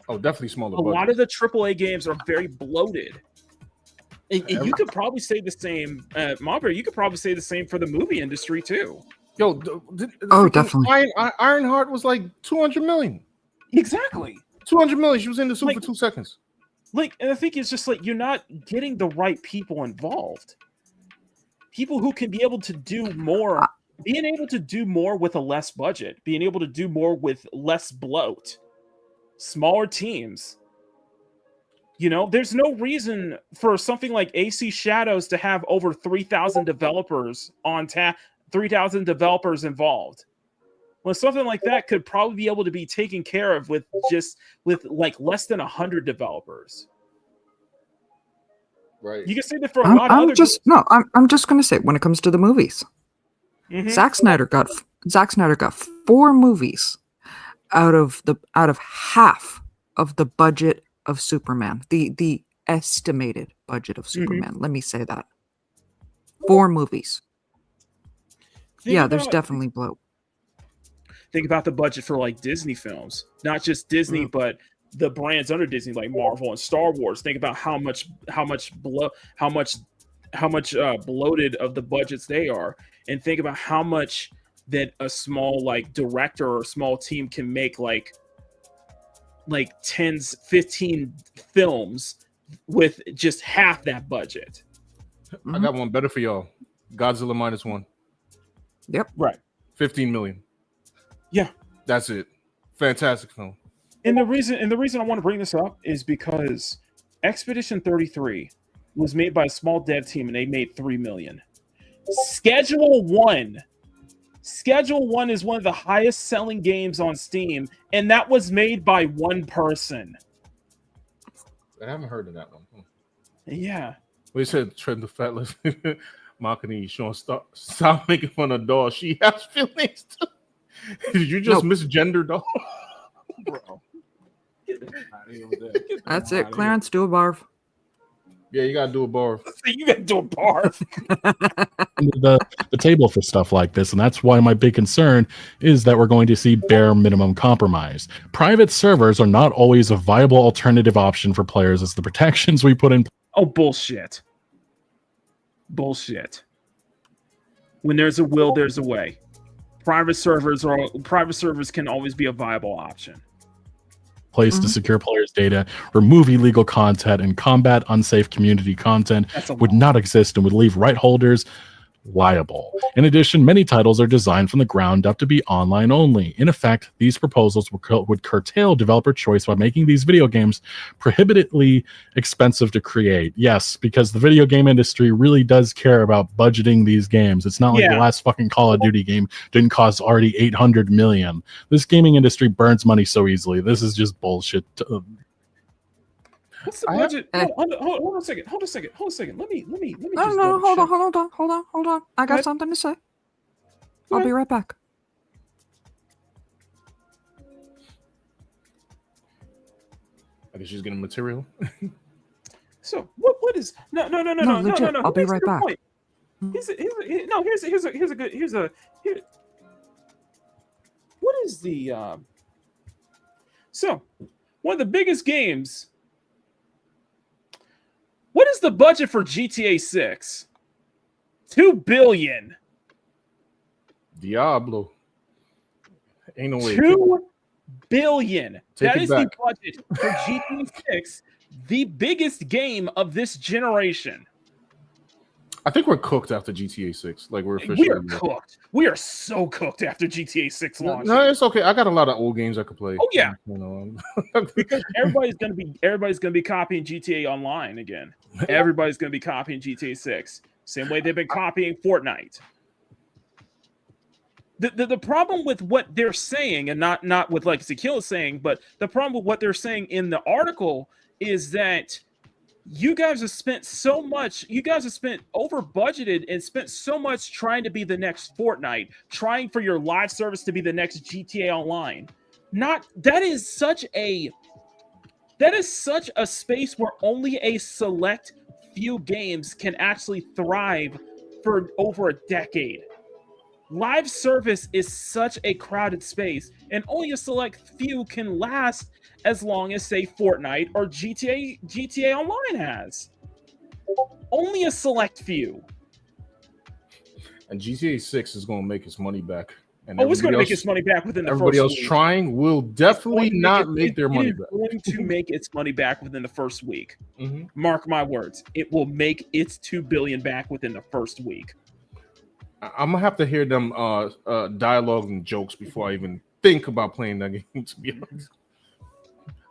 Oh, definitely smaller. A lot of the AAA games are very bloated. And you could probably say the same, Marbury. You could probably say the same for the movie industry too. Yo, definitely. Ironheart was like 200 million. Exactly. 200 million. She was in the suit for 2 seconds. And I think it's just like you're not getting the right people involved. People who can be able to do more, being able to do more with a less budget, being able to do more with less bloat. Smaller teams. There's no reason for something like AC Shadows to have over 3,000 developers on 3,000 developers involved. Well, something like that could probably be able to be taken care of with like less than 100 developers. Right. You can say that for a lot of other. I'm just going to say when it comes to the movies, Zack Snyder got 4 movies out of half of the budget of Superman, the estimated budget of Superman. Let me say that 4 movies. There's definitely bloat. Think about the budget for like Disney films, not just Disney, but the brands under Disney, like Marvel and Star Wars. Think about how much bloated of the budgets they are, and think about how much that a small like director or a small team can make like 15 films with just half that budget. I got one better for y'all. Godzilla -1. Yep. Right. 15 million. Yeah. That's it. Fantastic film. And the reason I want to bring this up is because Expedition 33 was made by a small dev team and they made 3 million. Schedule 1 is one of the highest selling games on Steam, and that was made by one person. I haven't heard of that one. Yeah. We said trend the fatless. Makini, Sean, stop making fun of dogs. She has feelings too. Did you just misgender dog? Bro. That's it. Clarence, do a barf. Yeah, you gotta do a barf. You gotta do a barf. the table for stuff like this, and that's why my big concern is that we're going to see bare minimum compromise. Private servers are not always a viable alternative option for players, as the protections we put in. Oh, bullshit. When there's a will, there's a way. Private servers can always be a viable option. Place to secure players' data, remove illegal content, and combat unsafe community content would not exist and would leave right holders liable. In addition, many titles are designed from the ground up to be online only. In effect, these proposals would curtail developer choice by making these video games prohibitively expensive to create. Yes, because the video game industry really does care about budgeting these games. It's not like the last fucking Call of Duty game didn't cost already 800 million. This gaming industry burns money so easily. This is just bullshit. What's the budget? Hold on a second. Let me. No, hold on. I got something to say. I'll be right back. I guess she's getting material. So what is no legit, I'll be right back. Here's a good what is the so one of the biggest games. What is the budget for GTA 6? $2 billion. Diablo. Ain't no way. $2 billion. Take that it is back. the budget for GTA 6, the biggest game of this generation. I think we're cooked after GTA 6. Like we're officially. We are cooked. We are so cooked after GTA 6 launch. No, it's okay. I got a lot of old games I could play. Oh yeah, you know. because everybody's gonna be copying GTA Online again. Everybody's gonna be copying GTA 6. Same way they've been copying Fortnite. The problem with what they're saying, and not with like Ezekiel is saying, but the problem with what they're saying in the article is that you guys have spent so much, you guys have spent over budgeted and spent so much trying to be the next Fortnite, trying for your live service to be the next GTA Online. That is such a space where only a select few games can actually thrive for over a decade. Live service is such a crowded space, and only a select few can last as long as, say, Fortnite or GTA Online has. Only a select few. And GTA 6 is going to make its money back. And it's going to make its money back within the first week. Everybody else trying will definitely not make their money back. It's going to make its money back within the first week. Mm-hmm. Mark my words. It will make its $2 billion back within the first week. I'm going to have to hear them dialogue and jokes before I even think about playing that game, to be honest.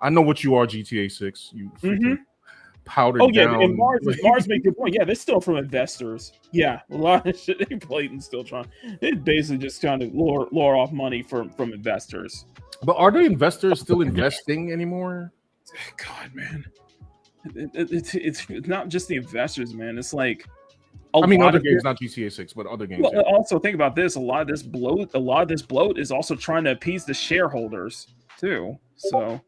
I know what you are, GTA 6. You powdered down. Oh, yeah, and Mars make a good point. Yeah, they're still from investors. Yeah, a lot of shit they played and still trying. They're basically just trying to lure off money from investors. But are the investors still investing anymore? God, man. It's not just the investors, man. It's like... other games, not GTA 6, but other games. Well, also think about this. A lot of this bloat is also trying to appease the shareholders too. So,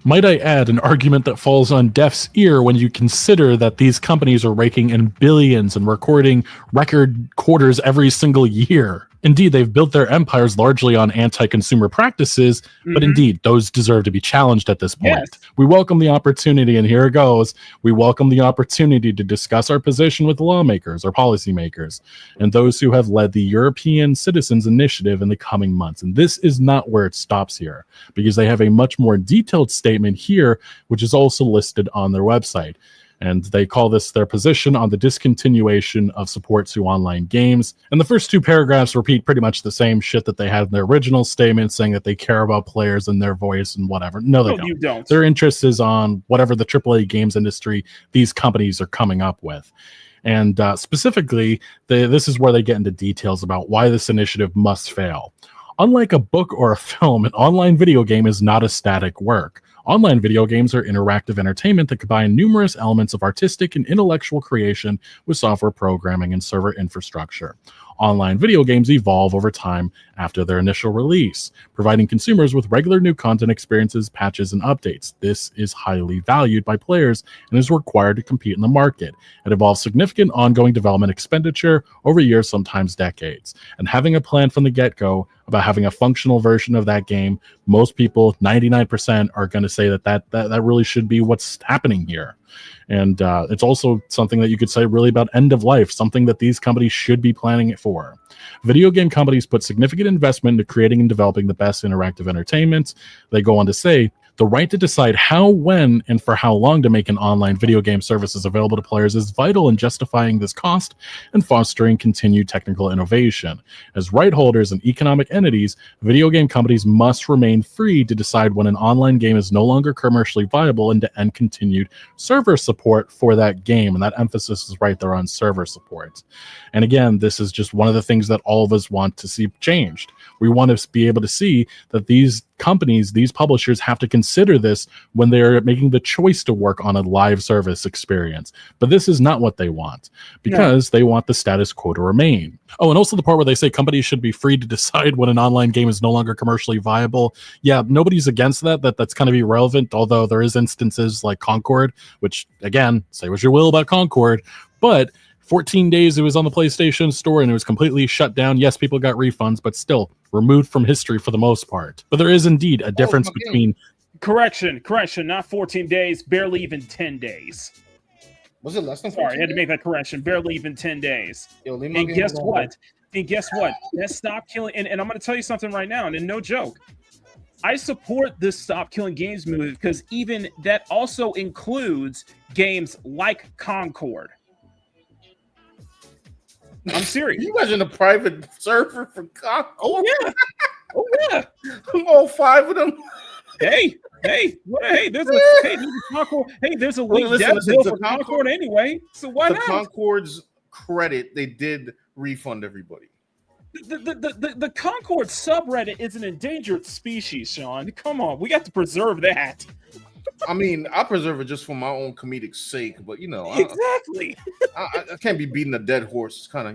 might I add an argument that falls on deaf's ear when you consider that these companies are raking in billions and recording record quarters every single year. Indeed, they've built their empires largely on anti-consumer practices, but indeed, those deserve to be challenged at this point. Yes. We welcome the opportunity, and here it goes. We welcome the opportunity to discuss our position with lawmakers or policymakers and those who have led the European Citizens Initiative in the coming months. And this is not where it stops here, because they have a much more detailed statement here, which is also listed on their website. And they call this their position on the discontinuation of support to online games. And the first two paragraphs repeat pretty much the same shit that they had in their original statement, saying that they care about players and their voice and whatever. No, they don't. You don't. Their interest is on whatever the AAA games industry these companies are coming up with. And specifically, this is where they get into details about why this initiative must fail. Unlike a book or a film, an online video game is not a static work. Online video games are interactive entertainment that combine numerous elements of artistic and intellectual creation with software programming and server infrastructure. Online video games evolve over time after their initial release, providing consumers with regular new content experiences, patches, and updates. This is highly valued by players and is required to compete in the market. It involves significant ongoing development expenditure over years, sometimes decades. And having a plan from the get-go about having a functional version of that game, most people, 99%, are going to say that really should be what's happening here. And it's also something that you could say really about end of life, something that these companies should be planning it for. Video game companies put significant investment into creating and developing the best interactive entertainment. They go on to say, the right to decide how, when, and for how long to make an online video game services available to players is vital in justifying this cost and fostering continued technical innovation. As right holders and economic entities, video game companies must remain free to decide when an online game is no longer commercially viable and to end continued server support for that game. And that emphasis is right there on server support. And again, this is just one of the things that all of us want to see changed. We want to be able to see that these companies, these publishers have to consider this when they're making the choice to work on a live service experience. But this is not what they want, because they want the status quo to remain. Oh, and also the part where they say companies should be free to decide when an online game is no longer commercially viable. Yeah, nobody's against that. That's kind of irrelevant, although there is instances like Concord, which, again, say what you will about Concord, but 14 days it was on the PlayStation Store and it was completely shut down. Yes, people got refunds, but still removed from history for the most part. But there is indeed a difference between... Correction, not 14 days, barely even 10 days. Was it less than 14 Sorry, I had to make that correction. Barely even 10 days. And guess what? That Stop Killing... And I'm going to tell you something right now, and no joke. I support this Stop Killing Games movement because even that also includes games like Concord. I'm serious. You imagine a private server for Concord? Oh yeah. All 5 of them. Hey, there's a Concord. Hey, there's a leaked death bill for Concord anyway. So why not? Concord's credit, they did refund everybody. The Concord subreddit is an endangered species, Sean. Come on, we got to preserve that. I mean, I preserve it just for my own comedic sake, but exactly. I can't be beating a dead horse. It's kind of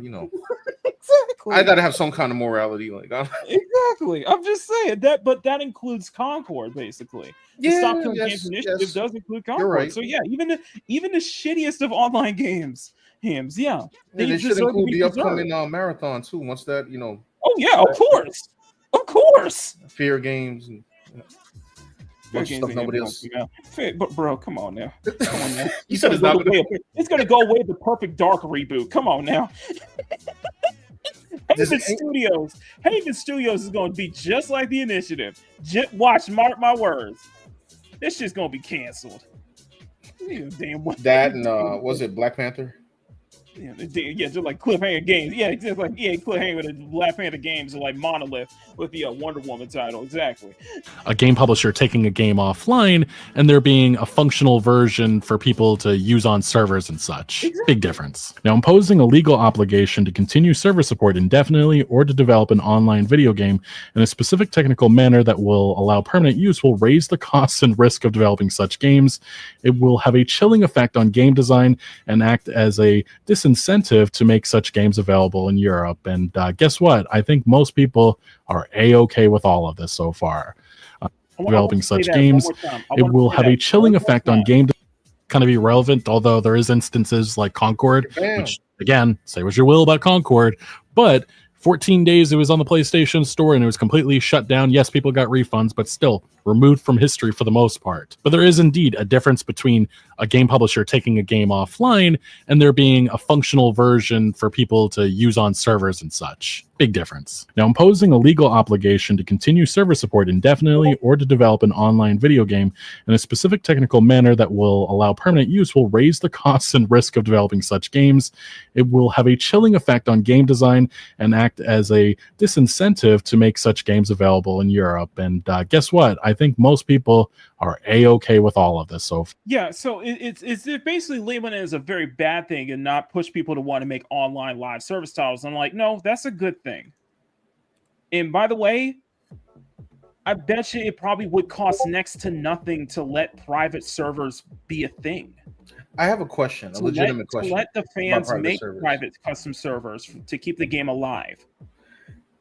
exactly. I got to have some kind of morality, exactly. I'm just saying that, but that includes Concord, basically. The Stop Killing Games Initiative does include Concord. Right. So yeah, even the shittiest of online games, they should include the upcoming marathon too. Once that, Oh yeah, of course. Fear games and. Stuff nobody else. But bro, come on now. You said it's gonna go away with the Perfect Dark reboot. Come on now. Haven Studios is gonna be just like the Initiative. Mark my words. This shit's gonna be canceled. That and was it Black Panther? Yeah, just like Cliffhanger Games. Yeah, just like Cliffhanger with the Black Panther Games, or like Monolith with the Wonder Woman title. Exactly. A game publisher taking a game offline and there being a functional version for people to use on servers and such. Exactly. Big difference. Now, imposing a legal obligation to continue server support indefinitely or to develop an online video game in a specific technical manner that will allow permanent use will raise the costs and risk of developing such games. It will have a chilling effect on game design and act as a disincentive to make such games available in Europe. And guess what? I think most people are a-okay with all of this so far. Developing such games, it will have a chilling effect on game design. Kind of irrelevant, although there is instances like Concord, which, again, say what you will about Concord, but 14 days it was on the PlayStation Store and it was completely shut down. Yes, people got refunds, but still removed from history for the most part. But there is indeed a difference between a game publisher taking a game offline and there being a functional version for people to use on servers and such. Big difference. Now, imposing a legal obligation to continue server support indefinitely or to develop an online video game in a specific technical manner that will allow permanent use will raise the costs and risk of developing such games. It will have a chilling effect on game design and act as a disincentive to make such games available in Europe. And guess what? I think most people are a-okay with all of this. So yeah, so it's basically labeling it as a very bad thing and not push people to want to make online live service titles. I'm like, no, that's a good thing. And by the way, I bet you it probably would cost next to nothing to let private servers be a thing. I have a question, a legitimate question. To let the fans make private custom servers to keep the game alive.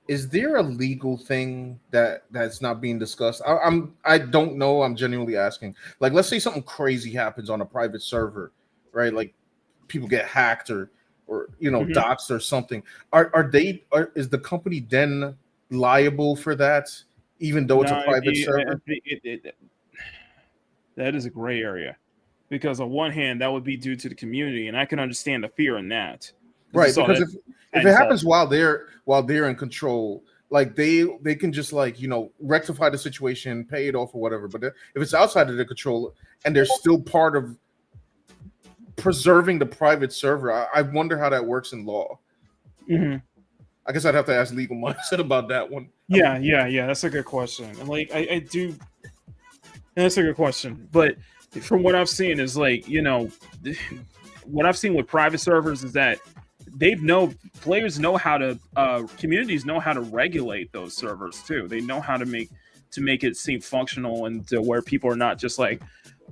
Is there a legal thing that's not being discussed? I don't know. I'm genuinely asking. Like, let's say something crazy happens on a private server, right? Like people get hacked or doxed or something. Is the company then liable for that, even though it's a private server? That is a gray area, because on one hand that would be due to the community, and I can understand the fear in that. Right, because if it happens while they're in control, like they can just rectify the situation, pay it off or whatever. But if it's outside of their control and they're still part of preserving the private server, I wonder how that works in law. Mm-hmm. I guess I'd have to ask legal mindset about that one. Yeah. That's a good question. And I do. That's a good question. But from what I've seen is what I've seen with private servers is that players know how to communities know how to regulate those servers too. They know how to to make it seem functional and to where people are not just like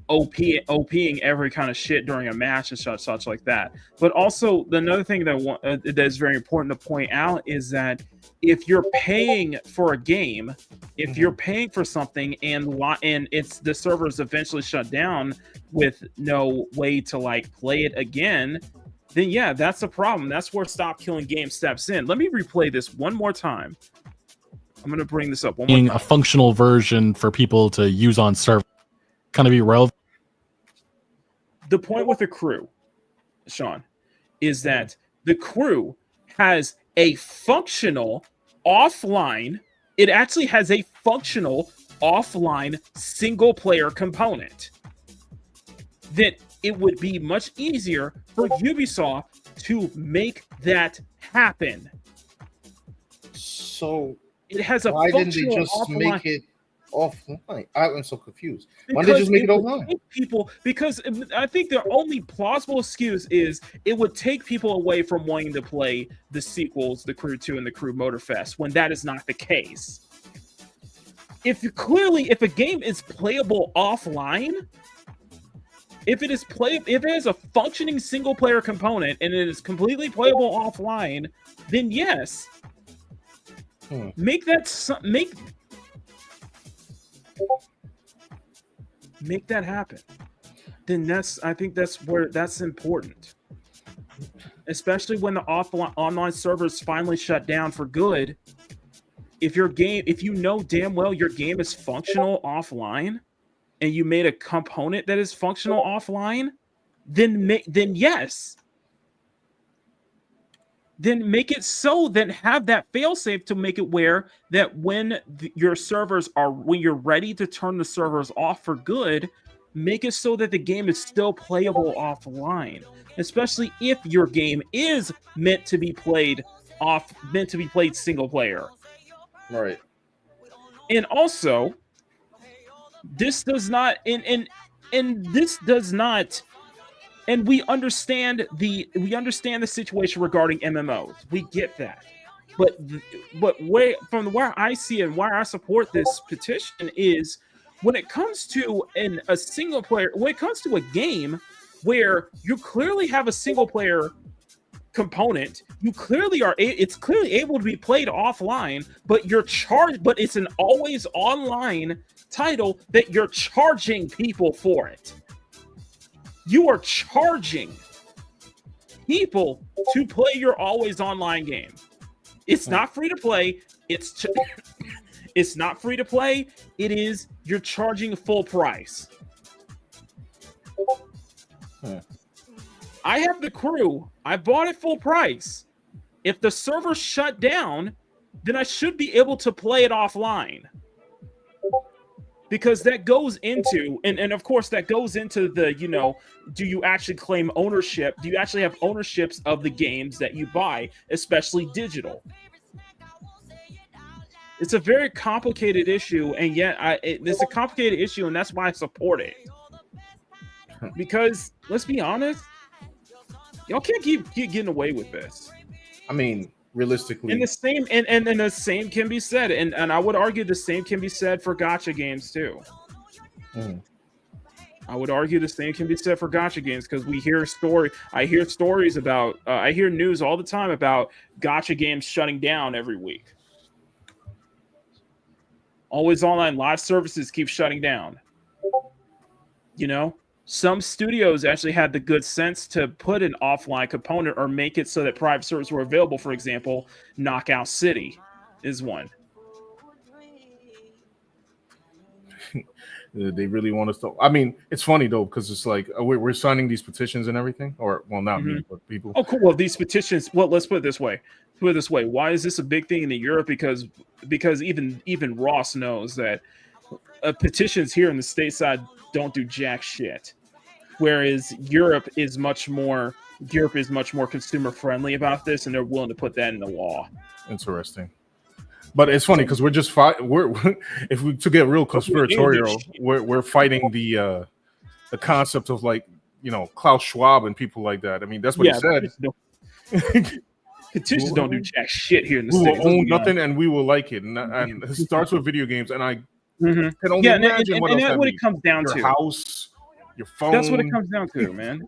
OPing every kind of shit during a match and such like that. But also, another thing that is very important to point out is that if you're paying for a game, if you're paying for something and it's the servers eventually shut down with no way to like play it again, then yeah, that's a problem. That's where Stop Killing Games steps in. Let me replay this one more time. I'm going to bring this up one more time. A functional version for people to use on server kind of be relevant. The point with the crew, Sean, is that the crew has a functional offline. It actually has a functional offline single player component. That it would be much easier for Ubisoft to make that happen. So it has a why didn't they just offline. make it offline? I'm so confused. Why didn't they just make it offline? Because I think the only plausible excuse is it would take people away from wanting to play the sequels, The Crew 2 and The Crew Motorfest, when that is not the case. If a game is playable offline, if it has a functioning single player component and it is completely playable offline, then yes, make that happen. Then I think that's important, especially when the online servers finally shut down for good. If you know damn well your game is functional offline, and you made a component that is functional offline, then yes. Then make it so, then have that failsafe to make it where that when your servers when you're ready to turn the servers off for good, make it so that the game is still playable offline. Especially if your game is meant to be played single player. Right. And also, this does not, and we understand the situation regarding MMOs. We get that, but from where I see it and why I support this petition is when it comes to a single player, when it comes to a game where you clearly have a single player component, it's clearly able to be played offline, but but it's an always online title that you're charging people for it. You are charging people to play your always online game. It's not free to play. It's not free to play. You're charging full price. I have The Crew. I bought it full price. If the server shut down, then I should be able to play it offline. Because that goes into, and of course that goes into the, do you actually claim ownership? Do you actually have ownerships of the games that you buy, especially digital? It's a very complicated issue, and yet it's a complicated issue, and that's why I support it. Because let's be honest, y'all can't keep getting away with this. I mean, realistically, and the same can be said, and I would argue the same can be said for gacha games too. I would argue the same can be said for gacha games because I hear stories about, I hear news all the time about gacha games shutting down every week. Always online live services keep shutting down. Some studios actually had the good sense to put an offline component or make it so that private servers were available. For example, Knockout City is one. They really want us to. I mean, it's funny though because it's like we're signing these petitions and everything, or well, not me, but people. Oh, cool. Well, these petitions. Well, let's put it this way. Why is this a big thing in Europe? Because even Ross knows that petitions here in the stateside don't do jack shit, whereas Europe is much more consumer friendly about this, and they're willing to put that in the law. Interesting, but it's funny because we're if we to get real conspiratorial, we're fighting the concept of like Klaus Schwab and people like that. I mean, that's what he said. Petitions don't do jack shit here in the States. We will own nothing and we will like it, and it starts with video games, and Can only Yeah, imagine what and else that's that what it means. comes down Your to. house, your phone. That's what it comes down to, man.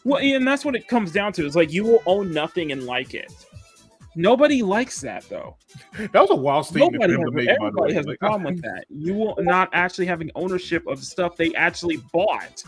Well, and that's what it comes down to. It's like you will own nothing and like it. Nobody likes that though. That was a wild statement for him to make, by the Everybody way. has a problem with that. You will not actually having ownership of stuff they actually bought.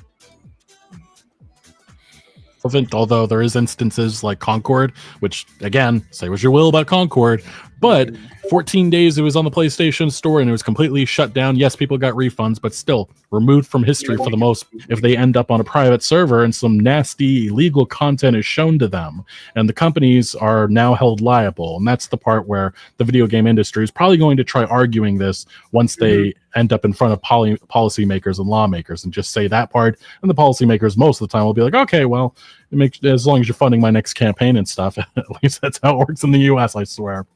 Although there is instances like Concord, which again, say what you will about Concord, but 14 days it was on the PlayStation Store and it was completely shut down. Yes, people got refunds, but still removed from history for the most if they end up on a private server and some nasty illegal content is shown to them. And the companies are now held liable. And that's the part where the video game industry is probably going to try arguing this once they end up in front of policymakers and lawmakers and just say that part. And the policymakers most of the time will be like, okay, well, it makes, as long as you're funding my next campaign and stuff. At least that's how it works in the US, I swear.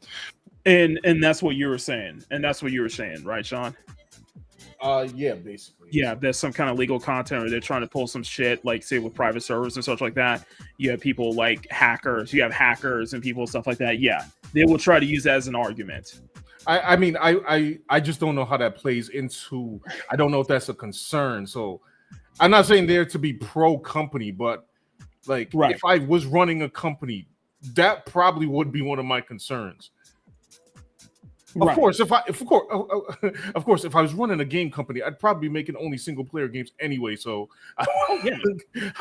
And that's what you were saying. And that's what you were saying, right, Sean? Yeah, basically. Yeah, there's some kind of legal content or they're trying to pull some shit, like say with private servers and such like that. You have people like hackers, you have hackers and people, stuff like that. Yeah, they will try to use that as an argument. I mean, I just don't know how that plays into. I don't know if that's a concern. So I'm not saying there to be pro company, but like if I was running a company, that probably would be one of my concerns. Of course, if I was running a game company, I'd probably be making only single player games anyway. So I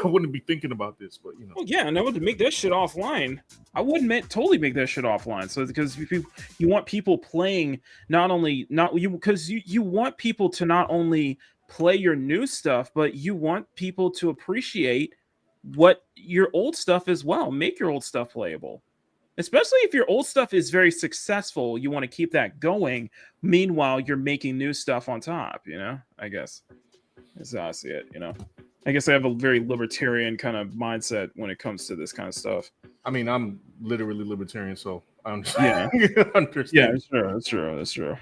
wouldn't be thinking about this. But you know, well, yeah, and I would make that shit offline. I would totally make that shit offline. So because you want people playing, because you want people to not only play your new stuff, but you want people to appreciate what your old stuff as well. Make your old stuff playable. Especially if your old stuff is very successful, you want to keep that going. Meanwhile, you're making new stuff on top, you know? I guess that's how I see it, you know? I guess I have a very libertarian kind of mindset when it comes to this kind of stuff. I mean, I'm literally libertarian, so I understand. Yeah, that's true.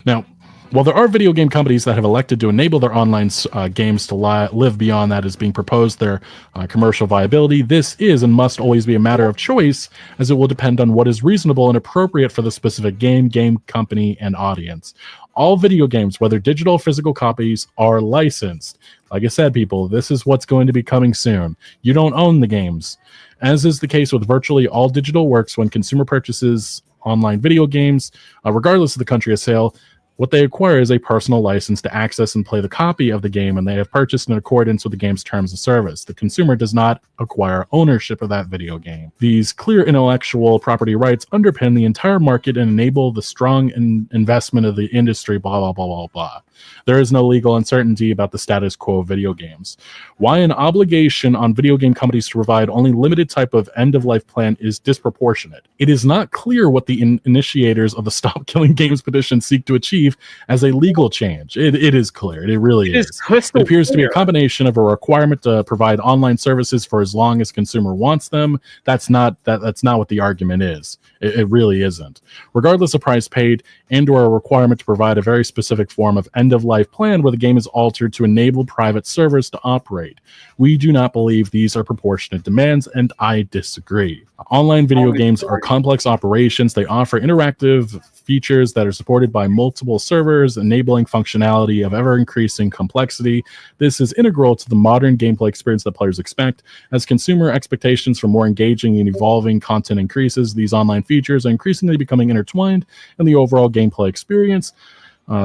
Now, while there are video game companies that have elected to enable their online games to live beyond that as being proposed their commercial viability, this is and must always be a matter of choice, as it will depend on what is reasonable and appropriate for the specific game company, and audience. All video games, whether digital or physical copies, are licensed. Like I said, people, this is what's going to be coming soon. You don't own the games. As is the case with virtually all digital works when consumer purchases online video games, regardless of the country of sale, what they acquire is a personal license to access and play the copy of the game, and they have purchased in accordance with the game's terms of service. The consumer does not acquire ownership of that video game. These clear intellectual property rights underpin the entire market and enable the strong investment of the industry, blah, blah, blah, blah, blah. There is no legal uncertainty about the status quo of video games. Why an obligation on video game companies to provide only limited type of end-of-life plan is disproportionate. It is not clear what the initiators of the Stop Killing Games petition seek to achieve as a legal change. It is clear. It really is. It appears to be a combination of a requirement to provide online services for as long as consumer wants them. That's not what the argument is. It really isn't. Regardless of price paid and/or a requirement to provide a very specific form of end-of-life plan where the game is altered to enable private servers to operate. We do not believe these are proportionate demands, and I disagree. Online video games are complex operations. They offer interactive features that are supported by multiple servers, enabling functionality of ever-increasing complexity. This is integral to the modern gameplay experience that players expect. As consumer expectations for more engaging and evolving content increases, these online features are increasingly becoming intertwined in the overall gameplay experience.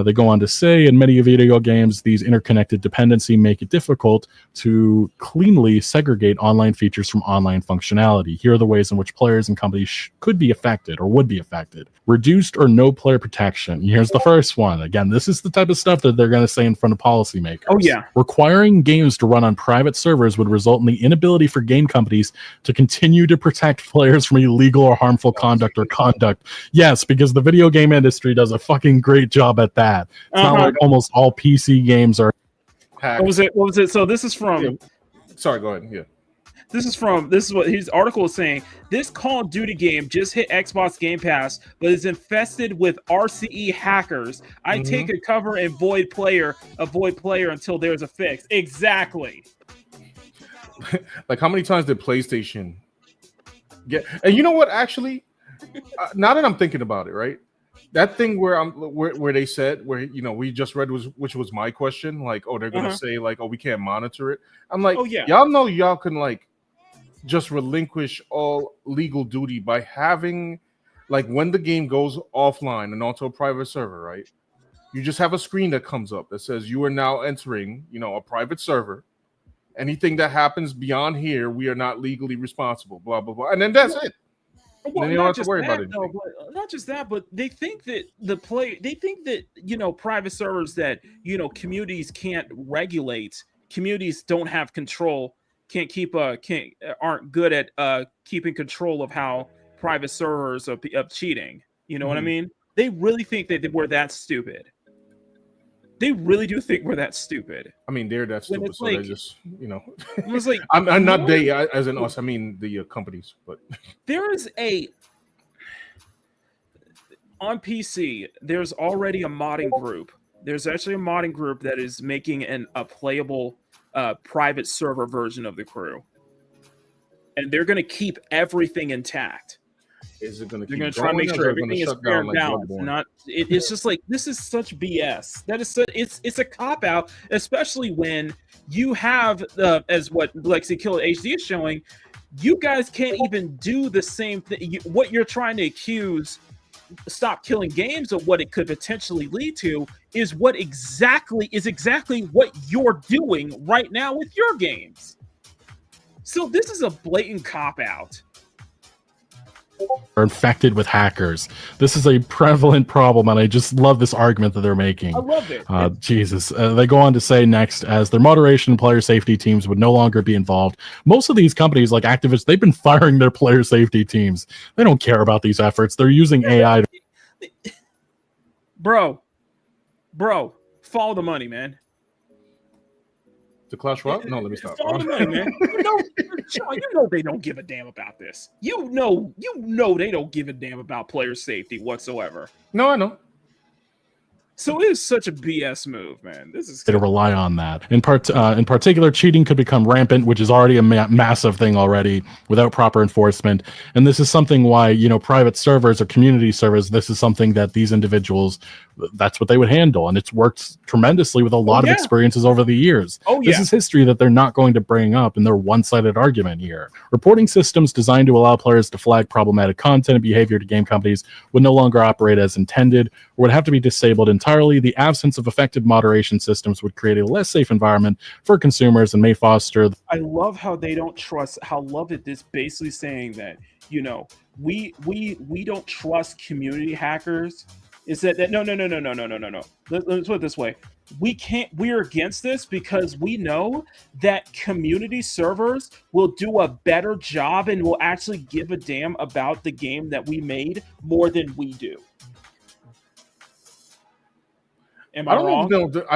They go on to say, in many video games, these interconnected dependency make it difficult to cleanly segregate online features from online functionality. Here are the ways in which players and companies could be affected or would be affected. Reduced or no player protection. Here's the first one. Again, this is the type of stuff that they're going to say in front of policymakers. Oh, yeah. Requiring games to run on private servers would result in the inability for game companies to continue to protect players from illegal or harmful conduct. Yes, because the video game industry does a fucking great job at that. It's not like almost all PC games are hacked. What was it? So this is from... Yeah. Sorry, go ahead. Yeah. This is what his article is saying. This Call of Duty game just hit Xbox Game Pass, but is infested with RCE hackers. I take a cover and avoid player until there's a fix. Exactly. Like, how many times did PlayStation get? And you know what? Actually, now that I'm thinking about it, right? that thing where they said where we just read which was my question, like, oh, they're gonna say like, oh, we can't monitor it. I'm like, Oh, yeah. y'all know y'all can like just relinquish all legal duty by having like when the game goes offline and onto a private server, right? You just have a screen that comes up that says you are now entering, a private server. Anything that happens beyond here, we are not legally responsible. Blah blah blah, and then that's it. Well, then you don't have to worry about it. Not just that, but they think that private servers that communities can't regulate, communities don't have control, aren't good at keeping control of how private servers of cheating. You know what I mean? They really think that we're that stupid. They really do think we're that stupid. I mean, they're that stupid, so they're just, It was like I'm not they as in us. I mean the companies, but there is on PC. There's already a modding group. There's actually a modding group that is making a playable private server version of the crew, and they're going to keep everything intact. Is it going to? They're going to try to make sure everything is fair and balanced. It's just like this is such BS. That is it's a cop out, especially when you have as what Lexi Killer HD is showing. You guys can't even do the same thing. What you're trying to accuse Stop Killing Games of what it could potentially lead to is exactly what you're doing right now with your games. So this is a blatant cop out. Are infected with hackers. This is a prevalent problem, and I just love this argument that they're making. I love it. Jesus. They go on to say next, as their moderation and player safety teams would no longer be involved. Most of these companies, like Activision, they've been firing their player safety teams. They don't care about these efforts. They're using AI. Bro, follow the money, man. The Klaus Schwab? No, let me stop. Follow the money, man. You know they don't give a damn about this. You know they don't give a damn about player safety whatsoever. No, I know. So it is such a BS move, man. This is to rely on that. In particular, cheating could become rampant, which is already a massive thing already without proper enforcement. And this is something why, private servers or community servers, this is something that these individuals, that's what they would handle. And it's worked tremendously with a lot of experiences over the years. This is history that they're not going to bring up in their one-sided argument here. Reporting systems designed to allow players to flag problematic content and behavior to game companies would no longer operate as intended or would have to be disabled entirely. The absence of effective moderation systems would create a less safe environment for consumers and may foster. I love how they don't trust. How love it is basically saying that we don't trust community hackers. Is that no. Let's put it this way. We're against this because we know that community servers will do a better job and will actually give a damn about the game that we made more than we do. I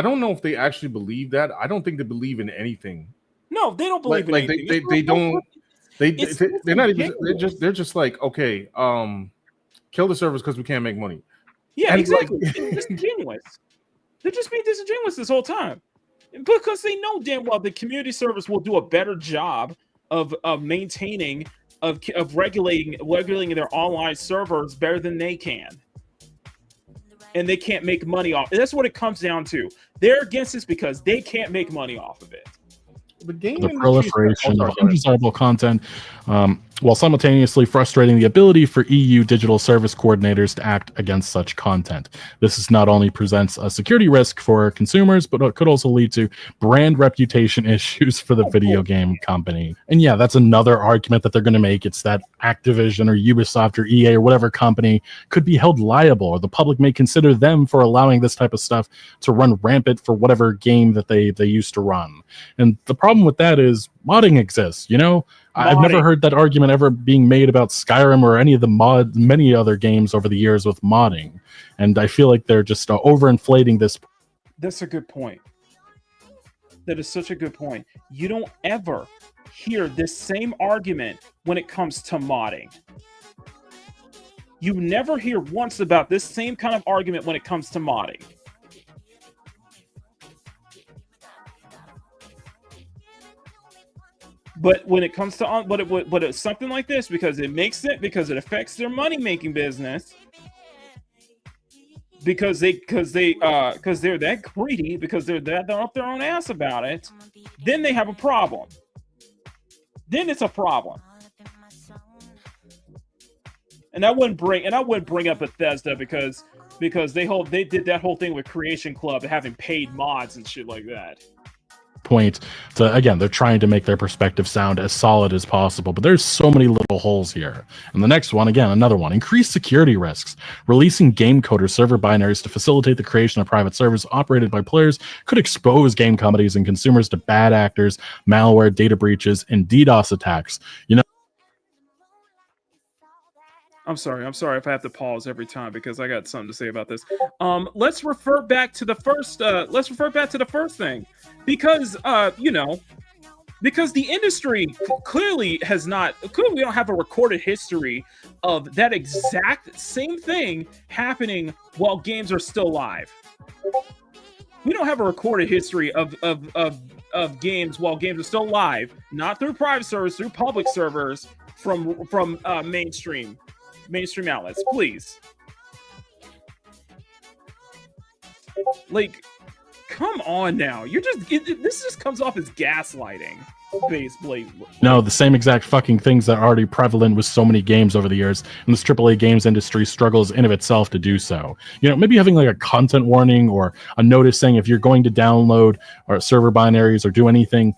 don't know if they actually believe that. I don't think they believe in anything. No, they don't believe in anything. They don't. They're not even. They're just like, okay, kill the servers because we can't make money. Yeah, exactly. They're disingenuous. They're just being disingenuous this whole time because they know damn well the community servers will do a better job of maintaining of regulating their online servers better than they can. And they can't make money off. That's what it comes down to. They're against this because they can't make money off of it. The proliferation of undesirable content, while simultaneously frustrating the ability for EU digital service coordinators to act against such content. This is not only presents a security risk for consumers, but it could also lead to brand reputation issues for the video game company. And yeah, that's another argument that they're going to make. It's that Activision or Ubisoft or EA or whatever company could be held liable, or the public may consider them for allowing this type of stuff to run rampant for whatever game that they used to run. And the problem with that is modding exists, I've never heard that argument ever being made about Skyrim or any of the many other games over the years with modding. And I feel like they're just overinflating this. That's a good point. That is such a good point. You don't ever hear this same argument when it comes to modding. You never hear once about this same kind of argument when it comes to modding. But when it comes to but it's something like this, because it affects their money making business, because they're that greedy, because they're up their own ass about it, then they have a problem. Then it's a problem. And I wouldn't bring up Bethesda because they did that whole thing with Creation Club, having paid mods and shit like that. Point to, again, they're trying to make their perspective sound as solid as possible, but there's so many little holes here. And the next one, again, another one: increased security risks. Releasing game code or server binaries to facilitate the creation of private servers operated by players could expose game companies and consumers to bad actors, malware, data breaches, and DDoS attacks. I'm sorry if I have to pause every time because I got something to say about this. Let's refer back to the first. Thing, because because the industry clearly we don't have a recorded history of that exact same thing happening while games are still live. We don't have a recorded history of games while games are still live, not through private servers, through public servers from mainstream outlets. Please, like, come on now. This just comes off as gaslighting. No, the same exact fucking things that are already prevalent with so many games over the years, and this AAA games industry struggles in of itself to do so. Maybe having like a content warning or a notice saying if you're going to download or server binaries or do anything,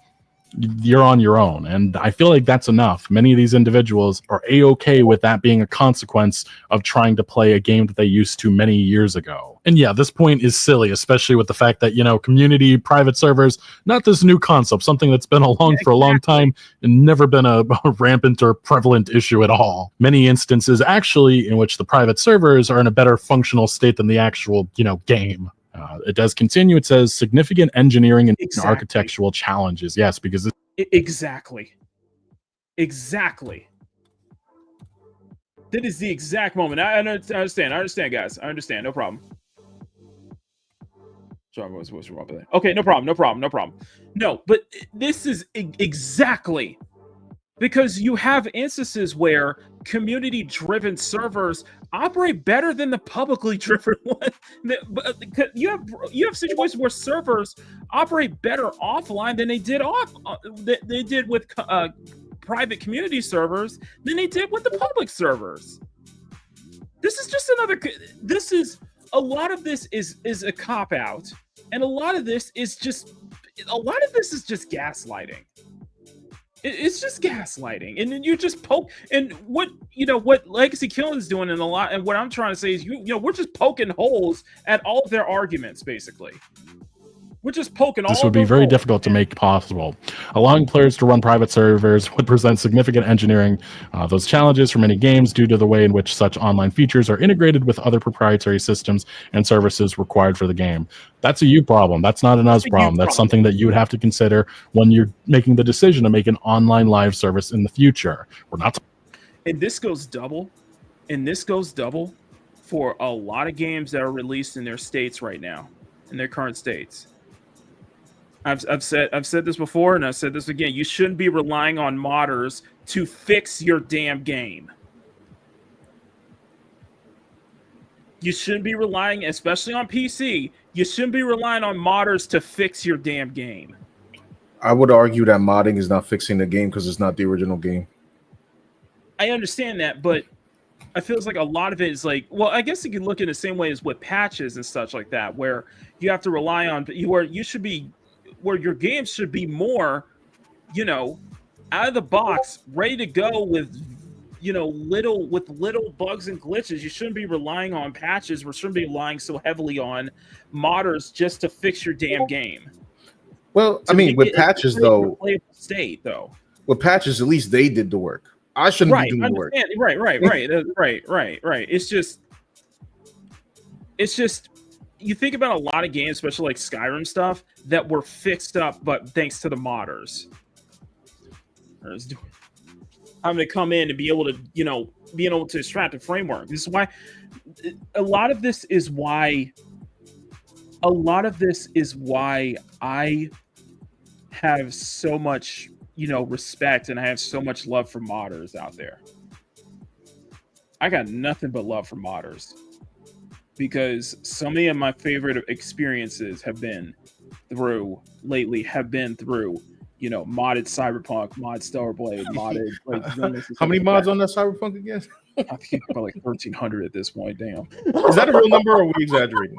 you're on your own. And I feel like that's enough. Many of these individuals are A-okay with that being a consequence of trying to play a game that they used to many years ago. And yeah, this point is silly, especially with the fact that, community private servers, not this new concept, something that's been along for a long time and never been a rampant or prevalent issue at all. Many instances actually in which the private servers are in a better functional state than the actual, game. It does continue. It says significant engineering and architectural challenges. Yes, because exactly. That is the exact moment. I understand, guys. I understand. No problem. Sorry, what's wrong with that? Okay, no problem. No, but this is exactly because you have instances where community-driven servers operate better than the publicly driven one. You have situations where servers operate better offline than they did with private community servers than they did with the public servers. This is just a lot of this is a cop-out, and a lot of this is just gaslighting. It's just gaslighting, and then you just poke. And what Legacy Killing is doing, and what I'm trying to say is, we're just poking holes at all of their arguments. Basically, we're just poking. This would be very difficult to make possible. Allowing players to run private servers would present significant engineering those challenges for many games due to the way in which such online features are integrated with other proprietary systems and services required for the game. That's a you problem. That's not an us problem. That's something that you would have to consider when you're making the decision to make an online live service in the future. We're not. And this goes double. For a lot of games that are released in their states right now, in their current states. I've said this before, and I've said this again. You shouldn't be relying on modders to fix your damn game. You shouldn't be relying, especially on PC, you shouldn't be relying on modders to fix your damn game. I would argue that modding is not fixing the game because it's not the original game. I understand that, but I feel like a lot of it is like, well, I guess you can look in the same way as with patches and such like that, where you have to rely on where your game should be more, out of the box, ready to go with, little bugs and glitches. You shouldn't be relying on patches. We shouldn't be relying so heavily on modders just to fix your damn game. Well, I mean, with patches though, with patches, at least they did the work. I shouldn't be doing the work. Right. It's just you think about a lot of games, especially like Skyrim stuff, that were fixed up, but thanks to the modders. Having to come in and be able to extract the framework. This is why a lot of this is why I have so much, respect, and I have so much love for modders out there. I got nothing but love for modders. because so many of my favorite experiences have been through modded Cyberpunk, mod Stellar Blade, modded like how many mods on that Cyberpunk again? I think about like 1,300 at this point. Damn, is that a real number or are we exaggerating?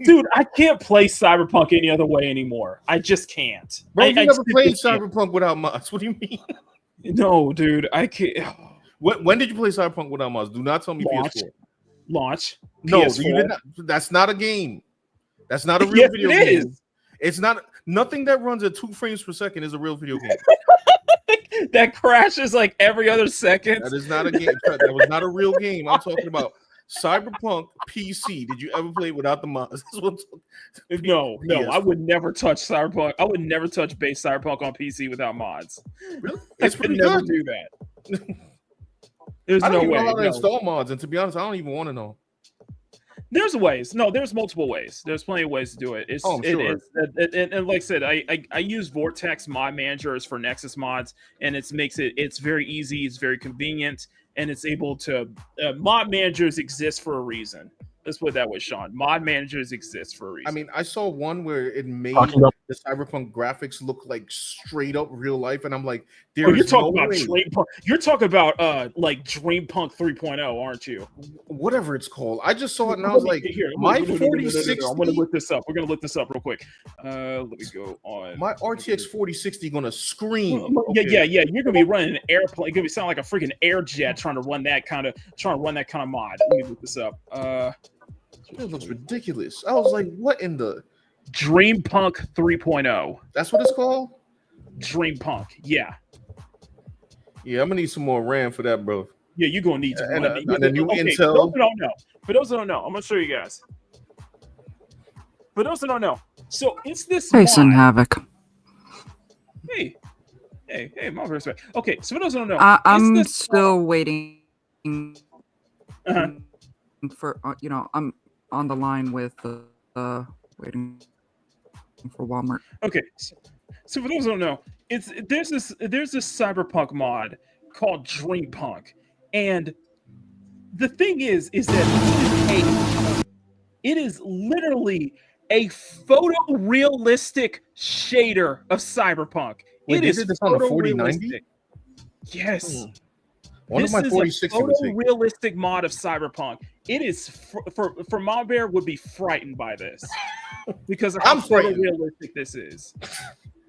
Dude, I can't play Cyberpunk any other way anymore. I just can't. Bro, you never played Cyberpunk without mods. What do you mean? No, dude, I can't. When did you play Cyberpunk without mods? Do not tell me PS4. Launch. No, PS4. you did not. That's not a game. That's not a real video game. Is. It's not. Nothing that runs at 2 frames per second is a real video game. That crashes like every other second. That is not a game. That was not a real game. I'm talking about Cyberpunk PC. Did you ever play it without the mods? No. I would never touch Cyberpunk. I would never touch base Cyberpunk on PC without mods. Really? I could never do that. There's I don't no even way. know how to install mods, and to be honest, I don't even want to know. There's ways. No, there's multiple ways. There's plenty of ways to do it. I'm sure. And like I said, I use Vortex Mod Managers for Nexus mods, and it's very easy. It's very convenient, and it's able to mod managers exist for a reason. Let's put it that way, Sean. Mod managers exist for a reason. I mean, I saw one where it made the Cyberpunk graphics look like straight up real life, and I'm like, you're talking about Dreampunk. You're talking about like Dreampunk 3.0, aren't you? Whatever it's called. I just saw it and I was like, my 4060. I'm gonna look this up. We're gonna look this up real quick. Let me go on. My RTX 4060 gonna scream. Yeah. You're gonna be running an airplane. You're gonna be sound like a freaking air jet trying to run that kind of mod. Let me look this up. It looks ridiculous. I was like, what in the Dreampunk 3.0? That's what it's called? Dreampunk, yeah. Yeah, I'm gonna need some more RAM for that, bro. Yeah, you're gonna need to. And the new Intel. For those that don't know, I'm gonna show you guys. For those that don't know, so it's this. Jason Havoc. Hey, my respect. Okay, so for those that don't know, I'm still waiting for I'm on the line with waiting for Walmart. Okay, so for those who don't know, there's this Cyberpunk mod called Dreampunk, and the thing is that it is literally a photorealistic shader of Cyberpunk. Wait, it is on a 4090. Yes. One this of my 4060 is a photorealistic mod of Cyberpunk. It is for Mom Bear would be frightened by this because of how photorealistic this is.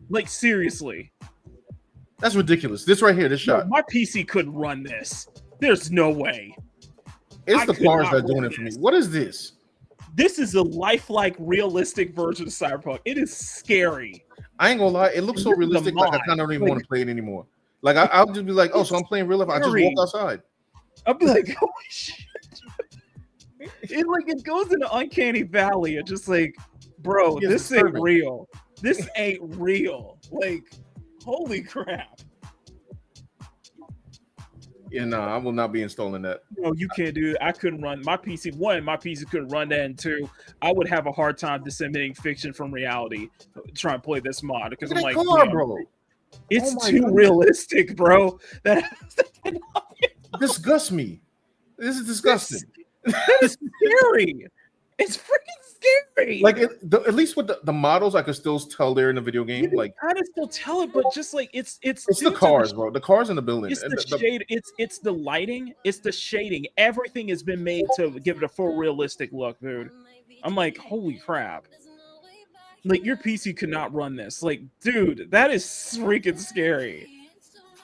Like seriously, that's ridiculous. This right here, this shot. My PC couldn't run this. There's no way. It's the cars that are doing it for me. What is this? This is a lifelike, realistic version of Cyberpunk. It is scary. I ain't gonna lie. It looks so realistic. Like I kind of don't even want to play it anymore. Like I'll just be like, oh, so I'm playing real life. I just walk outside. I'll be like, holy shit! It goes into uncanny valley. It's just like, bro, this ain't real. This ain't real. Like, holy crap! Yeah, no, I will not be installing that. No, you can't do it. I couldn't run my PC. One, my PC couldn't run that, and two, I would have a hard time disseminating fiction from reality trying to play this mod because I'm like, bro. It's too realistic, bro. That disgusts me. This is disgusting. That is scary. It's freaking scary. Like at least with the models, I could still tell they're in the video game. You like can kind of still tell it, but just like it's the cars, bro. The cars in the building. It's the shade. It's the lighting. It's the shading. Everything has been made to give it a full realistic look, dude. I'm like, holy crap. Like, your PC could not run this. Like, dude, that is freaking scary.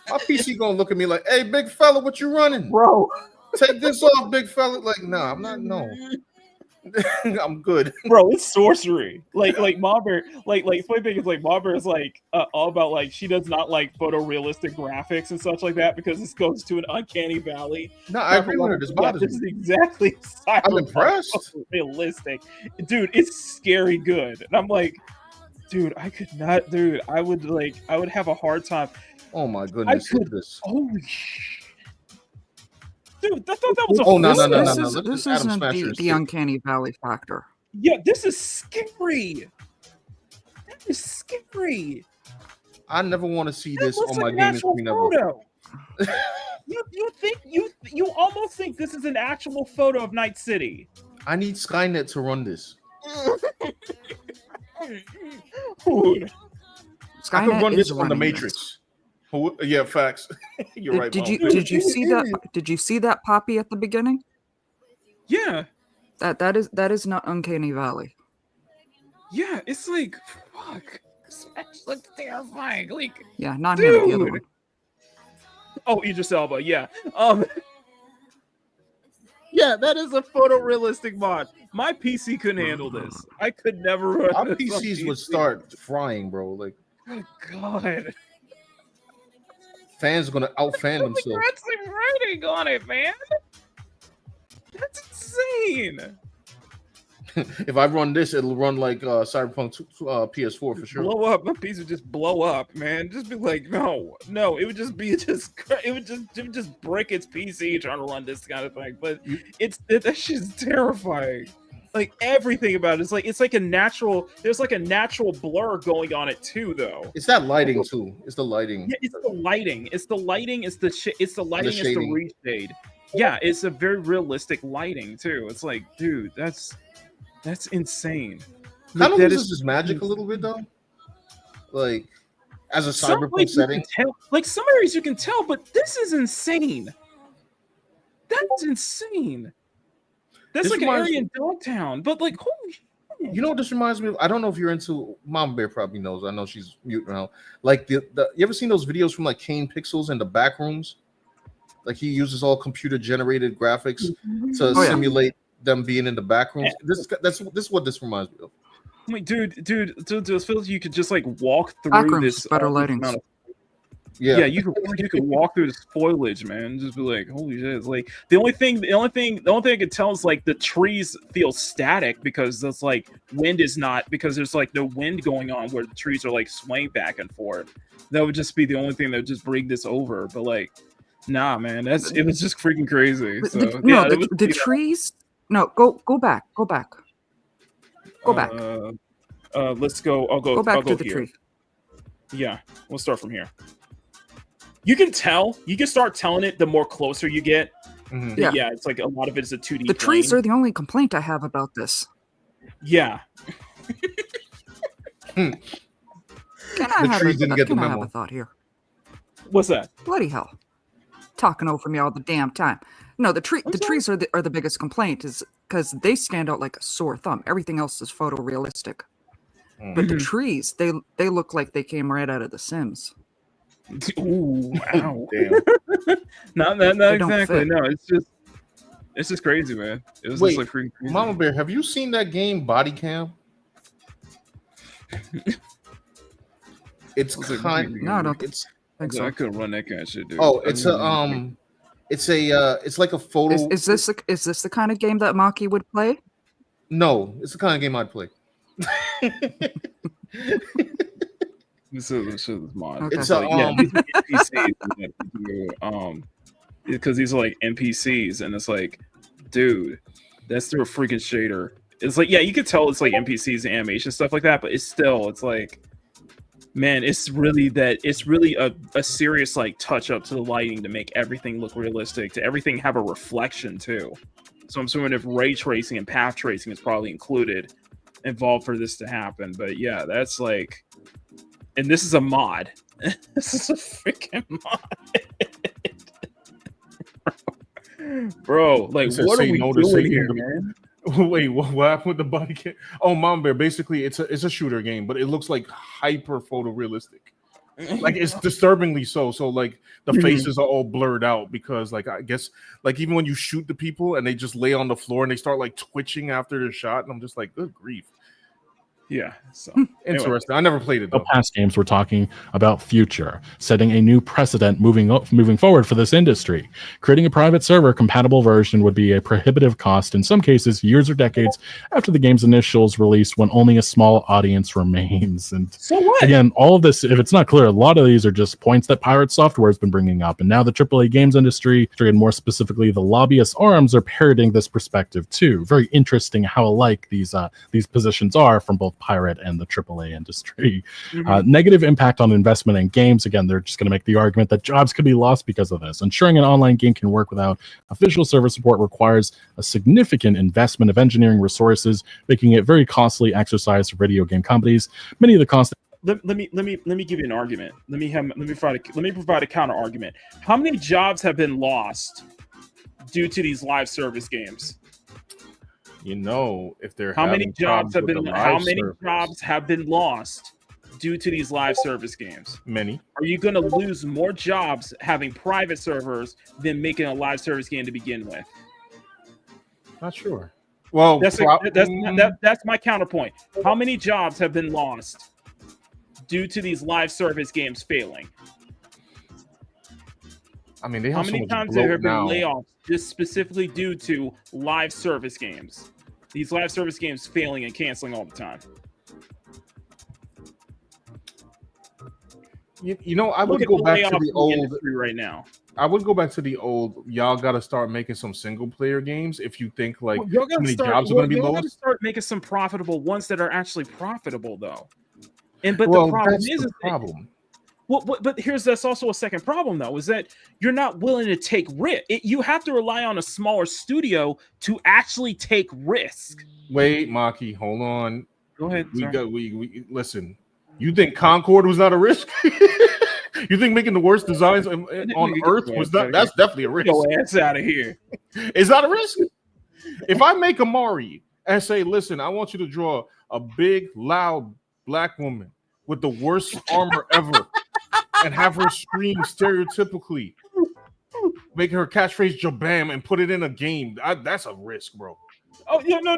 My PC gonna look at me like, hey, big fella, what you running? Bro, take this off, big fella. Like, nah, I'm not, no. I'm good. Bro, it's sorcery. Like Mom Bear, like funny thing is, like, Mom Bear is like all about, like, she does not like photorealistic graphics and such like that because this goes to an uncanny valley. No, I agree with her. This bothers me. This is exactly I'm impressed. Realistic. Dude, it's scary good. And I'm like, dude, I could not, dude. I would have a hard time. Oh my goodness. Holy shit. Dude, I thought that was a no. This isn't the uncanny valley factor. Yeah, this is scary. That is scary. I never want to see this on my gaming screen ever. You almost think this is an actual photo of Night City. I need Skynet to run this. Dude. I could run Skynet this is on the running Matrix. Yeah, facts. You're right. Did Mom. you see that? Did you see that Poppy at the beginning? Yeah. That is not Uncanny Valley. Yeah, it's like fuck. It's like terrifying. Like Yeah, not him. The other one. Oh, Idris Elba. Yeah. Yeah, that is a photorealistic mod. My PC couldn't handle this. I could never run. Our this on PCs would PC. start frying, bro. Like, Oh God. fans are gonna outfan Like, themselves. that's some writing on it, man. That's insane. If I run this, it'll run like Cyberpunk PS4 for sure. Blow up. My piece would just blow up, man. Just be like, no. It would just be it would just break its PC trying to run this kind of thing. But that shit's terrifying. Like everything about it, it's like a natural. There's like a natural blur going on it too, though. It's that lighting too. It's the lighting. Yeah, it's the lighting. It's the lighting. It's the lighting. It's the shading. reshade. Yeah, it's a very realistic lighting too. It's like, dude, that's insane. Kind of That loses its magic a little bit though. Like as a cyberpunk setting. Like some areas you can tell, but this is insane. That's insane. That's This like an reminds area in Dogtown, but like, holy shit. You know what this reminds me of? I don't know if you're into Mama Bear probably knows. I know she's mute now. Like the you ever seen those videos from like Kane Pixels in the back rooms? Like he uses all computer generated graphics to simulate them being in the back rooms. This is what this reminds me of. I mean, dude, it feels like you could just like walk Back through rooms, this better lighting. Yeah, you could walk through this foliage, man, and just be like, holy shit. It's like the only thing I could tell is like the trees feel static because it's like wind is not because there's like no wind going on where the trees are like swaying back and forth. That would just be the only thing that would just bring this over. But like, nah, man, it was just freaking crazy. So the trees. No, go back. Go back. Let's go. I'll go back I'll to go the here. tree. Yeah, we'll start from here. You can tell. You can start telling it the more closer you get. Mm-hmm. Yeah, it's like a lot of it is a 2D. The trees are the only complaint I have about this. Yeah. Can I have a thought here? What's that? Bloody hell! Talking over me all the damn time. No, the trees are the biggest complaint is because they stand out like a sore thumb. Everything else is photorealistic, but the trees they look like they came right out of The Sims. Ooh, wow. Damn. not exactly. No, it's just crazy, man. It was just like freaking crazy. Mama Bear, have you seen that game Body Cam? It's kind. No, I don't think so. I couldn't run that kind of shit, dude. Oh, it's it's like a photo. Is this the kind of game that Maki would play? No, it's the kind of game I'd play. This is mod. Okay. It's these are NPCs. Because these are like NPCs, and it's like, dude, that's through a freaking shader. It's like, yeah, you could tell it's like NPCs and animation stuff like that, but it's like, man, it's really a serious like touch up to the lighting to make everything look realistic, to everything have a reflection too. So I'm assuming if ray tracing and path tracing is probably involved for this to happen. But yeah, that's like, and this is a mod. This is a freaking mod. Bro, like, what are we doing here, man? Wait, what happened with the body cam? Oh, Mom Bear. Basically, it's a shooter game, but it looks like hyper photorealistic. Like it's disturbingly so. So like the faces are all blurred out because like I guess like even when you shoot the people and they just lay on the floor and they start like twitching after they're shot, and I'm just like, good grief. Yeah, so interesting. I never played it though. The past games we're talking about future, setting a new precedent moving forward for this industry. Creating a private server compatible version would be a prohibitive cost, in some cases years or decades after the game's initial release, when only a small audience remains. And so what? Again, all of this, if it's not clear, a lot of these are just points that Pirate Software has been bringing up, and now the AAA games industry, and more specifically the lobbyist arms, are parroting this perspective too. Very interesting how alike these positions are from both pirate and the AAA industry. Negative impact on investment in games. Again, they're just going to make the argument that jobs could be lost because of this. Ensuring an online game can work without official server support requires a significant investment of engineering resources, making it very costly exercise for video game companies. Many of the costs. Let me give you an argument. Let me provide a counter argument. How many jobs have been lost due to these live service games? You know, if they're how many jobs have been lost due to these live service games? Many. Are you going to lose more jobs having private servers than making a live service game to begin with? Not sure. Well, that's my counterpoint. How many jobs have been lost due to these live service games failing? I mean, how many times have there been layoffs just specifically due to live service games? These live service games failing and canceling all the time. You know, I would go back to the old right now. I would go back to the old. Y'all got to start making some single player games if you think like how many jobs are going to be lost. Got to start making some profitable ones that are actually profitable, though. The problem is the problem. But that's also a second problem, though, is that you're not willing to take risk. You have to rely on a smaller studio to actually take risk. Wait, Maki, hold on. Go ahead. We listen. You think Concord was not a risk? You think making the worst designs on Earth was not? That's definitely a risk. Go ass out of here. Is that a risk? If I make a Mari and say, listen, I want you to draw a big, loud black woman with the worst armor ever. And have her scream stereotypically, make her catchphrase "jabam" and put it in a game. That's a risk, bro. Oh yeah, no,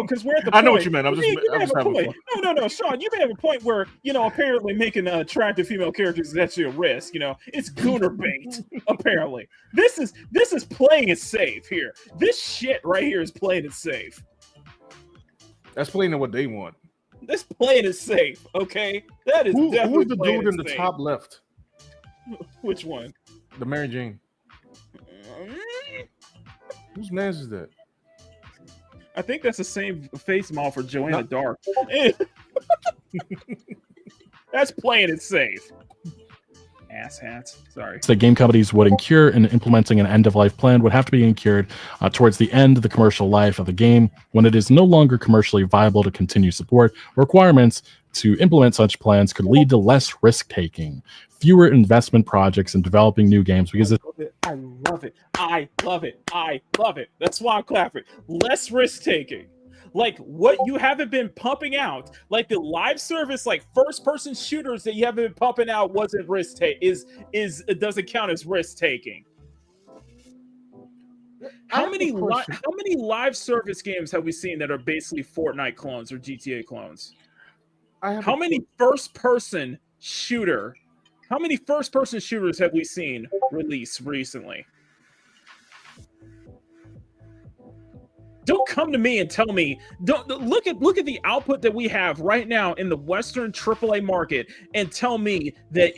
because we're at the point. I know what you meant. I'm just having fun. No, Sean, you may have a point where apparently making attractive female characters is actually a risk. It's gooner bait. Apparently, this is playing it safe here. This shit right here is playing it safe. That's playing what they want. This playing is safe, okay? That is definitely who's the dude in the top left? Which one? The Mary Jane. Whose man's is that? I think that's the same face model for Joanna Dark. That's playing it safe. Asshats. Sorry. The game companies would incur in implementing an end-of-life plan would have to be incurred towards the end of the commercial life of the game when it is no longer commercially viable to continue support. Requirements to implement such plans could lead to less risk-taking, fewer investment projects in developing new games because I love it. That's why I'm clapping. Less risk-taking. Like what you haven't been pumping out, like the live service, like first-person shooters that you haven't been pumping out wasn't risk it doesn't count as risk taking. How many live service games have we seen that are basically Fortnite clones or GTA clones? How many first-person shooters have we seen release recently? Don't come to me and tell me. Don't look at the output that we have right now in the Western AAA market and tell me that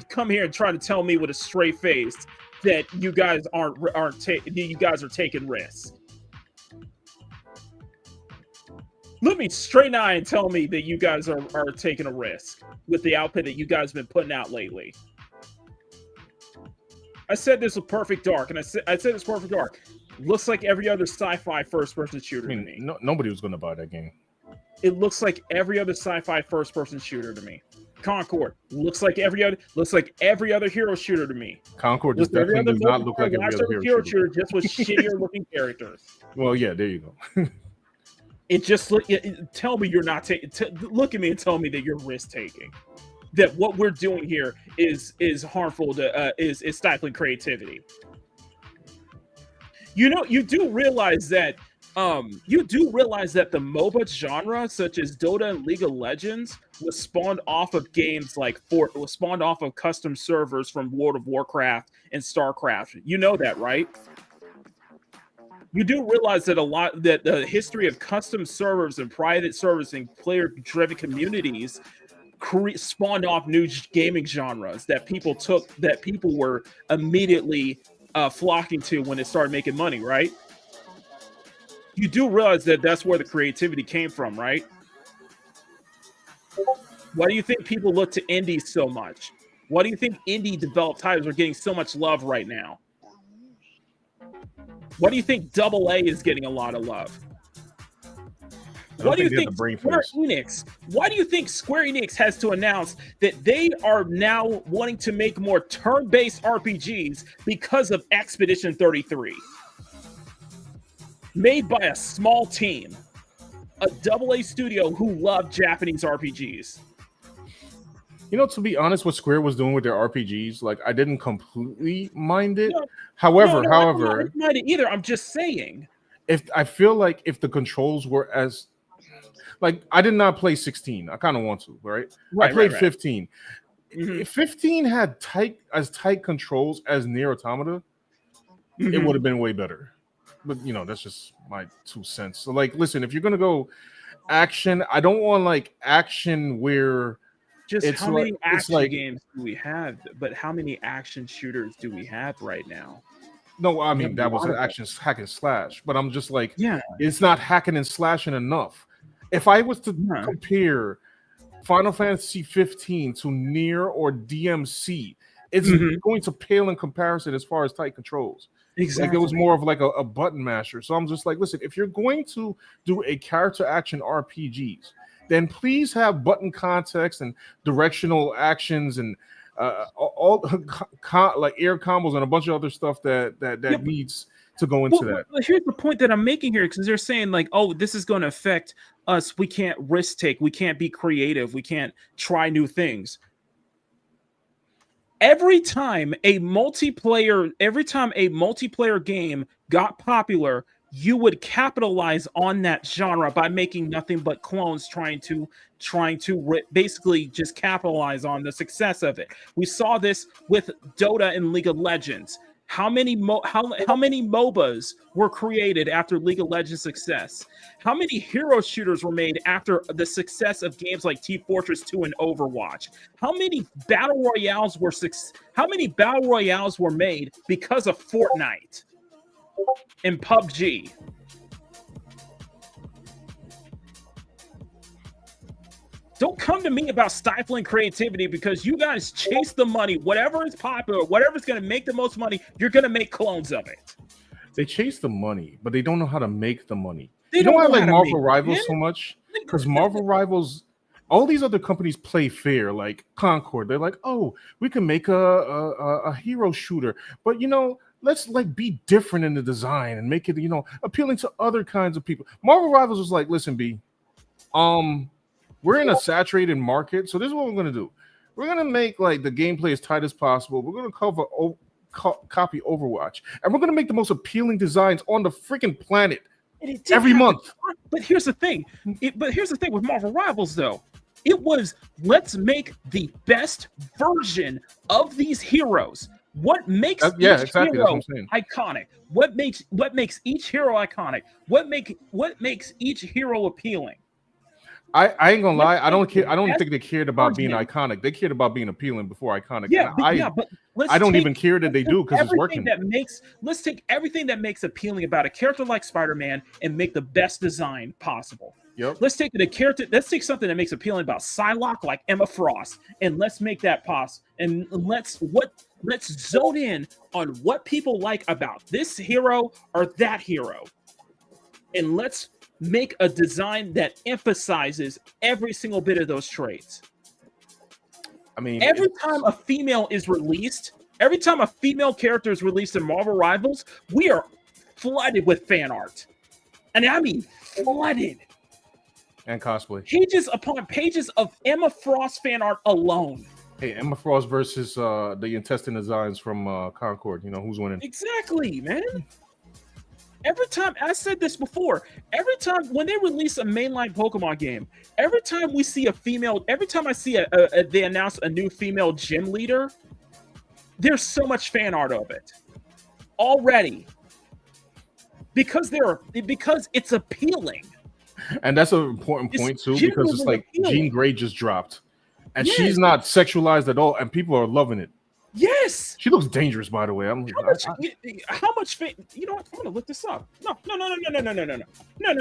come here and try to tell me with a straight face that you guys you guys are taking risks. Look me straight in the eye and tell me that you guys are taking a risk with the output that you guys have been putting out lately. I said this was Perfect Dark, and I said it's Perfect Dark. Looks like every other sci-fi first-person shooter to me. Nobody was going to buy that game. It looks like every other sci-fi first-person shooter to me. Concord looks like every other hero shooter to me. Concord just definitely does not look like every other hero shooter. Just with shittier-looking characters. Well, yeah, there you go. It just tell me you're not taking. Look at me and tell me that you're risk-taking. That what we're doing here is harmful to is stifling creativity. You do realize that the MOBA genre, such as Dota and League of Legends, was spawned off of games like was spawned off of custom servers from World of Warcraft and StarCraft. You know that, right? You do realize that that the history of custom servers and private servers and player-driven communities spawned off new gaming genres that people were immediately flocking to when it started making money, right? you do realize that that's where the creativity came from, right? Why do you think people look to indies so much? Why do you think indie developed titles are getting so much love right now? Why do you think AA is getting a lot of love? Why do you think Square Enix? Why do you think Square Enix has to announce that they are now wanting to make more turn-based RPGs because of Expedition 33? Made by a small team, a AA studio who love Japanese RPGs. You know, to be honest, what Square was doing with their RPGs, like I didn't completely mind it. However, I don't mind it either. I'm just saying. If I feel like if the controls were as like I did not play 16. I kind of want to, right? I played 15. If 15 had tight controls as Nier Automata, it would have been way better. But you know, that's just my 2 cents. So like, listen, if you're gonna go action, I don't want like action where just how many action games do we have? But how many action shooters do we have right now? No, I mean that was an action hack and slash, but I'm just like, it's not hacking and slashing enough. If I was to compare Final Fantasy 15 to Nier or DMC, it's going to pale in comparison as far as tight controls. Exactly. Like it was more of like a button masher. So I'm just like, listen, if you're going to do a character action RPGs, then please have button context and directional actions and all like air combos and a bunch of other stuff that needs to go into that. But here's the point that I'm making here, because they're saying like, oh, this is going to affect us. We can't risk take. We can't be creative. We can't try new things. Every time a multiplayer game got popular, you would capitalize on that genre by making nothing but clones trying to basically just capitalize on the success of it. We saw this with Dota and League of Legends. How many MOBAs were created after League of Legends success? How many hero shooters were made after the success of games like Team Fortress 2 and Overwatch? How many battle royales were made because of Fortnite and PUBG? Don't come to me about stifling creativity, because you guys chase the money. Whatever is popular, whatever's going to make the most money, you're going to make clones of it. They chase the money, but they don't know how to make the money. You know why I like Marvel Rivals so much? Because Marvel Rivals, all these other companies play fair, like Concord. They're like, oh, we can make a hero shooter, but you know, let's like be different in the design and make it, you know, appealing to other kinds of people. Marvel Rivals was like, listen, B, we're in a saturated market, so this is what we're going to do. We're going to make like the gameplay as tight as possible. We're going to copy Overwatch, and we're going to make the most appealing designs on the freaking planet every month. But here's the thing. With Marvel Rivals, though. It was, let's make the best version of these heroes. What makes each hero iconic? What makes each hero iconic? What makes each hero appealing? I ain't gonna lie. I don't care. I don't think they cared about being iconic. They cared about being appealing before iconic. But I don't even care that they do, because it's working. Let's take everything that makes appealing about a character like Spider-Man and make the best design possible. Yep. Let's take Let's take something that makes appealing about Psylocke, like Emma Frost, and let's make that possible. And let's zone in on what people like about this hero or that hero, and let's make a design that emphasizes every single bit of those traits. I mean, every time a female character is released in Marvel Rivals, we are flooded with fan art. And I mean flooded. And cosplay. Pages upon pages of Emma Frost fan art alone. Hey, Emma Frost versus the intestine designs from Concord. You know, who's winning? Exactly, man. Every time, I said this before, every time when they release a mainline Pokemon game, every time we see a female, every time I see they announce a new female gym leader, there's so much fan art of it already, because it's appealing. And that's an important point too, because it's like appealing. Jean Grey just dropped, and she's not sexualized at all, and people are loving it. Yes. She looks dangerous, by the way. How much? You know what? I'm gonna look this up. No. Let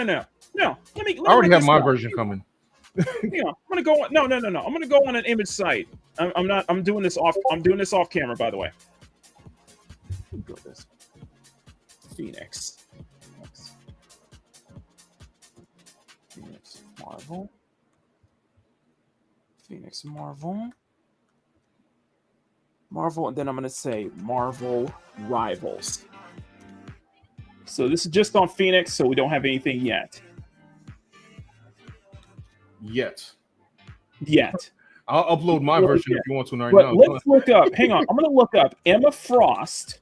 me I already look have this my up. version coming. Hang on. I'm gonna go on. No. I'm gonna go on an image site. I'm not. I'm doing this off. I'm doing this off camera, by the way. Go this. Phoenix Marvel. Phoenix Marvel, and then I'm gonna say Marvel Rivals. So this is just on Phoenix, so we don't have anything yet. I'll upload my version if you want to right but now. Let's look up. Hang on, I'm gonna look up Emma Frost,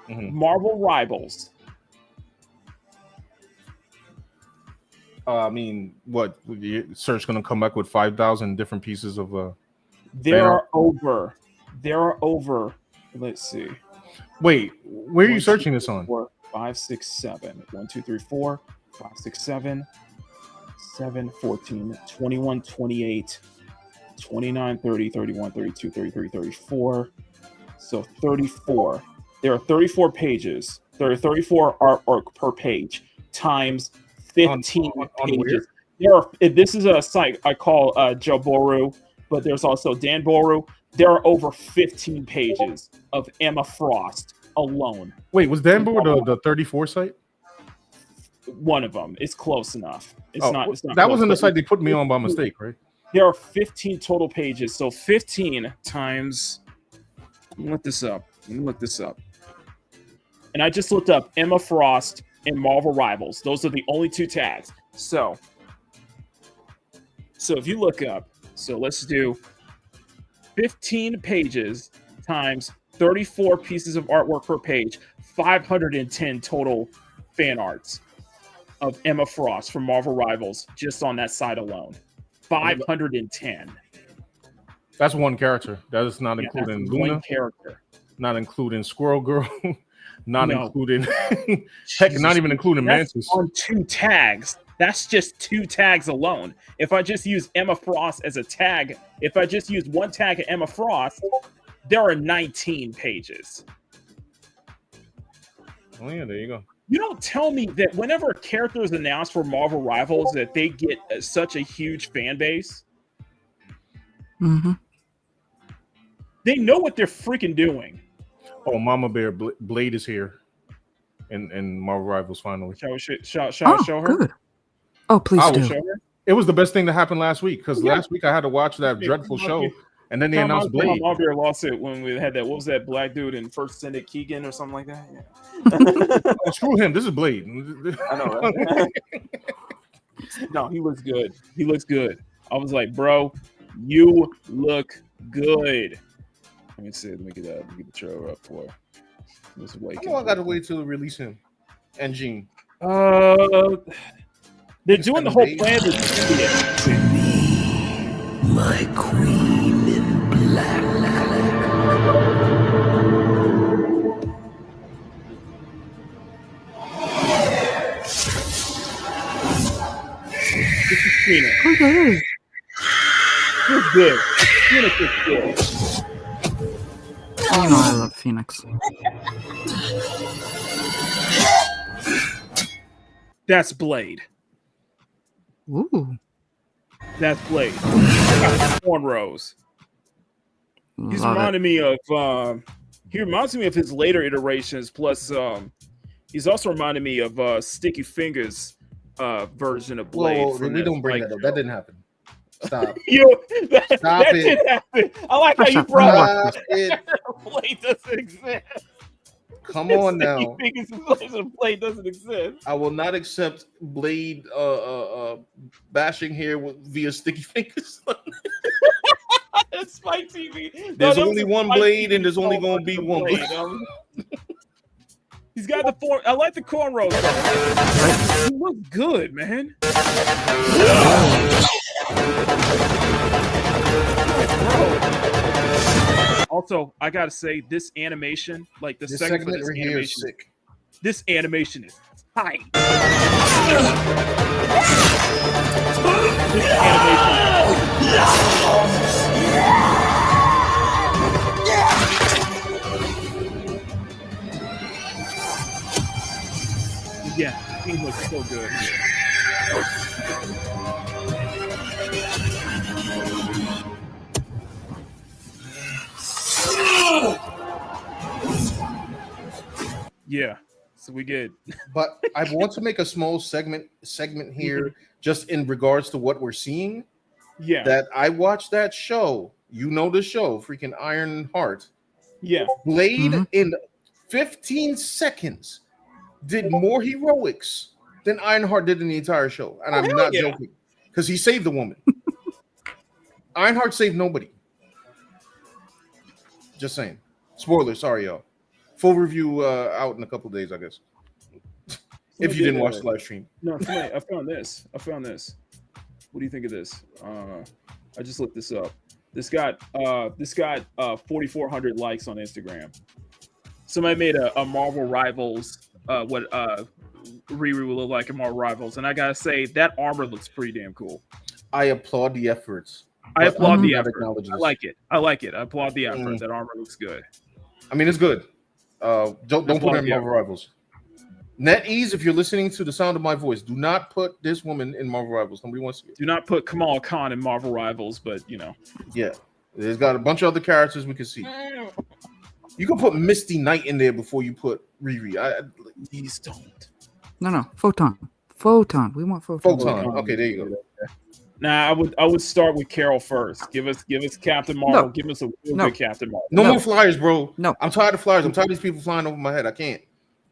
Marvel Rivals. I mean, what? Search gonna come back with 5,000 different pieces of. There are over. Let's see. Wait, where are you searching this on? 4, 5, 6, 7. 1, 2, 3, 4, 5, 6, 7, 7, 14, 21, 28, 29, 30, 31, 32, 33, 34. So 34. There are 34 pages. There are 34 artwork per page times 15 pages. This is a site I call Joe Boru, but there's also Dan Boru. There are over 15 pages of Emma Frost alone. Wait, was Dan Boru the 34 site? One of them. It's close enough. It's not. That wasn't the site they put me on by mistake, right? There are 15 total pages. So 15 times. Let me look this up. And I just looked up Emma Frost and Marvel Rivals. Those are the only two tags. So if you look up, so let's do 15 pages times 34 pieces of artwork per page, 510 total fan arts of Emma Frost from Marvel Rivals just on that site alone. 510. That's one character. That is not including Luna. One character. Not including Squirrel Girl. Including heck, not even including Mantis. On 2 tags. That's just 2 tags alone. If I just use Emma Frost as a tag, if I just use one tag of Emma Frost, there are 19 pages. Oh yeah, there you go. You don't tell me that whenever a character is announced for Marvel Rivals that they get such a huge fan base. Mm-hmm. They know what they're freaking doing. Oh, Mama Bear Blade is here, in Marvel Rivals finally. Shall I show her? Good. Oh, please do. Show her. It was the best thing that happened last week because last week I had to watch that dreadful show, and then they announced Blade. Mama Bear lost it when we had that. What was that black dude in First Syndic Keegan or something like that? Yeah. Oh, screw him. This is Blade. I know. Right? No, he looks good. I was like, bro, you look good. Let me see. Let me get the trailer up for this week. How long I got to wait till release him and Jean? They're doing the whole plan to me, my queen in black. This is Phoenix. Okay. You're good. Phoenix is good. You know I love Phoenix. That's Blade. Ooh. That's Blade. Cornrows. He reminds me of his later iterations. Plus, he's also reminded me of Sticky Fingers version of Blade. Whoa, we don't bring that up. That didn't happen. Stop. That didn't happen. I like how you brought it. Blade doesn't exist. Come on now. Blade doesn't exist. I will not accept Blade bashing here via Sticky Fingers. That's Spike TV. There's only one Blade, and there's only going to be one Blade. He's got the form. I like the cornrows. He looks good, man. Also, I gotta say, this animation, like this segment for this animation, is sick. This animation is tight. This animation. looks so good. Yeah, so we get. But I want to make a small segment here, just in regards to what we're seeing. Yeah. That I watched that show. You know the show, freaking Iron Heart. Yeah. Blade in 15 seconds did more heroics than Ironheart did in the entire show. And I'm not joking. Because he saved the woman. Ironheart saved nobody. Just saying. Spoilers, sorry, y'all. Full review out in a couple days, I guess. If you didn't watch the live stream. No, I found this. What do you think of this? I just looked this up. This got 4,400 likes on Instagram. Somebody made a Marvel Rivals, what Riri will look like in Marvel Rivals, and I gotta say that armor looks pretty damn cool. I applaud the efforts. I applaud the effort. I like it. I applaud the effort. That armor looks good. I mean, it's good. Don't put it in Marvel Rivals. NetEase, if you're listening to the sound of my voice, do not put this woman in Marvel Rivals. Nobody wants to. Do not put Kamala Khan in Marvel Rivals, but you know. Yeah, there's got a bunch of other characters we can see. You can put Misty Knight in there before you put Riri. Please don't. No, Photon. We want Photon. Okay, there you go. Nah, I would start with Carol first. Give us Captain Marvel. No. Give us a real good Captain Marvel. No more flyers, bro. No, I'm tired of flyers. I'm tired of these people flying over my head. I can't.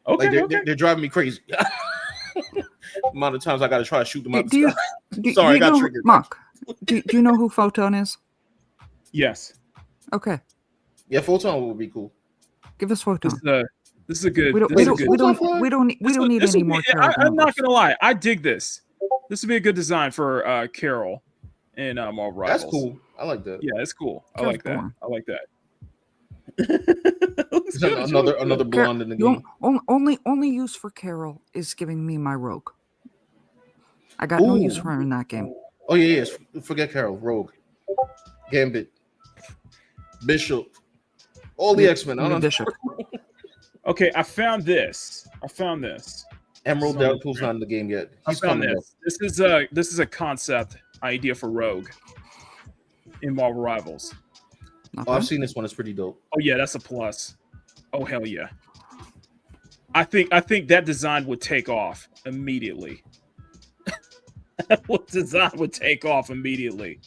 Okay, they're driving me crazy. Amount of times I got to try to shoot them out. Sorry, I got triggered. Mark, do you know who Photon is? Yes. Okay. Yeah, Photon would be cool. Give us Photon. This is a good. We don't need any more. I'm not gonna lie. I dig this. This would be a good design for Carol in Marvel Rivals. That's cool. I like that. Yeah, it's cool. I like that. Another blonde in the game. Only use for Carol is giving me my Rogue. I got no use for her in that game. Oh yeah. Forget Carol. Rogue, Gambit, Bishop, all the X-Men. I don't Bishop. Okay, I found this. Emerald Deadpool's not in the game yet. He's coming up. This is a concept idea for Rogue in Marvel Rivals. Oh, I've seen this one. It's pretty dope. Oh yeah, that's a plus. Oh hell yeah. I think that design would take off immediately. What design would take off immediately?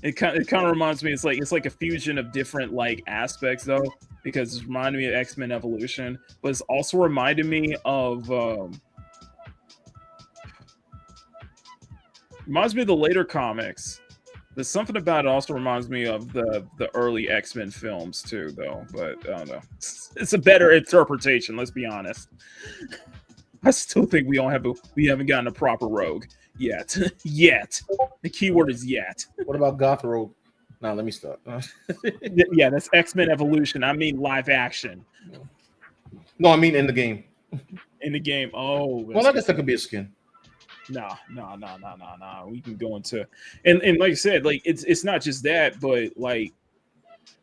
It kind of reminds me. It's like a fusion of different like aspects though, because it's reminding me of X-Men Evolution, but it's also reminded me of reminds me of the later comics. There's something about it also reminds me of the early X-Men films too, though. But I don't know. It's a better interpretation. Let's be honest. I still think we haven't gotten a proper Rogue yet. Yet. The keyword is yet. What about Goth Rogue? Now let me start. Yeah, that's X-Men Evolution. I mean live action. No, I mean in the game. In the game. Oh. Well, I guess that could be a skin. Nah. We can go into and like I said, like it's not just that, but like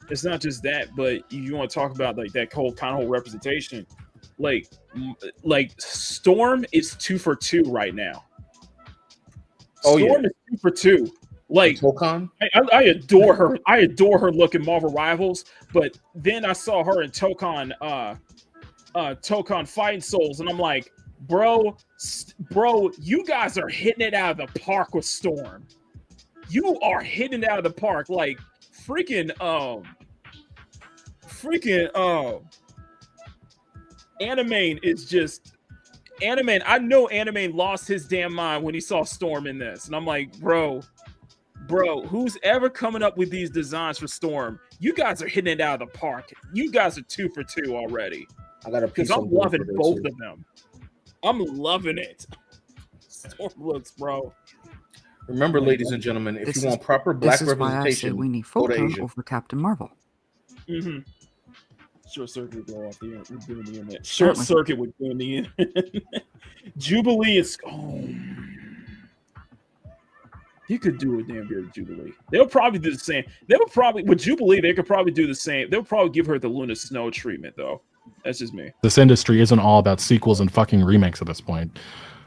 it's not just that, but you want to talk about like that whole representation. Like Storm is 2 for 2 right now. Storm is 2 for 2. Like I adore her. I adore her look in Marvel Rivals, but then I saw her in Tokon Fighting Souls, and I'm like, bro, you guys are hitting it out of the park with Storm. You are hitting it out of the park. Like freaking Animane is just Animane. I know Animane lost his damn mind when he saw Storm in this, and I'm like, bro, who's ever coming up with these designs for Storm? You guys are hitting it out of the park. You guys are 2 for 2 already. I got a piece. I'm loving both of them. I'm loving it. Storm looks, bro. Remember, ladies and gentlemen, if you want proper black representation, we need Photon over Captain Marvel. Mm-hmm. Short circuit would go off the internet. Short circuit would go in the internet. Jubilee is. Oh. You could do a damn good Jubilee. They'll probably do the same. With Jubilee, they could probably do the same. They'll probably give her the Luna Snow treatment, though. That's just me. This industry isn't all about sequels and fucking remakes at this point.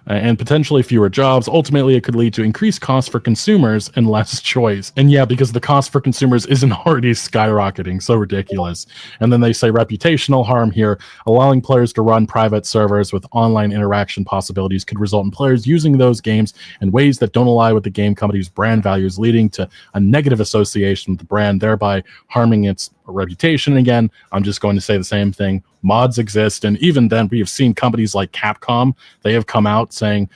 And potentially fewer jobs. Ultimately, it could lead to increased costs for consumers and less choice. And yeah, because the cost for consumers isn't already skyrocketing, so ridiculous. And then they say reputational harm here, allowing players to run private servers with online interaction possibilities could result in players using those games in ways that don't align with the game company's brand values, leading to a negative association with the brand, thereby harming its reputation. Again, I'm just going to say the same thing. Mods exist, and even then we have seen companies like Capcom, they have come out saying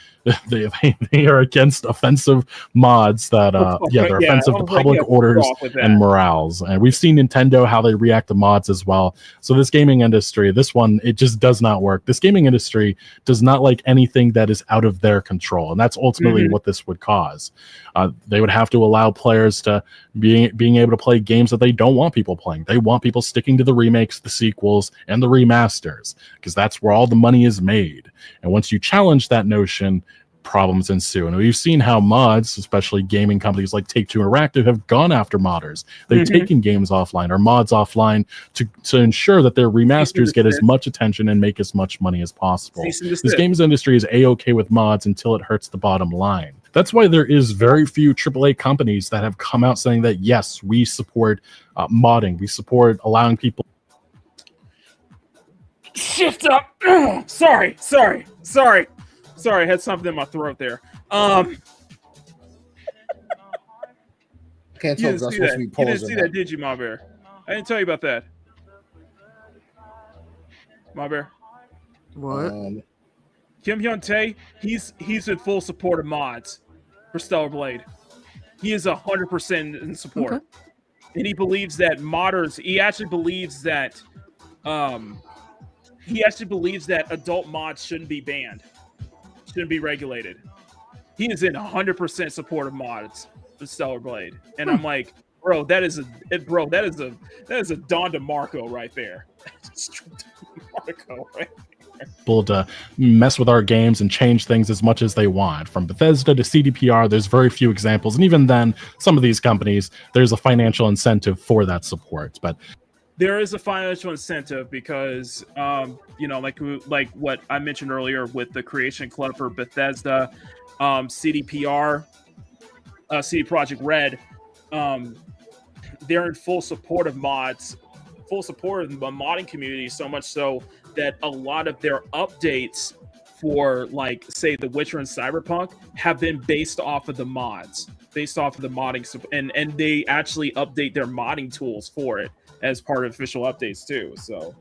they are against offensive mods that they're offensive to public orders and morals. And we've seen Nintendo how they react to mods as well. So this gaming industry, this one, it just does not work. This gaming industry does not like anything that is out of their control, and that's ultimately what this would cause. They would have to allow players to being able to play games that they don't want people playing. They want people sticking to the remakes, the sequels, and the remasters, because that's where all the money is made. And once you challenge that notion, problems ensue. And we've seen how mods, especially gaming companies like Take-Two Interactive, have gone after modders. They've taken games offline or mods offline to ensure that their remasters get as much attention and make as much money as possible. This games industry is A-okay with mods until it hurts the bottom line. That's why there is very few AAA companies that have come out saying that, yes, we support modding. We support allowing people. Shift up. Sorry. I had something in my throat there. Can't tell You if that's supposed to be paused. didn't see that, did you, Ma Bear? I didn't tell you about that. Ma Bear. What? Kim Hyun Tae, he's in full support of mods for Stellar Blade. He is 100% in support. Okay. And he believes that modders, he actually believes that adult mods shouldn't be banned. Shouldn't be regulated. He is in 100% support of mods for Stellar Blade. And I'm like, bro, that is a Don DeMarco right there. DeMarco right there. People to mess with our games and change things as much as they want. From Bethesda to CDPR, there's very few examples. And even then, some of these companies, there's a financial incentive for that support. But there is a financial incentive because, like what I mentioned earlier with the Creation Club for Bethesda, CDPR, CD Projekt Red, they're in full support of mods, full support of the modding community, so much so that a lot of their updates for, like, say, The Witcher and Cyberpunk have been based off of the mods, based off of the modding, and they actually update their modding tools for it as part of official updates too. So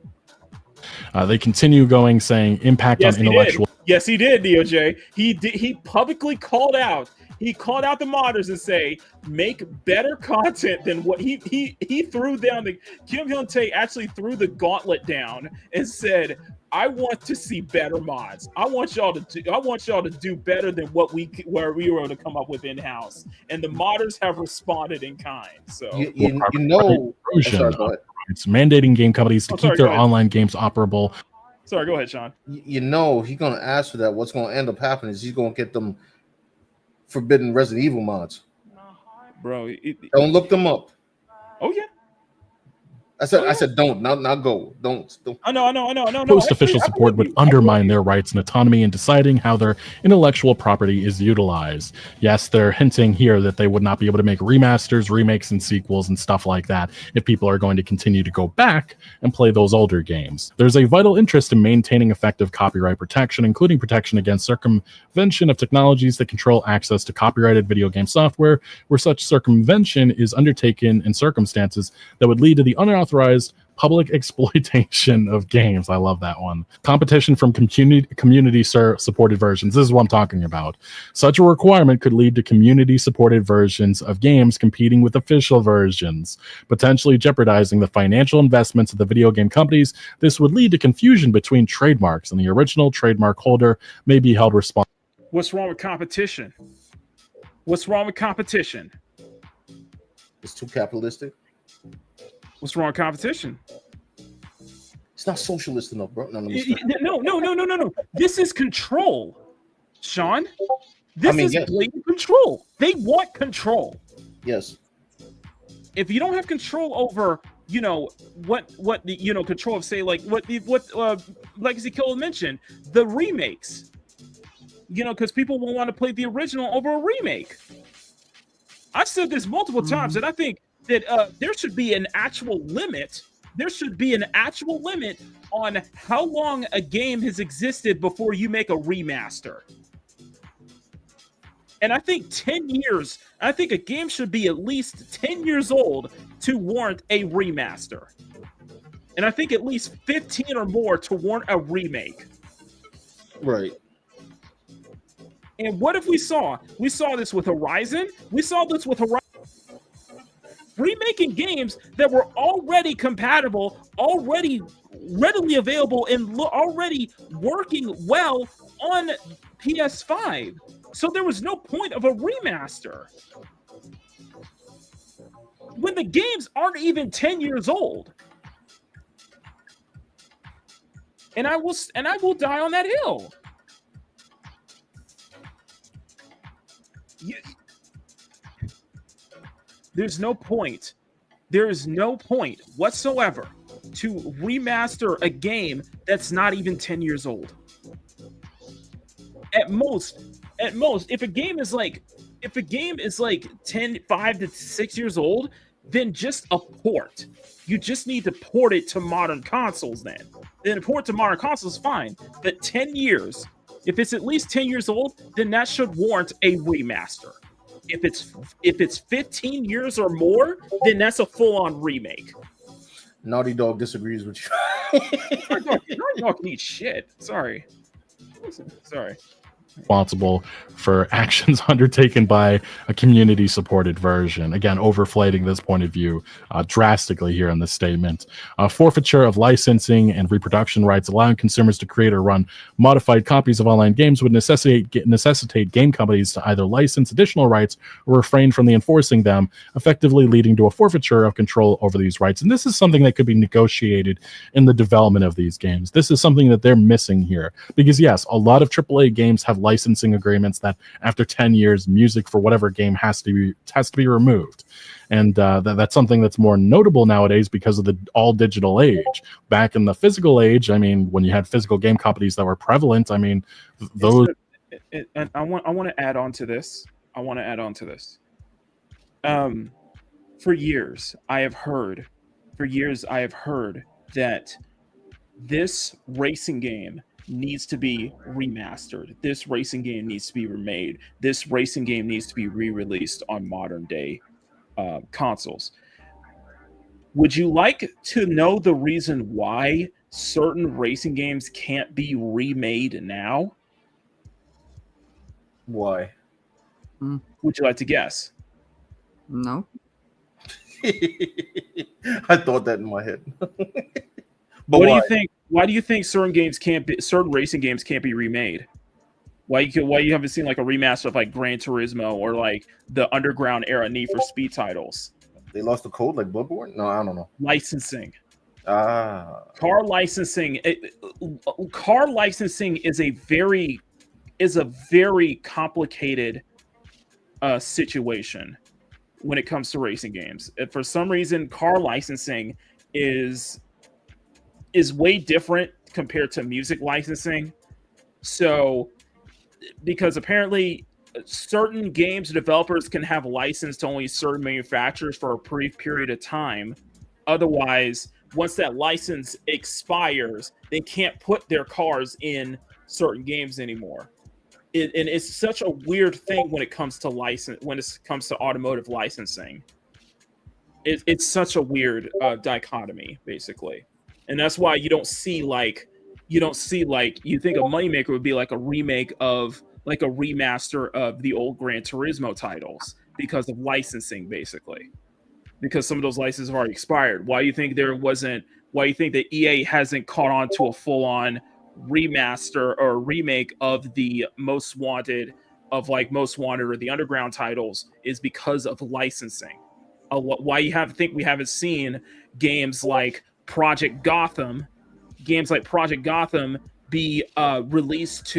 they continue going, saying impact on intellectual. Yes, he did, DOJ. He publicly called out. He called out the modders and say, make better content than what he threw down. Kim Hyun Tae actually threw the gauntlet down and said, I want to see better mods. I want y'all to do better than what we were able to come up with in house. And the modders have responded in kind. So it's mandating game companies to keep their online games operable. Sorry, go ahead, Sean. He's gonna ask for that. What's gonna end up happening is he's gonna get them forbidden Resident Evil mods. Bro, don't look them up. Oh yeah. I said don't, not go. Don't. I know. Post-official support would undermine their rights and autonomy in deciding how their intellectual property is utilized. Yes, they're hinting here that they would not be able to make remasters, remakes, and sequels and stuff like that if people are going to continue to go back and play those older games. There's a vital interest in maintaining effective copyright protection, including protection against circumvention of technologies that control access to copyrighted video game software, where such circumvention is undertaken in circumstances that would lead to the unauthorized public exploitation of games. I love that one. Competition from community supported versions. This is what I'm talking about. Such a requirement could lead to community supported versions of games competing with official versions, potentially jeopardizing the financial investments of the video game companies. This would lead to confusion between trademarks, and the original trademark holder may be held responsible. What's wrong with competition? What's wrong with competition? It's too capitalistic. What's wrong with competition? It's not socialist enough, bro. No. This is control, Sean. This is blatant control. They want control. Yes. If you don't have control over what the control of, say, like what Legacy Kill mentioned, the remakes. Because people will want to play the original over a remake. I've said this multiple times, and I think that there should be an actual limit. There should be an actual limit on how long a game has existed before you make a remaster. And I think 10 years, I think a game should be at least 10 years old to warrant a remaster. And I think at least 15 or more to warrant a remake. Right. And what if we saw this with Horizon? We saw this with Horizon. Remaking games that were already compatible, already readily available, and already working well on PS5. So there was no point of a remaster. When the games aren't even 10 years old. And I will die on that hill. There's no point. There is no point whatsoever to remaster a game that's not even 10 years old. At most, if a game is like 5 to 6 years old, then just a port. You just need to port it to modern consoles then. Then a port to modern consoles is fine. But 10 years, if it's at least 10 years old, then that should warrant a remaster. If it's 15 years or more, then that's a full-on remake. Naughty Dog disagrees with you. Naughty Dog can eat shit. Sorry. Responsible for actions undertaken by a community-supported version. Again, overflating this point of view drastically here in this statement. Forfeiture of licensing and reproduction rights, allowing consumers to create or run modified copies of online games would necessitate game companies to either license additional rights or refrain from enforcing them, effectively leading to a forfeiture of control over these rights. And this is something that could be negotiated in the development of these games. This is something that they're missing here. Because yes, a lot of AAA games have licensing agreements that after 10 years, music for whatever game has to be removed. And that's something that's more notable nowadays because of the all digital age. Back in the physical age, I mean, when you had physical game companies that were prevalent, I mean, those. And I want to add on to this. For years, I have heard that this racing game needs to be remastered. This racing game needs to be remade. This racing game needs to be re-released on modern day consoles. Would you like to know the reason why certain racing games can't be remade now? Why? Would you like to guess? No. I thought that in my head. But what do you think? Why do you think certain racing games can't be remade? Why you haven't seen like a remaster of like Gran Turismo or like the Underground era Need for Speed titles? They lost the code like Bloodborne? No, I don't know. Licensing. Car licensing. Car licensing is a very complicated situation when it comes to racing games. And for some reason, car licensing is way different compared to music licensing. So, because apparently certain games developers can have a license to only certain manufacturers for a brief period of time. Otherwise, once that license expires, they can't put their cars in certain games anymore. And it's such a weird thing when it comes to automotive licensing. It's such a weird dichotomy, basically. And that's why you think a moneymaker would be like a remake of like a remaster of the old Gran Turismo titles because of licensing, basically. Because some of those licenses have already expired. Why do you think that EA hasn't caught on to a full-on remaster or remake of the Most Wanted or the Underground titles is because of licensing. Why we haven't seen games like Project Gotham be released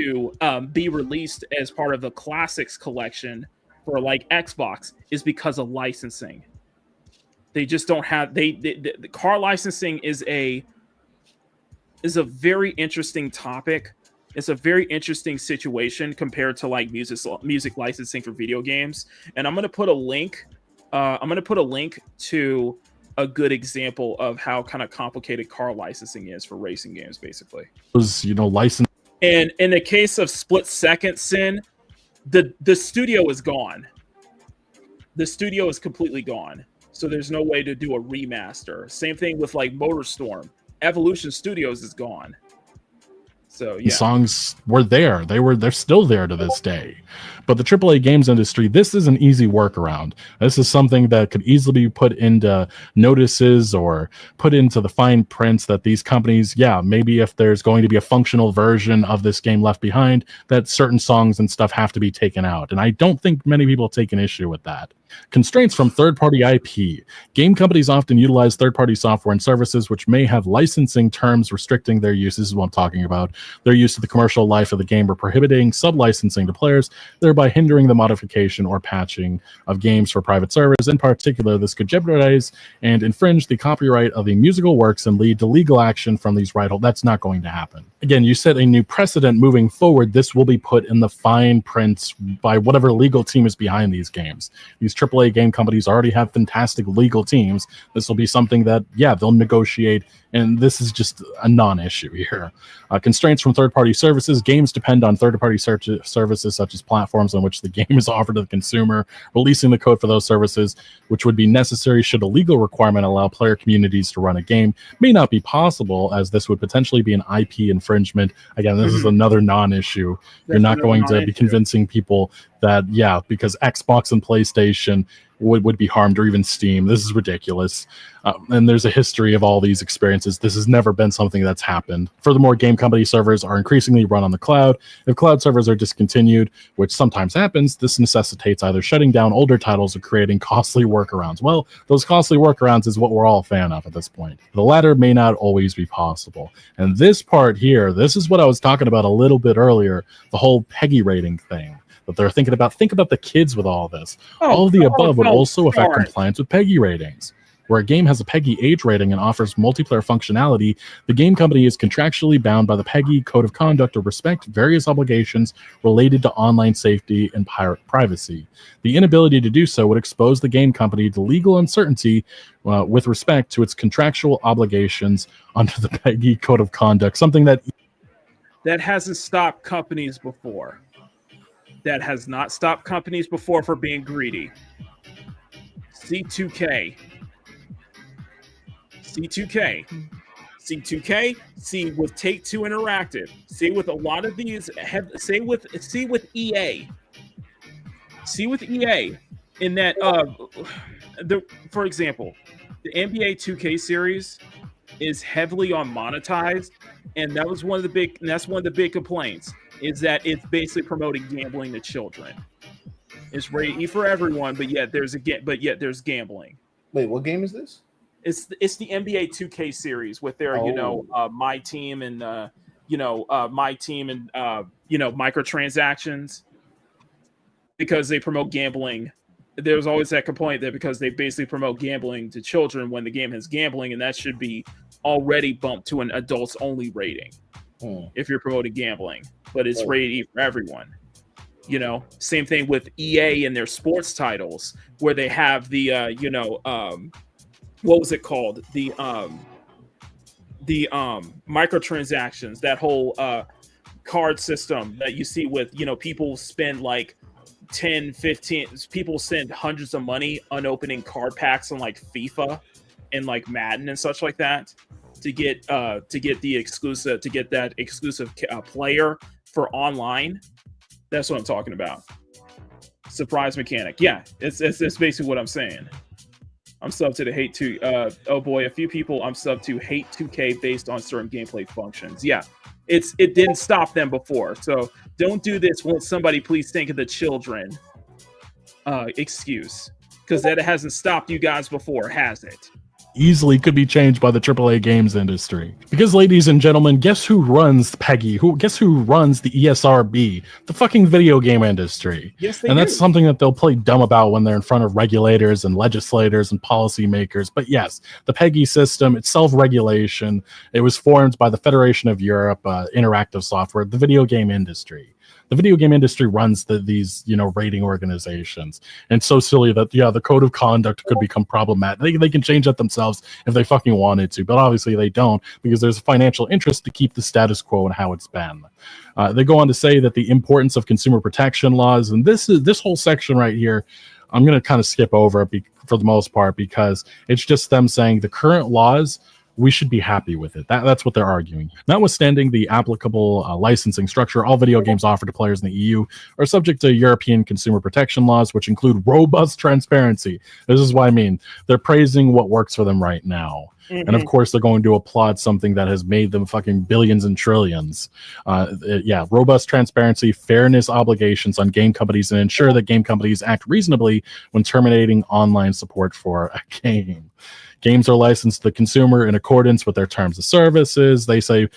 as part of the Classics collection for like Xbox is because of licensing. They just don't have the car licensing is a very interesting topic. It's a very interesting situation compared to like music licensing for video games. And I'm gonna put a link. I'm gonna put a link to a good example of how kind of complicated car licensing is for racing games, basically. License. And in the case of Split Second Sin, the studio is gone. The studio is completely gone. So there's no way to do a remaster. Same thing with like MotorStorm. Evolution Studios is gone. So yeah, songs were there. They're still there to this day. But the AAA games industry, this is an easy workaround. This is something that could easily be put into notices or put into the fine prints that these companies, maybe if there's going to be a functional version of this game left behind, that certain songs and stuff have to be taken out. And I don't think many people take an issue with that. Constraints from third-party IP. Game companies often utilize third-party software and services which may have licensing terms restricting their use. This is what I'm talking about. Their use of the commercial life of the game or prohibiting sub-licensing to players, thereby hindering the modification or patching of games for private servers. In particular, this could jeopardize and infringe the copyright of the musical works and lead to legal action from these right holders. That's not going to happen. Again, you set a new precedent moving forward. This will be put in the fine prints by whatever legal team is behind these games. These AAA game companies already have fantastic legal teams. This will be something that, they'll negotiate, and this is just a non-issue here. Constraints from third-party services. Games depend on third-party services such as platforms on which the game is offered to the consumer. Releasing the code for those services, which would be necessary should a legal requirement allow player communities to run a game, may not be possible, as this would potentially be an IP infringement. Again, this is another non-issue. You're not going to be convincing people that, because Xbox and PlayStation would be harmed, or even Steam. This is ridiculous. And there's a history of all these experiences. This has never been something that's happened. Furthermore, game company servers are increasingly run on the cloud. If cloud servers are discontinued, which sometimes happens, this necessitates either shutting down older titles or creating costly workarounds. Well, those costly workarounds is what we're all a fan of at this point. The latter may not always be possible. And this part here, this is what I was talking about a little bit earlier, the whole PEGI rating thing that they're thinking about. Think about the kids with all this. All of the above would also affect compliance with PEGI ratings. Where a game has a PEGI age rating and offers multiplayer functionality, the game company is contractually bound by the PEGI Code of Conduct to respect various obligations related to online safety and privacy. The inability to do so would expose the game company to legal uncertainty with respect to its contractual obligations under the PEGI Code of Conduct, something that hasn't stopped companies before. That has not stopped companies before for being greedy. C2K. See with Take-Two Interactive. See with a lot of these. See with EA. See with EA in that. For example, the NBA 2K series is heavily on monetized, and that's one of the big complaints. Is that it's basically promoting gambling to children. It's rated E for everyone, but yet there's gambling. Wait, what game is this? It's the NBA 2K series with their my team and microtransactions, because they promote gambling. There's always that complaint that because they basically promote gambling to children when the game has gambling, and that should be already bumped to an adults only rating if you're promoting gambling. But it's rated E for everyone. Same thing with EA and their sports titles, where they have the what was it called? The microtransactions, that whole card system that you see with, people spend like 10, 15, people send hundreds of money unopening card packs on like FIFA and like Madden and such like that to get that exclusive player for online. That's what I'm talking about. Surprise mechanic. Yeah, it's basically what I'm saying. I'm sub to the hate to a few people I'm sub to hate 2K based on certain gameplay functions. Yeah, it didn't stop them before. So don't do this. Won't somebody please think of the children excuse? Because that hasn't stopped you guys before, has it? easily could be changed by the AAA games industry. Because, ladies and gentlemen, guess who runs PEGI? Guess who runs the ESRB? The fucking video game industry. Yes, they and do. That's something that they'll play dumb about when they're in front of regulators and legislators and policymakers. But yes, the PEGI system, it's self-regulation. It was formed by the Federation of Europe, Interactive Software, the video game industry. The video game industry runs these rating organizations, and it's so silly that the code of conduct could become problematic. They can change that themselves if they fucking wanted to, but obviously they don't, because there's a financial interest to keep the status quo and how it's been. They go on to say that the importance of consumer protection laws, and this whole section right here, I'm going to kind of skip over it for the most part, because it's just them saying the current laws, we should be happy with it. That's what they're arguing. Notwithstanding the applicable licensing structure, all video games offered to players in the EU are subject to European consumer protection laws, which include robust transparency. This is what I mean. They're praising what works for them right now. Mm-hmm. And of course, they're going to applaud something that has made them fucking billions and trillions. Robust transparency, fairness obligations on game companies, and ensure that game companies act reasonably when terminating online support for a game. Games are licensed to the consumer in accordance with their terms of services. They say,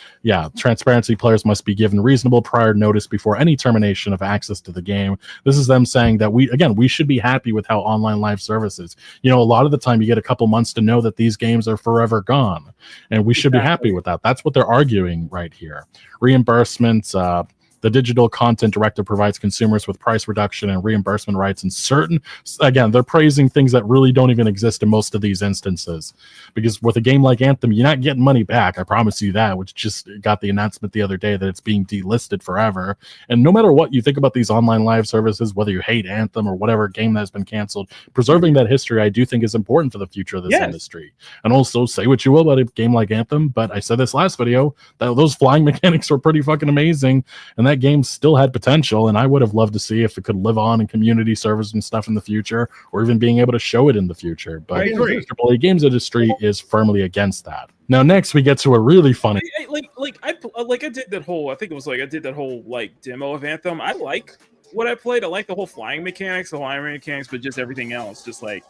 transparency, players must be given reasonable prior notice before any termination of access to the game. This is them saying that we should be happy with how online live services. A lot of the time you get a couple months to know that these games are forever gone, and we should be happy with that. That's what they're arguing right here. Reimbursements, the Digital Content Directive provides consumers with price reduction and reimbursement rights in certain, again, they're praising things that really don't even exist in most of these instances. Because with a game like Anthem, you're not getting money back, I promise you that, which just got the announcement the other day that it's being delisted forever. And no matter what you think about these online live services, whether you hate Anthem or whatever game that has been canceled, preserving that history, I do think, is important for the future of this industry. And also, say what you will about a game like Anthem, but I said this last video, that those flying mechanics were pretty fucking amazing, and that game still had potential, and I would have loved to see if it could live on in community service and stuff in the future, or even being able to show it in the future. But the AAA games industry is firmly against that. Now, next we get to a really funny, I did that whole. I think it was I did that whole demo of Anthem. I like what I played. I like the whole flying mechanics, but just everything else, just it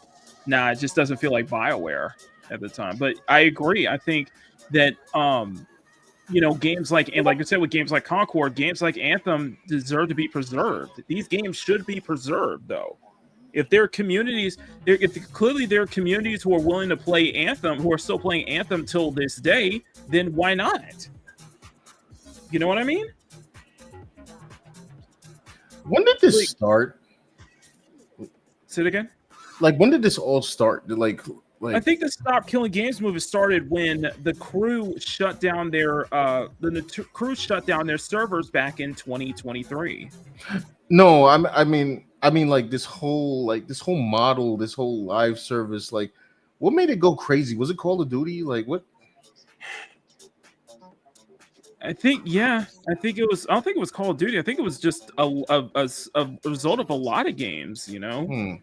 just doesn't feel like BioWare at the time. But I agree. I think that games and like I said, with games like Concord, games like Anthem deserve to be preserved. These games should be preserved, though. If there are communities, clearly there are communities who are willing to play Anthem, who are still playing Anthem till this day, then why not? You know what I mean? When did this start? Say it again. When did this all start? I think the Stop Killing Games movement started when the crew shut down their servers back in 2023. No, I mean this whole model, this whole live service, what made it go crazy? Was it Call of Duty? What? I think it was. I don't think it was Call of Duty. I think it was just a result of a lot of games. A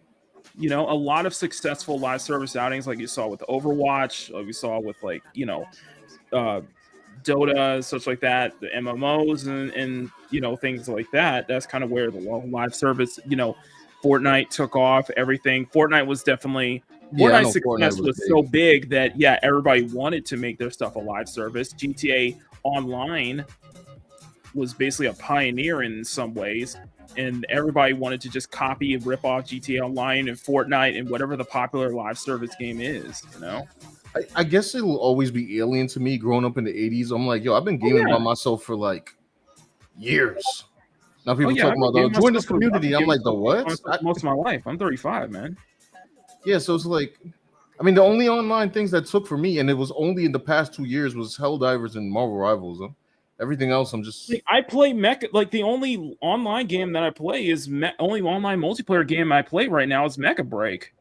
lot of successful live service outings, like you saw with Overwatch, like we saw with Dota, such like that, the MMOs and things like that. That's kind of where the live service, Fortnite took off. Everything. Fortnite was definitely Fortnite's success was so big that everybody wanted to make their stuff a live service. GTA Online was basically a pioneer in some ways, and everybody wanted to just copy and rip off GTA Online and Fortnite and whatever the popular live service game is. I guess it'll always be alien to me growing up in the 80s. I'm like, I've been gaming by myself for years. Now people talking about join this community. I'm like, the what? Most of my life. I'm 35, man. Yeah, so it's the only online things that took for me, and it was only in the past 2 years, was Helldivers and Marvel Rivals. Everything else, I'm just. I play Mecha. The only online game that I play is only online multiplayer game I play right now is Mecha Break.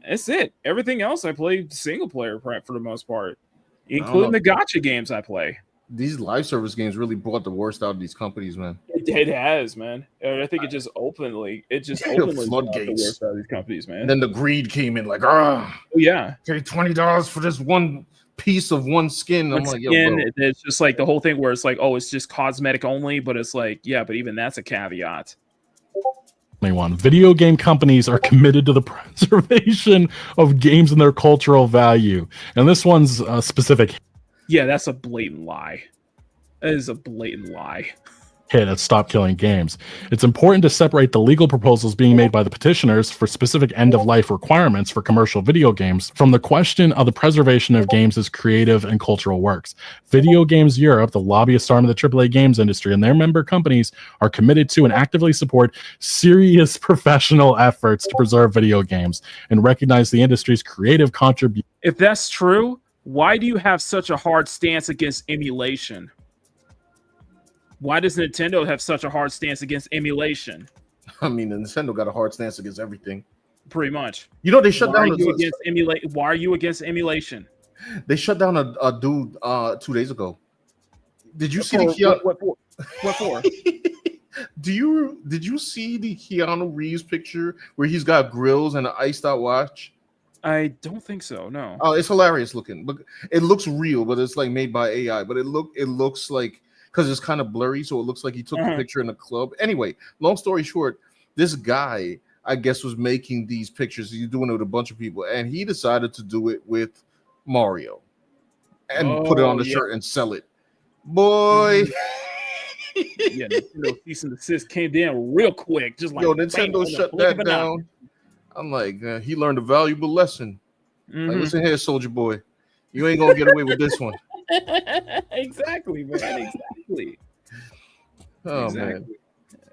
That's it. Everything else I play single player for the most part, including the gacha games I play. These live service games really brought the worst out of these companies, man. It has, man. And I think it just openly brought the worst out of these companies, man. And then the greed came in, oh yeah, okay, $20 for this one piece of one skin. I'm like, it's just the whole thing where it's it's just cosmetic only, but it's but even that's a caveat. Video game companies are committed to the preservation of games and their cultural value. And this one's specific. Yeah, that's a blatant lie. That is a blatant lie. Hit at Stop Killing Games. It's important to separate the legal proposals being made by the petitioners for specific end-of-life requirements for commercial video games from the question of the preservation of games as creative and cultural works. Video Games Europe, the lobbyist arm of the AAA games industry, and their member companies are committed to and actively support serious professional efforts to preserve video games and recognize the industry's creative contribution. If that's true, why do you have such a hard stance against emulation? Why does Nintendo have such a hard stance against emulation? I mean, Nintendo got a hard stance against everything. Pretty much. You know, they shut down. Why are you against emulation? They shut down a dude 2 days ago. Did you see what for? Did you see the Keanu Reeves picture where he's got grills and an iced out watch? I don't think so. No. Oh, it's hilarious looking. Look, it looks real, but it's like made by AI. But it looks like, because it's kind of blurry, so it looks like he took the picture in a club. Anyway, long story short, this guy, I guess, was making these pictures. He's doing it with a bunch of people, and he decided to do it with Mario and put it on the shirt and sell it. Boy. Yeah, Nintendo cease and desist came down real quick. Just like, Nintendo shut that down. I'm like, he learned a valuable lesson. Like, listen here, Soldier Boy. You ain't going to get away with this one. Exactly, man. Exactly. Oh, man.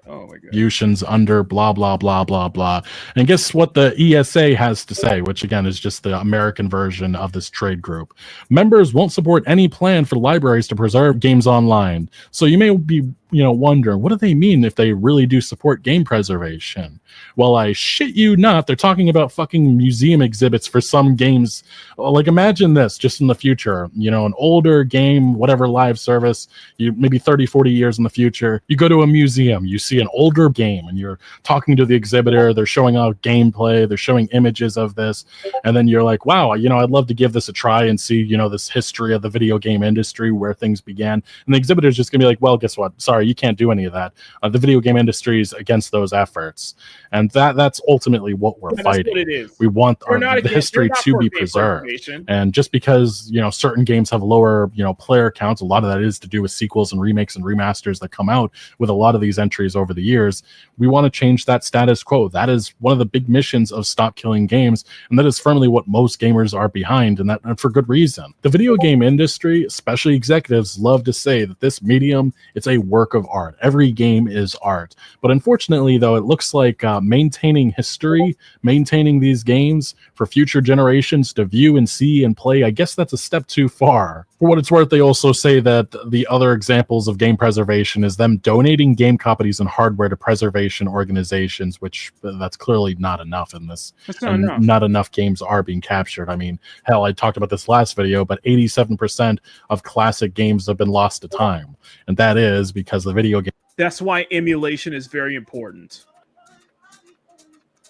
Oh my god. Contributions under blah blah blah blah blah. And guess what the ESA has to say, which again is just the American version of this trade group. Members won't support any plan for libraries to preserve games online. So you may be wondering, what do they mean if they really do support game preservation? Well, I shit you not, they're talking about fucking museum exhibits for some games. Like, imagine this just in the future, an older game, whatever live service, you maybe 30, 40 years in the future, you go to a museum, you see an older game and you're talking to the exhibitor, they're showing out gameplay, they're showing images of this, and then you're like, wow, I'd love to give this a try and see, this history of the video game industry, where things began. And the exhibitor's just gonna be like, well, guess what? Sorry, you can't do any of that. The video game industry is against those efforts. And that's ultimately what we're fighting. What it is. We want the history to be preserved. And just because, certain games have lower, player counts, a lot of that is to do with sequels and remakes and remasters that come out with a lot of these entries over the years. We want to change that status quo. That is one of the big missions of Stop Killing Games. And that is firmly what most gamers are behind, and for good reason. The video game industry, especially executives, love to say that this medium, it's a work of art. Every game is art. But unfortunately, though, it looks like maintaining history, maintaining these games for future generations to view and see and play, I guess that's a step too far. For what it's worth, they also say that the other examples of game preservation is them donating game copies and hardware to preservation organizations, which that's clearly not enough in this. Not enough games are being captured. I mean, hell, I talked about this last video, but 87% of classic games have been lost to time. And that is because the video game. That's why emulation is very important.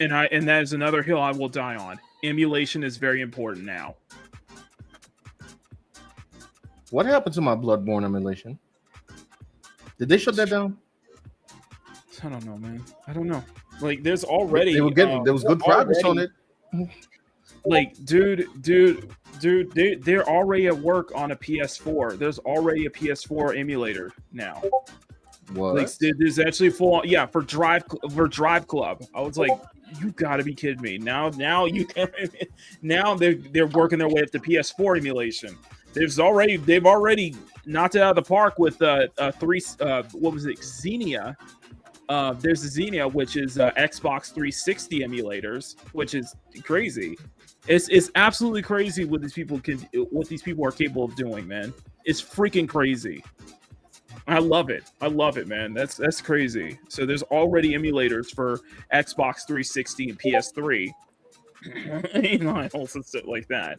And that is another hill I will die on. Emulation is very important now. What happened to my Bloodborne emulation? Did they shut that down? I don't know, man. I don't know. Like, there's already there was good progress on it. Like, dude, they're already at work on a PS4. There's already a PS4 emulator now. What? Like, there's actually full, for Drive Club. I was like, you gotta be kidding me. Now they're working their way up to PS4 emulation. They've already knocked it out of the park with Xenia. There's a Xenia, which is Xbox 360 emulators, which is crazy. It's absolutely crazy what these people are capable of doing, man. It's freaking crazy. I love it, man. That's crazy. So there's already emulators for Xbox 360 and PS3. I also sit like that,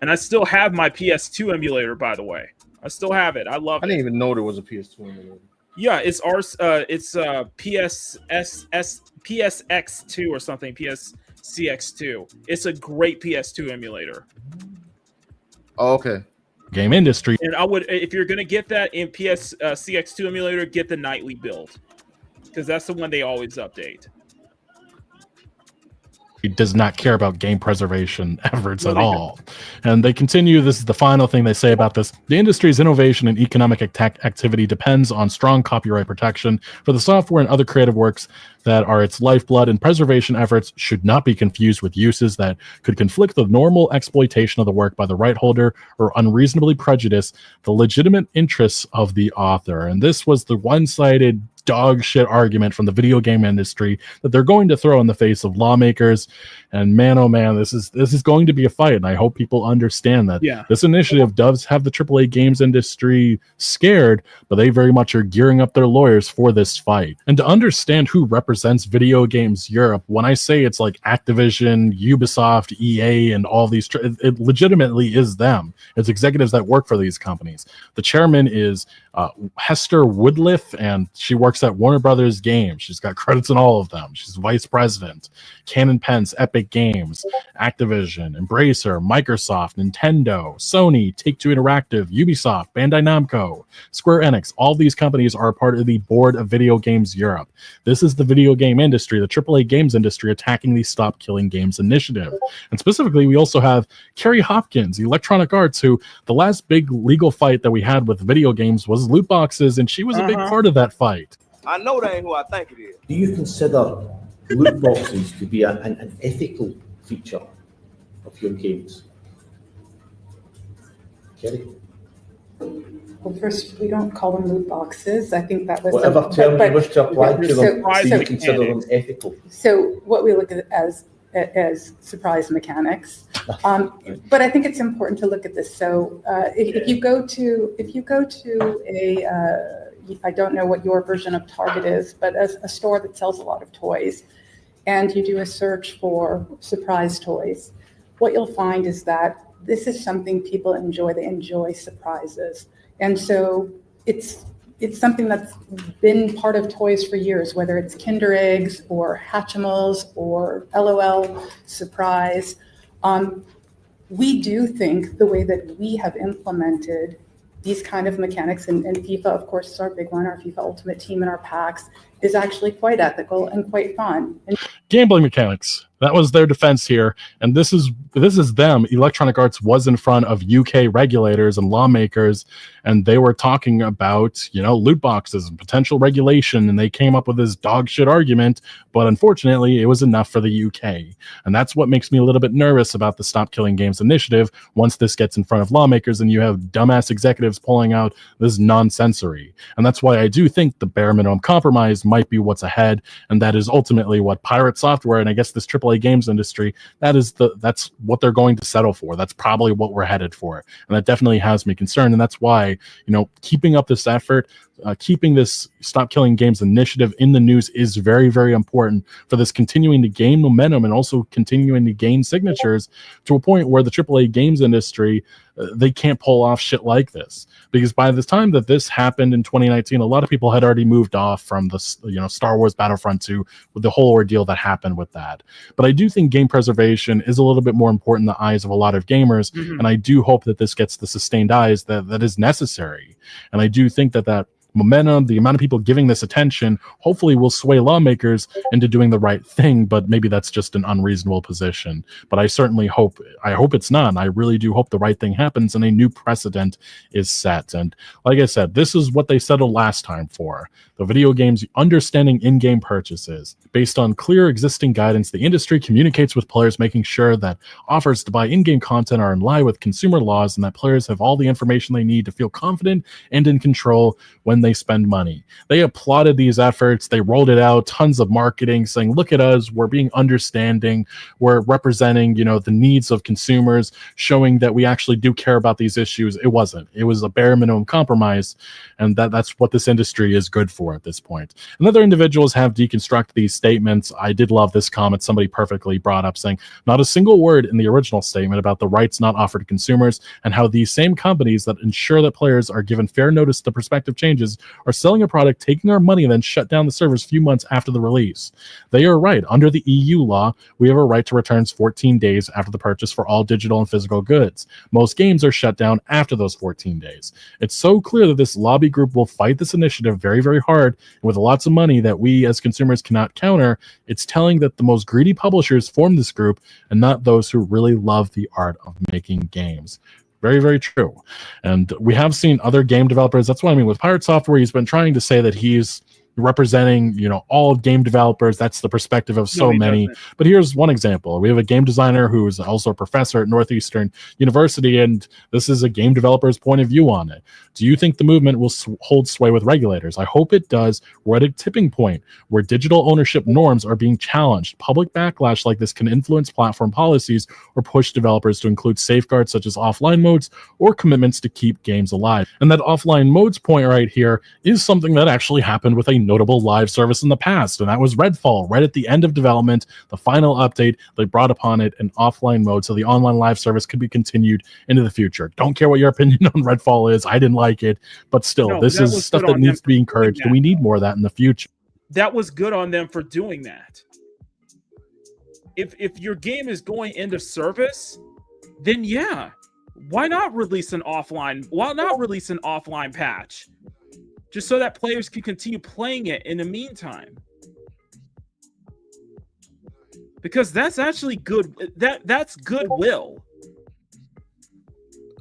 and I still have my PS2 emulator. By the way, I still have it. I love it. I didn't even know there was a PS2 emulator. Yeah, it's PSX2 or something. PSCX2. It's a great PS2 emulator. Oh, okay. Game industry. And I would, if you're gonna get that in CX2 emulator, get the nightly build, because that's the one they always update. does not care about game preservation efforts at all. And they continue, this is the final thing they say about this. The industry's innovation and economic activity depends on strong copyright protection for the software and other creative works that are its lifeblood, and preservation efforts should not be confused with uses that could conflict with normal exploitation of the work by the right holder or unreasonably prejudice the legitimate interests of the author. And this was the one-sided dog shit argument from the video game industry that they're going to throw in the face of lawmakers. And man, oh man, this is going to be a fight. And I hope people understand that this initiative does have the AAA games industry scared, but they very much are gearing up their lawyers for this fight. And to understand who represents Video Games Europe, when I say it's like Activision, Ubisoft, EA, and all these, it legitimately is them. It's executives that work for these companies. The chairman is Hester Woodliff, and she works at Warner Brothers Games. She's got credits in all of them. She's vice president. Cannon Pence, Epic Games, Activision, Embracer, Microsoft, Nintendo, Sony, Take-Two Interactive, Ubisoft, Bandai Namco, Square Enix. All these companies are a part of the board of Video Games Europe. This is the video game industry, the AAA games industry, attacking the Stop Killing Games initiative. And specifically, we also have Carrie Hopkins, Electronic Arts, who the last big legal fight that we had with video games was loot boxes, and she was a big part of that fight. I know that ain't who I think it is. Do you consider loot boxes to be an ethical feature of your games? Kerry? Well, first, we don't call them loot boxes. I think that was whatever term you wish to apply to them. Do you consider them ethical? So what we look at as surprise mechanics, but I think it's important to look at this. So if you go to a I don't know what your version of Target is, but as a store that sells a lot of toys, and you do a search for surprise toys, what you'll find is that this is something people enjoy. They enjoy surprises. And so it's something that's been part of toys for years, whether it's Kinder Eggs or Hatchimals or LOL Surprise. We do think the way that we have implemented these kind of mechanics, and FIFA, of course, is our big one, our FIFA Ultimate Team and our packs, is actually quite ethical and quite fun. Gambling mechanics. That was their defense here. And this is them. Electronic Arts was in front of UK regulators and lawmakers, and they were talking about, loot boxes and potential regulation, and they came up with this dog shit argument, but unfortunately it was enough for the UK. And that's what makes me a little bit nervous about the Stop Killing Games initiative once this gets in front of lawmakers and you have dumbass executives pulling out this nonsensory. And that's why I do think the bare minimum compromise might be what's ahead, and that is ultimately what Pirate Software, and I guess this AAA games industry, that's what they're going to settle for. That's probably what we're headed for, and that definitely has me concerned. And that's why, keeping up this effort, keeping this Stop Killing Games initiative in the news is very, very important for this continuing to gain momentum and also continuing to gain signatures to a point where the AAA games industry, they can't pull off shit like this. Because by the time that this happened in 2019, a lot of people had already moved off from the Star Wars Battlefront 2 with the whole ordeal that happened with that. But I do think game preservation is a little bit more important in the eyes of a lot of gamers, and I do hope that this gets the sustained eyes that is necessary. And I do think that momentum, the amount of people giving this attention, hopefully will sway lawmakers into doing the right thing, but maybe that's just an unreasonable position. But I certainly hope it's not, and I really do hope the right thing happens and a new precedent is set. And like I said, this is what they settled last time for. The video games understanding in-game purchases. Based on clear existing guidance, the industry communicates with players, making sure that offers to buy in-game content are in line with consumer laws and that players have all the information they need to feel confident and in control when they spend money. They applauded these efforts. They rolled it out, tons of marketing saying, look at us, we're being understanding, we're representing, the needs of consumers, showing that we actually do care about these issues. It wasn't. It was a bare minimum compromise, and that's what this industry is good for at this point. And other individuals have deconstructed these statements. I did love this comment somebody perfectly brought up, saying, not a single word in the original statement about the rights not offered to consumers and how these same companies that ensure that players are given fair notice to prospective changes pages are selling a product, taking our money, and then shut down the servers a few months after the release. They are right. Under the EU law, we have a right to returns 14 days after the purchase for all digital and physical goods. Most games are shut down after those 14 days. It's so clear that this lobby group will fight this initiative very, very hard with lots of money that we as consumers cannot counter. It's telling that the most greedy publishers form this group and not those who really love the art of making games. Very, very true. And we have seen other game developers. That's what I mean with Pirate Software. He's been trying to say that he's representing, you know, all game developers. That's the perspective of so many. Doesn't. But here's one example. We have a game designer who is also a professor at Northeastern University, and this is a game developer's point of view on it. Do you think the movement will hold sway with regulators? I hope it does. We're at a tipping point where digital ownership norms are being challenged. Public backlash like this can influence platform policies or push developers to include safeguards such as offline modes or commitments to keep games alive. And that offline modes point right here is something that actually happened with a notable live service in the past, and that was Redfall. Right at the end of development, the final update, they brought upon it an offline mode so the online live service could be continued into the future. Don't care what your opinion on Redfall is. I didn't like it, but still, this is stuff that needs to be encouraged, and we need more of that in the future. That was good on them for doing that. If your game is going into service, then yeah, why not release an offline? Why not release an offline patch? Just so that players can continue playing it in the meantime. Because that's actually good. That's goodwill.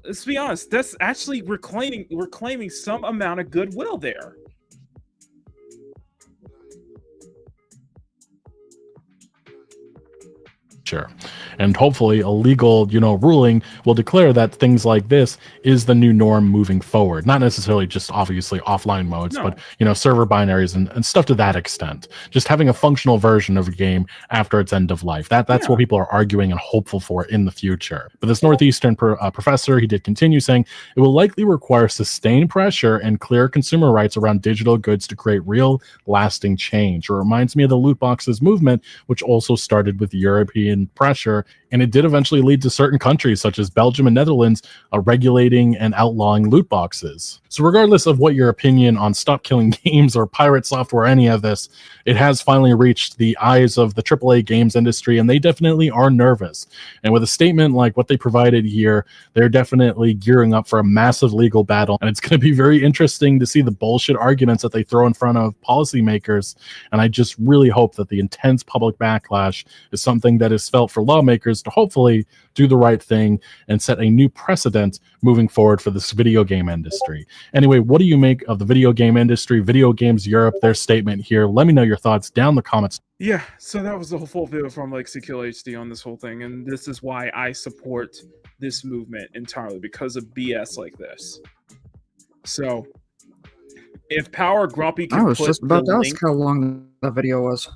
Let's be honest. That's actually reclaiming some amount of goodwill there. Sure. And hopefully a legal, ruling will declare that things like this is the new norm moving forward. Not necessarily just obviously offline modes, but, server binaries and stuff to that extent. Just having a functional version of a game after its end of life. That's what people are arguing and hopeful for in the future. But this Northeastern professor, he did continue saying, it will likely require sustained pressure and clear consumer rights around digital goods to create real lasting change. It reminds me of the loot boxes movement, which also started with European pressure, and it did eventually lead to certain countries such as Belgium and Netherlands regulating and outlawing loot boxes. So regardless of what your opinion on Stop Killing Games or Pirate Software or any of this, it has finally reached the eyes of the AAA games industry, and they definitely are nervous. And with a statement like what they provided here, they're definitely gearing up for a massive legal battle, and it's going to be very interesting to see the bullshit arguments that they throw in front of policymakers. And I just really hope that the intense public backlash is something that is felt for lawmakers to hopefully do the right thing and set a new precedent moving forward for this video game industry. Anyway, what do you make of the video game industry, Video Games Europe, their statement here? Let me know your thoughts down in the comments. Yeah, so that was the full video from Kill HD on this whole thing, and this is why I support this movement entirely, because of BS like this. So, if Power Grumpy can I was put just about the to link... ask how long the video was.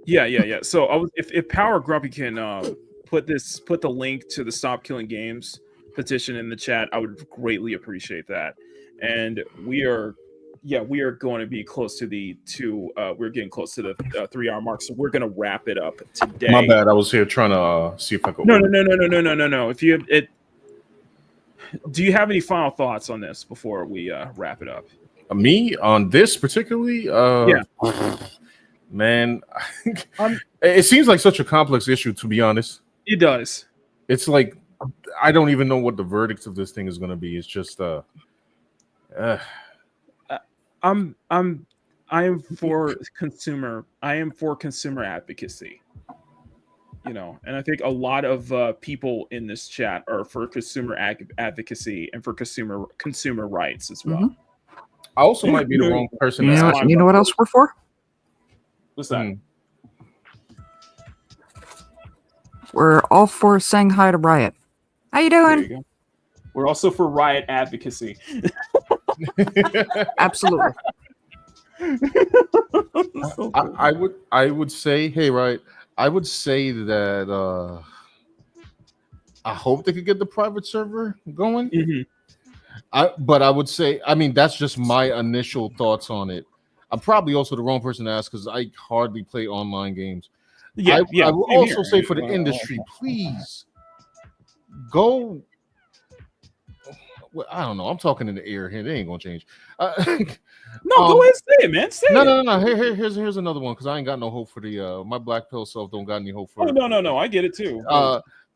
Yeah. So if Power Grumpy can put the link to the Stop Killing Games petition in the chat, I would greatly appreciate that. And we are going to be close to we're getting close to the 3-hour mark, so we're gonna wrap it up today. My bad. I was here trying to see if I could. No. If you have it, do you have any final thoughts on this before we wrap it up? Me on this particularly? Yeah. Man, it seems like such a complex issue, to be honest. It does. It's like I don't even know what the verdict of this thing is going to be. It's just I am for consumer advocacy. And I think a lot of people in this chat are for consumer advocacy and for consumer rights as well. Mm-hmm. I also might be the wrong person. You know what else we're for? What's that? We're all for saying hi to Riot. How you doing? There you go. We're also for Riot advocacy. Absolutely. I would say, hey, Riot, I would say that I hope they could get the private server going. Mm-hmm. But I would say, that's just my initial thoughts on it. I'm probably also the wrong person to ask because I hardly play online games. I will also say for the industry, please go. well, I don't know. I'm talking in the air here. They ain't gonna change. No, go ahead, say it, man. Say it. No. Here's another one because I ain't got no hope for the my black pill self. Don't got any hope for. Oh no. I get it too.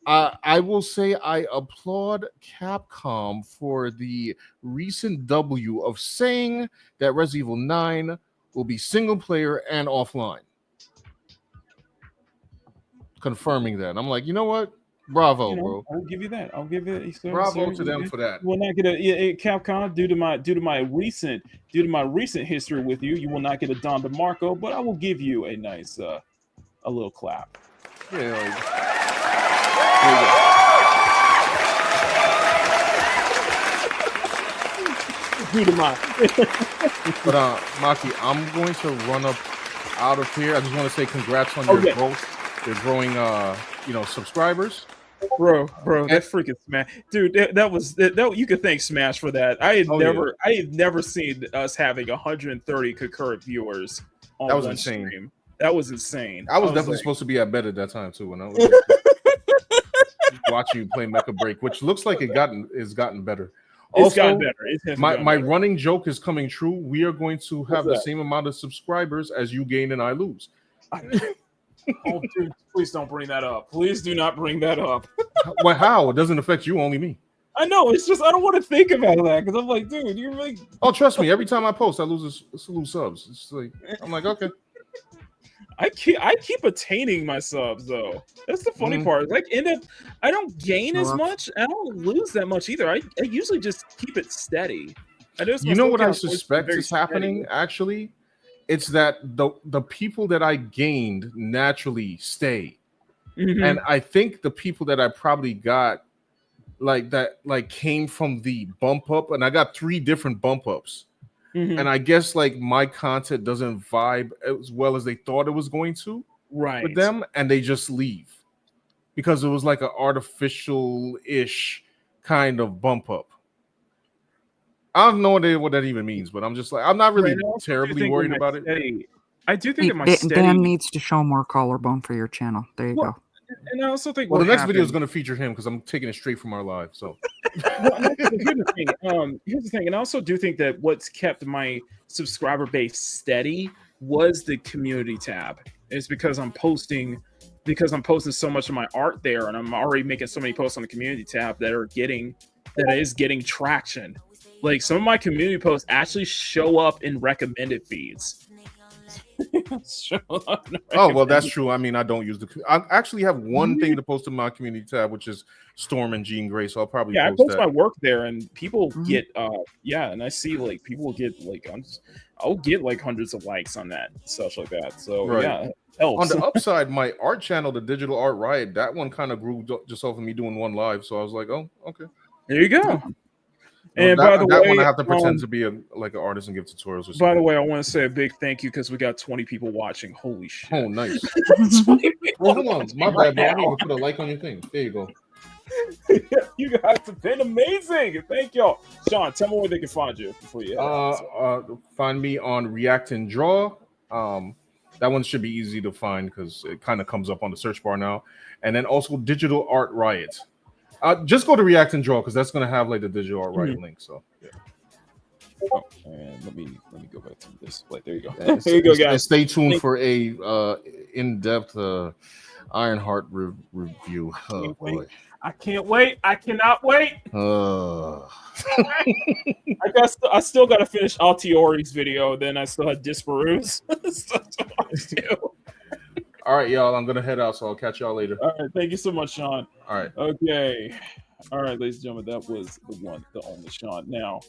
I will say I applaud Capcom for the recent W of saying that Resident Evil 9 will be single player and offline. Confirming that. I'm like, you know what? Bravo, bro. I'll give you that. I'll give it. Bravo to them for that. You will not get Capcom due to my recent history with you. You will not get a Don DeMarco, but I will give you a nice a little clap. Yeah. Like, due to my. But Maki, I'm going to run up out of here. I just want to say congrats on your growth. They're growing, subscribers. Bro, that freaking Smash, dude. That you could thank Smash for that. I had never seen us having 130 concurrent viewers on that was one insane. stream. That was insane. I was definitely supposed to be at bed at that time too when I was watching you play Mecha Break, which looks like it's gotten better. It's gotten better. My running joke is coming true. We are going to have the same amount of subscribers as you gain and I lose. Oh, dude, please don't bring that up. Please do not bring that up. Well, how? It doesn't affect you, only me. I know. It's just I don't want to think about that because I'm like, dude, you're like. Oh, trust me. Every time I post, I lose subs. It's like I'm like, okay. I keep attaining my subs though. That's the funny part. Like, I don't gain as much. I don't lose that much either. I usually just keep it steady. You know what I suspect is happening? Actually, it's that the people that I gained naturally stay, and I think the people that I probably got came from the bump up, and I got 3 different bump ups. And I guess my content doesn't vibe as well as they thought it was going to with them, and they just leave because it was like an artificial-ish kind of bump up. I don't know what that even means, but I'm just like, I'm not really terribly worried about it. I do think Dan needs to show more collarbone for your channel. There you go. And I also think the next video is going to feature him because I'm taking it straight from our live. So here's the thing, and I also do think that what's kept my subscriber base steady was the community tab. It's because I'm posting so much of my art there, and I'm already making so many posts on the community tab that is getting traction. Like some of my community posts actually show up in recommended feeds. Oh well, that's true. I mean, I don't use I actually have one thing to post in my community tab, which is Storm and Jean Grey. So I'll probably I post my work there, and people get and I see people get I'll get hundreds of likes on that stuff like that. So it helps. On the upside, my art channel, the Digital Art Riot, that one kind of grew just off of me doing one live. So I was like, oh, okay, there you go. And by the way, one I have to pretend to be an artist and give tutorials. Or something. By the way, I want to say a big thank you because we got 20 people watching. Holy shit! Oh, nice. 20 people hold on, my bad, bro. I didn't even put a like on your thing. There you go. You guys have been amazing. Thank y'all. Sean, tell me where they can find you before you. Find me on React and Draw. That one should be easy to find because it kind of comes up on the search bar now. And then also Digital Art Riot. Just go to React and Draw because that's going to have the Digital Art Riot link. So yeah. Oh, and let me go back to this. There you go. There you go, guys. Stay tuned for a in-depth Ironheart review. Oh, boy. I can't wait. I cannot wait. I still got to finish Altiori's video. Then I still had Disparu's. All right, y'all. I'm gonna head out, so I'll catch y'all later. All right, thank you so much, Sean. All right. Okay. All right, ladies and gentlemen, that was the one, the only Sean. Now,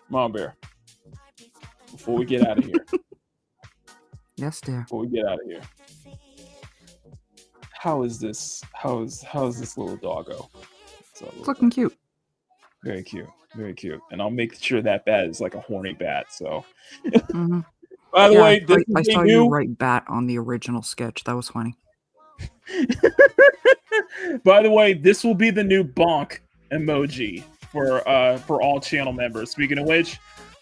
Mom Bear, before we get out of here. Yes, dear. Before we get out of here. How is this little doggo? It's looking cute. Very cute. Very cute. And I'll make sure that bat is like a horny bat. So By the way, I saw you write bat on the original sketch. That was funny. By the way, this will be the new bonk emoji for all channel members. Speaking of which,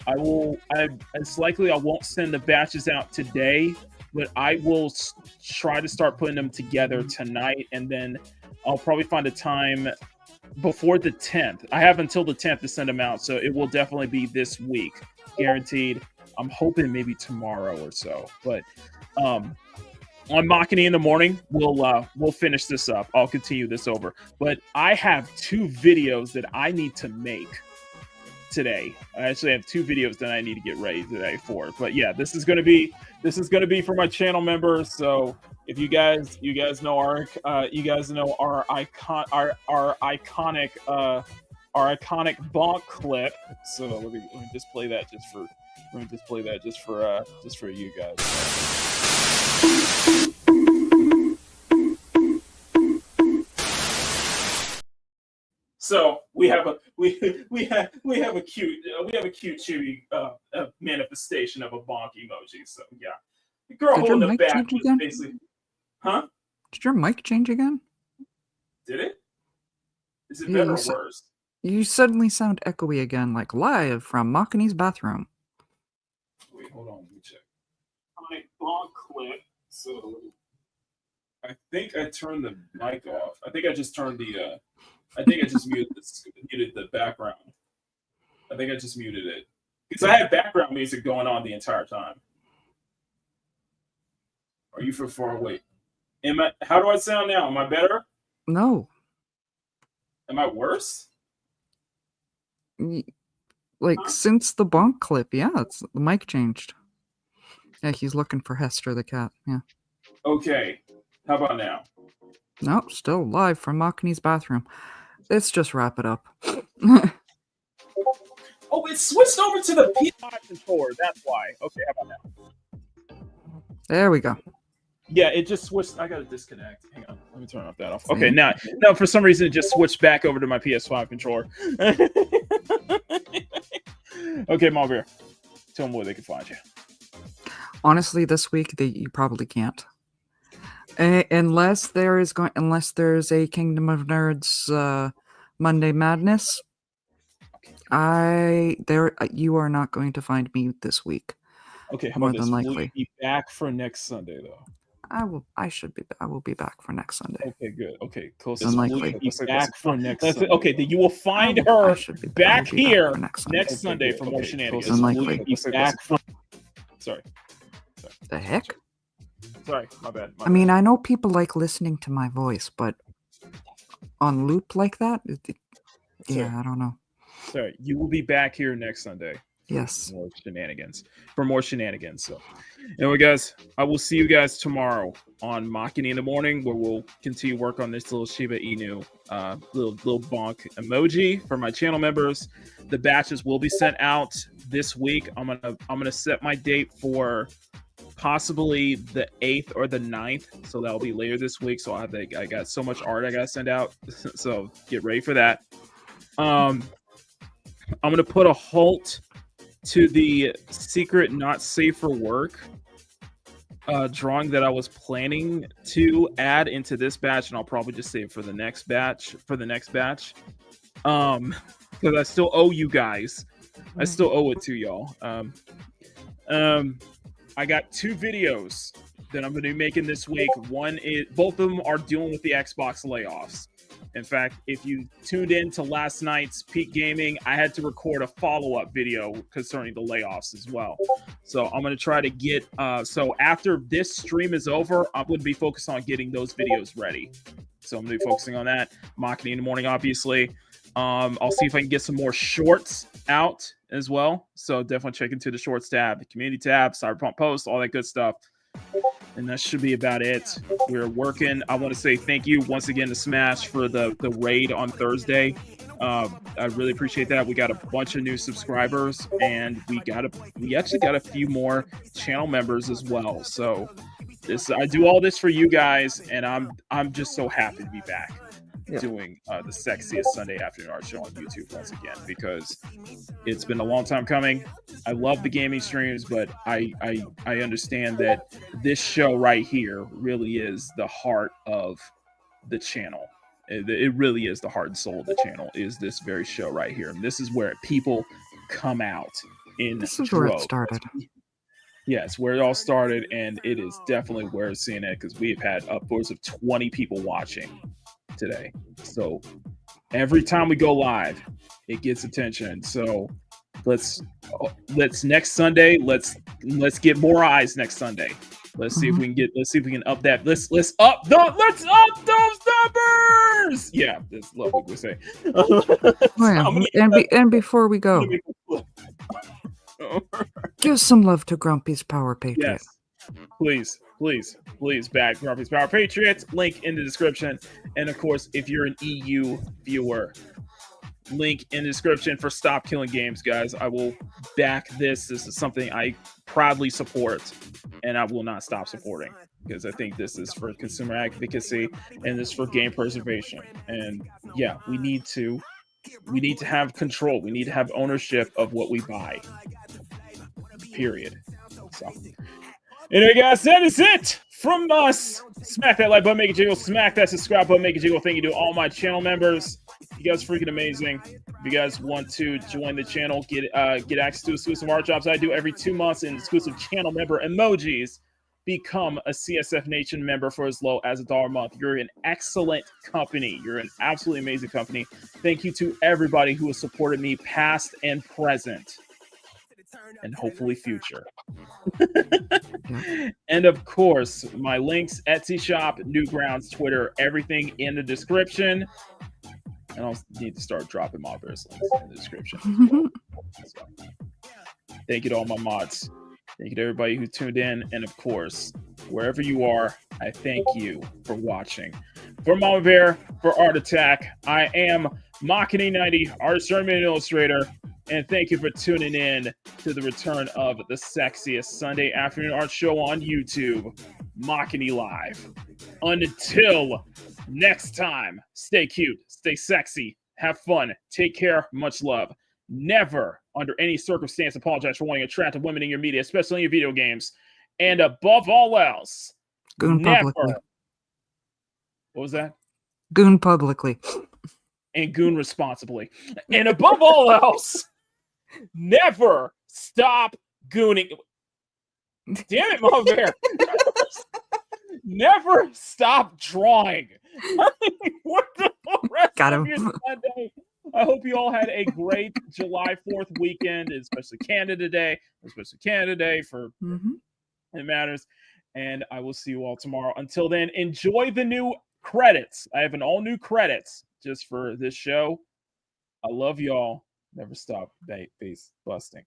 it's likely I won't send the batches out today, but I will try to start putting them together tonight, and then I'll probably find a time before the 10th. I have until the 10th to send them out, so it will definitely be this week, guaranteed. I'm hoping maybe tomorrow or so, but on Makini in the morning, we'll finish this up. I'll continue this over, but I have 2 videos that I need to make today. I actually have 2 videos that I need to get ready today for. But yeah, this is gonna be for my channel members. So if you guys know our iconic bonk clip. So let me just play that just for you guys. So we have a cute chibi manifestation of a bonk emoji. So yeah, the girl Did your holding the mic back change was again? basically, huh? Did your mic change again? Did it? Is it Yeah, better or worse? You suddenly sound echoey again, like live from Makini's bathroom. Wait, hold on, let me check. My bonk clip. So I think I turned the mic off. I think I just turned the. I think I just muted the background. I think I just muted it because I had background music going on the entire time. Are you for far away? How do I sound now? Am I better? No. Am I worse? Since the bonk clip, yeah, the mic changed. Yeah, he's looking for Hester the cat. Yeah. Okay. How about now? No, still live from Makini's bathroom. Let's just wrap it up. Oh, it switched over to the PS5 controller. That's why. Okay, how about now? There we go. Yeah, it just switched. I gotta disconnect. Hang on. Let me turn off that off. Okay, now for some reason it just switched back over to my PS5 controller. Okay, Malbeer. Tell them where they can find you. Honestly, this week you probably can't. Unless there's a Kingdom of Nerds Monday Madness. You are not going to find me this week. Okay, how more about than this? likely. Will you be back for next Sunday though? I will be back for next Sunday. Okay, good. Okay, close. Unlikely. Will you be back for next Sunday? Okay, then you will find her back here next Sunday for more shenanigans. Unlikely. Will you be back for... Sorry. The heck? Sorry, my bad. I mean, I know people like listening to my voice, but on loop like that, yeah, I don't know. Sorry, you will be back here next Sunday. Yes. For more shenanigans. So, anyway, guys, I will see you guys tomorrow on Makini in the morning, where we'll continue work on this little Shiba Inu, little bonk emoji for my channel members. The batches will be sent out this week. I'm gonna set my date for possibly the 8th or the 9th, so that'll be later this week. So I got so much art I gotta send out, so get ready for that. I'm gonna put a halt to the secret not safe for work drawing that I was planning to add into this batch, and I'll probably just save it for the next batch. Because I still owe you guys. I still owe it to y'all. I got 2 videos that I'm going to be making this week. Both of them are dealing with the Xbox layoffs. In fact, if you tuned in to last night's Peak Gaming, I had to record a follow-up video concerning the layoffs as well. So I'm going to try to get, so after this stream is over, I'm going to be focused on getting those videos ready. So I'm going to be focusing on that. Makini in the morning, obviously. I'll see if I can get some more shorts out as well. So definitely check into the shorts tab, the community tab, Cyberpunk post, all that good stuff. And that should be about it. We're working. I want to say thank you once again to Smash for the raid on Thursday. I really appreciate that. We got a bunch of new subscribers, and we actually got a few more channel members as well. So I do all this for you guys, and I'm just so happy to be back doing the sexiest Sunday afternoon art show on YouTube once again, because it's been a long time coming. I love the gaming streams, but I understand that this show right here really is the heart of the channel. It really is the heart and soul of the channel, is this very show right here. And this is where people come out in This is where it started. Yes, where it all started, and it is definitely where it's seen it, because we've had upwards of 20 people watching today. So Every time we go live, it gets attention. So let's next Sunday. Let's get more eyes next Sunday. Let's see if we can up that. Let's up those numbers. Yeah, that's what we say. And before we go, give some love to Grumpy's Power Patriot. Yes, please back Grumpy's Power Patriots. Link in the description, and of course, if you're an EU viewer, link in the description for Stop Killing Games, guys. I will back this. This is something I proudly support, and I will not stop supporting because I think this is for consumer advocacy and this is for game preservation. And yeah, we need to have control. We need to have ownership of what we buy. Period. So, anyway, guys, that is it from us. Smack that like button, make it jiggle. Smack that subscribe button, make it jiggle. Thank you to all my channel members. You guys are freaking amazing. If you guys want to join the channel, get access to exclusive art jobs I do every 2 months and exclusive channel member emojis. Become a CSF Nation member for as low as $1 a month. You're an excellent company. You're an absolutely amazing company. Thank you to everybody who has supported me past and present. And hopefully future. And of course, my links, Etsy shop, Newgrounds, Twitter, everything in the description. And I'll need to start dropping Modverse links in the description. So, thank you to all my mods. Thank you to everybody who tuned in. And of course, wherever you are, I thank you for watching. For Mama Bear, for Art Attack, I am Makini90, artist, and illustrator. And thank you for tuning in to the return of the sexiest Sunday afternoon art show on YouTube, Makini Live. Until next time, stay cute, stay sexy, have fun, take care, much love. Never, under any circumstance, apologize for wanting attractive women in your media, especially in your video games. And above all else, Goon publicly. What was that? Goon publicly. And goon responsibly. And above all else, never stop gooning. Damn it, Mama Bear. Never stop drawing. What the rest of your Sunday? I hope you all had a great July 4th weekend, especially Canada Day, for it matters. And I will see you all tomorrow. Until then, enjoy the new credits. I have an all new credits just for this show. I love y'all. Never stop face busting.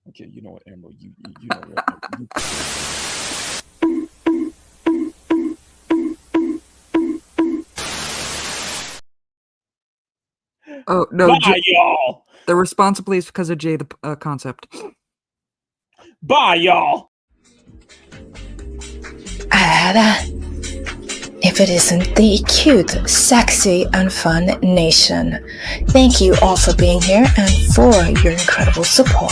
Okay, you know what, Emerald? You know what? Oh no! Bye, y'all. The responsibly is because of Jay, the concept. Bye, y'all. If it isn't the cute, sexy, and fun nation. Thank you all for being here and for your incredible support.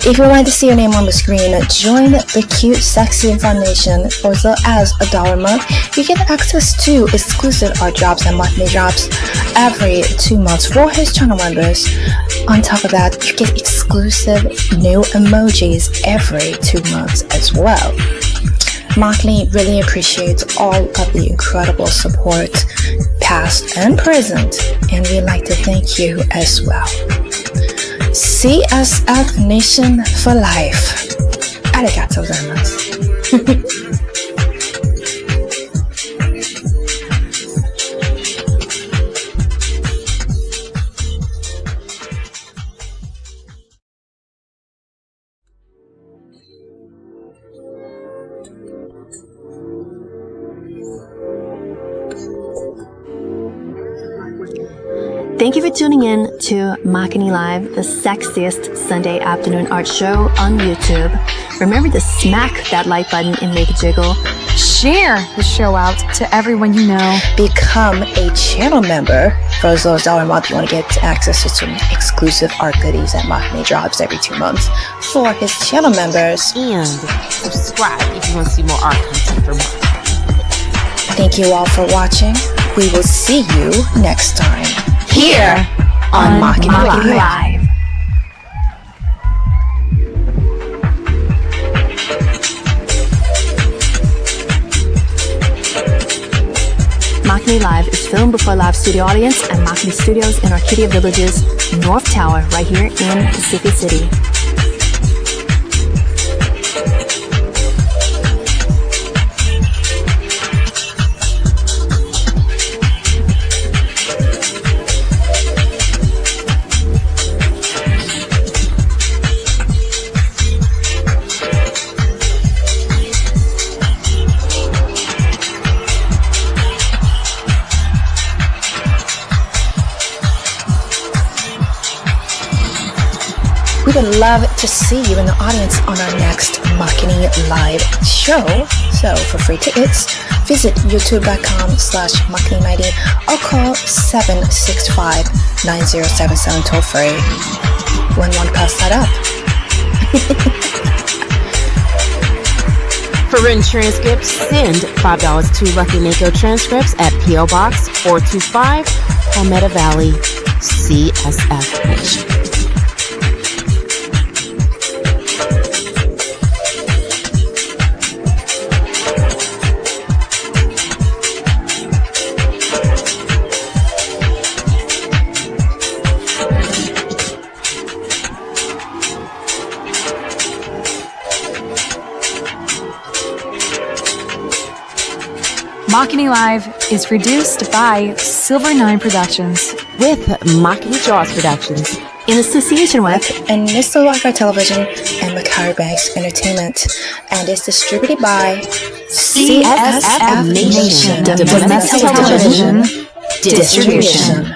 If you want to see your name on the screen, join the cute, sexy, and fun nation for as low as $1 a month. You get access to exclusive art jobs and monthly jobs every 2 months for his channel members. On top of that, you get exclusive new emojis every 2 months as well. Makini really appreciates all of the incredible support, past and present, and we'd like to thank you as well. CSF Nation for life. Arigatou gozaimasu. Thank you for tuning in to Makini Live, the sexiest Sunday afternoon art show on YouTube. Remember to smack that like button and make it jiggle. Share the show out to everyone you know. Become a channel member for as low as $1 a month. You want to get access to some exclusive art goodies at Makini drops every 2 months for his channel members. And subscribe if you want to see more art content from Makini. Thank you all for watching. We will see you next time here on Makini Live. Makini Live is filmed before a live studio audience at Makini Studios in Orchidea Villages, North Tower, right here in Pacific City. We would love to see you in the audience on our next Makini Live show. So for free tickets, visit youtube.com/Makini90 or call 765-9077 toll free. When one pass that up. For written transcripts, send $5 to Lucky Mako Transcripts at P.O. Box 425, Palmetto Valley, CSF Nation. Makini Live is produced by Silver 9 Productions with Makini Jaws Productions in association with and Mr. Walker Television and Macari Banks Entertainment, and is distributed by CSF Nation, Domestic Television Distribution.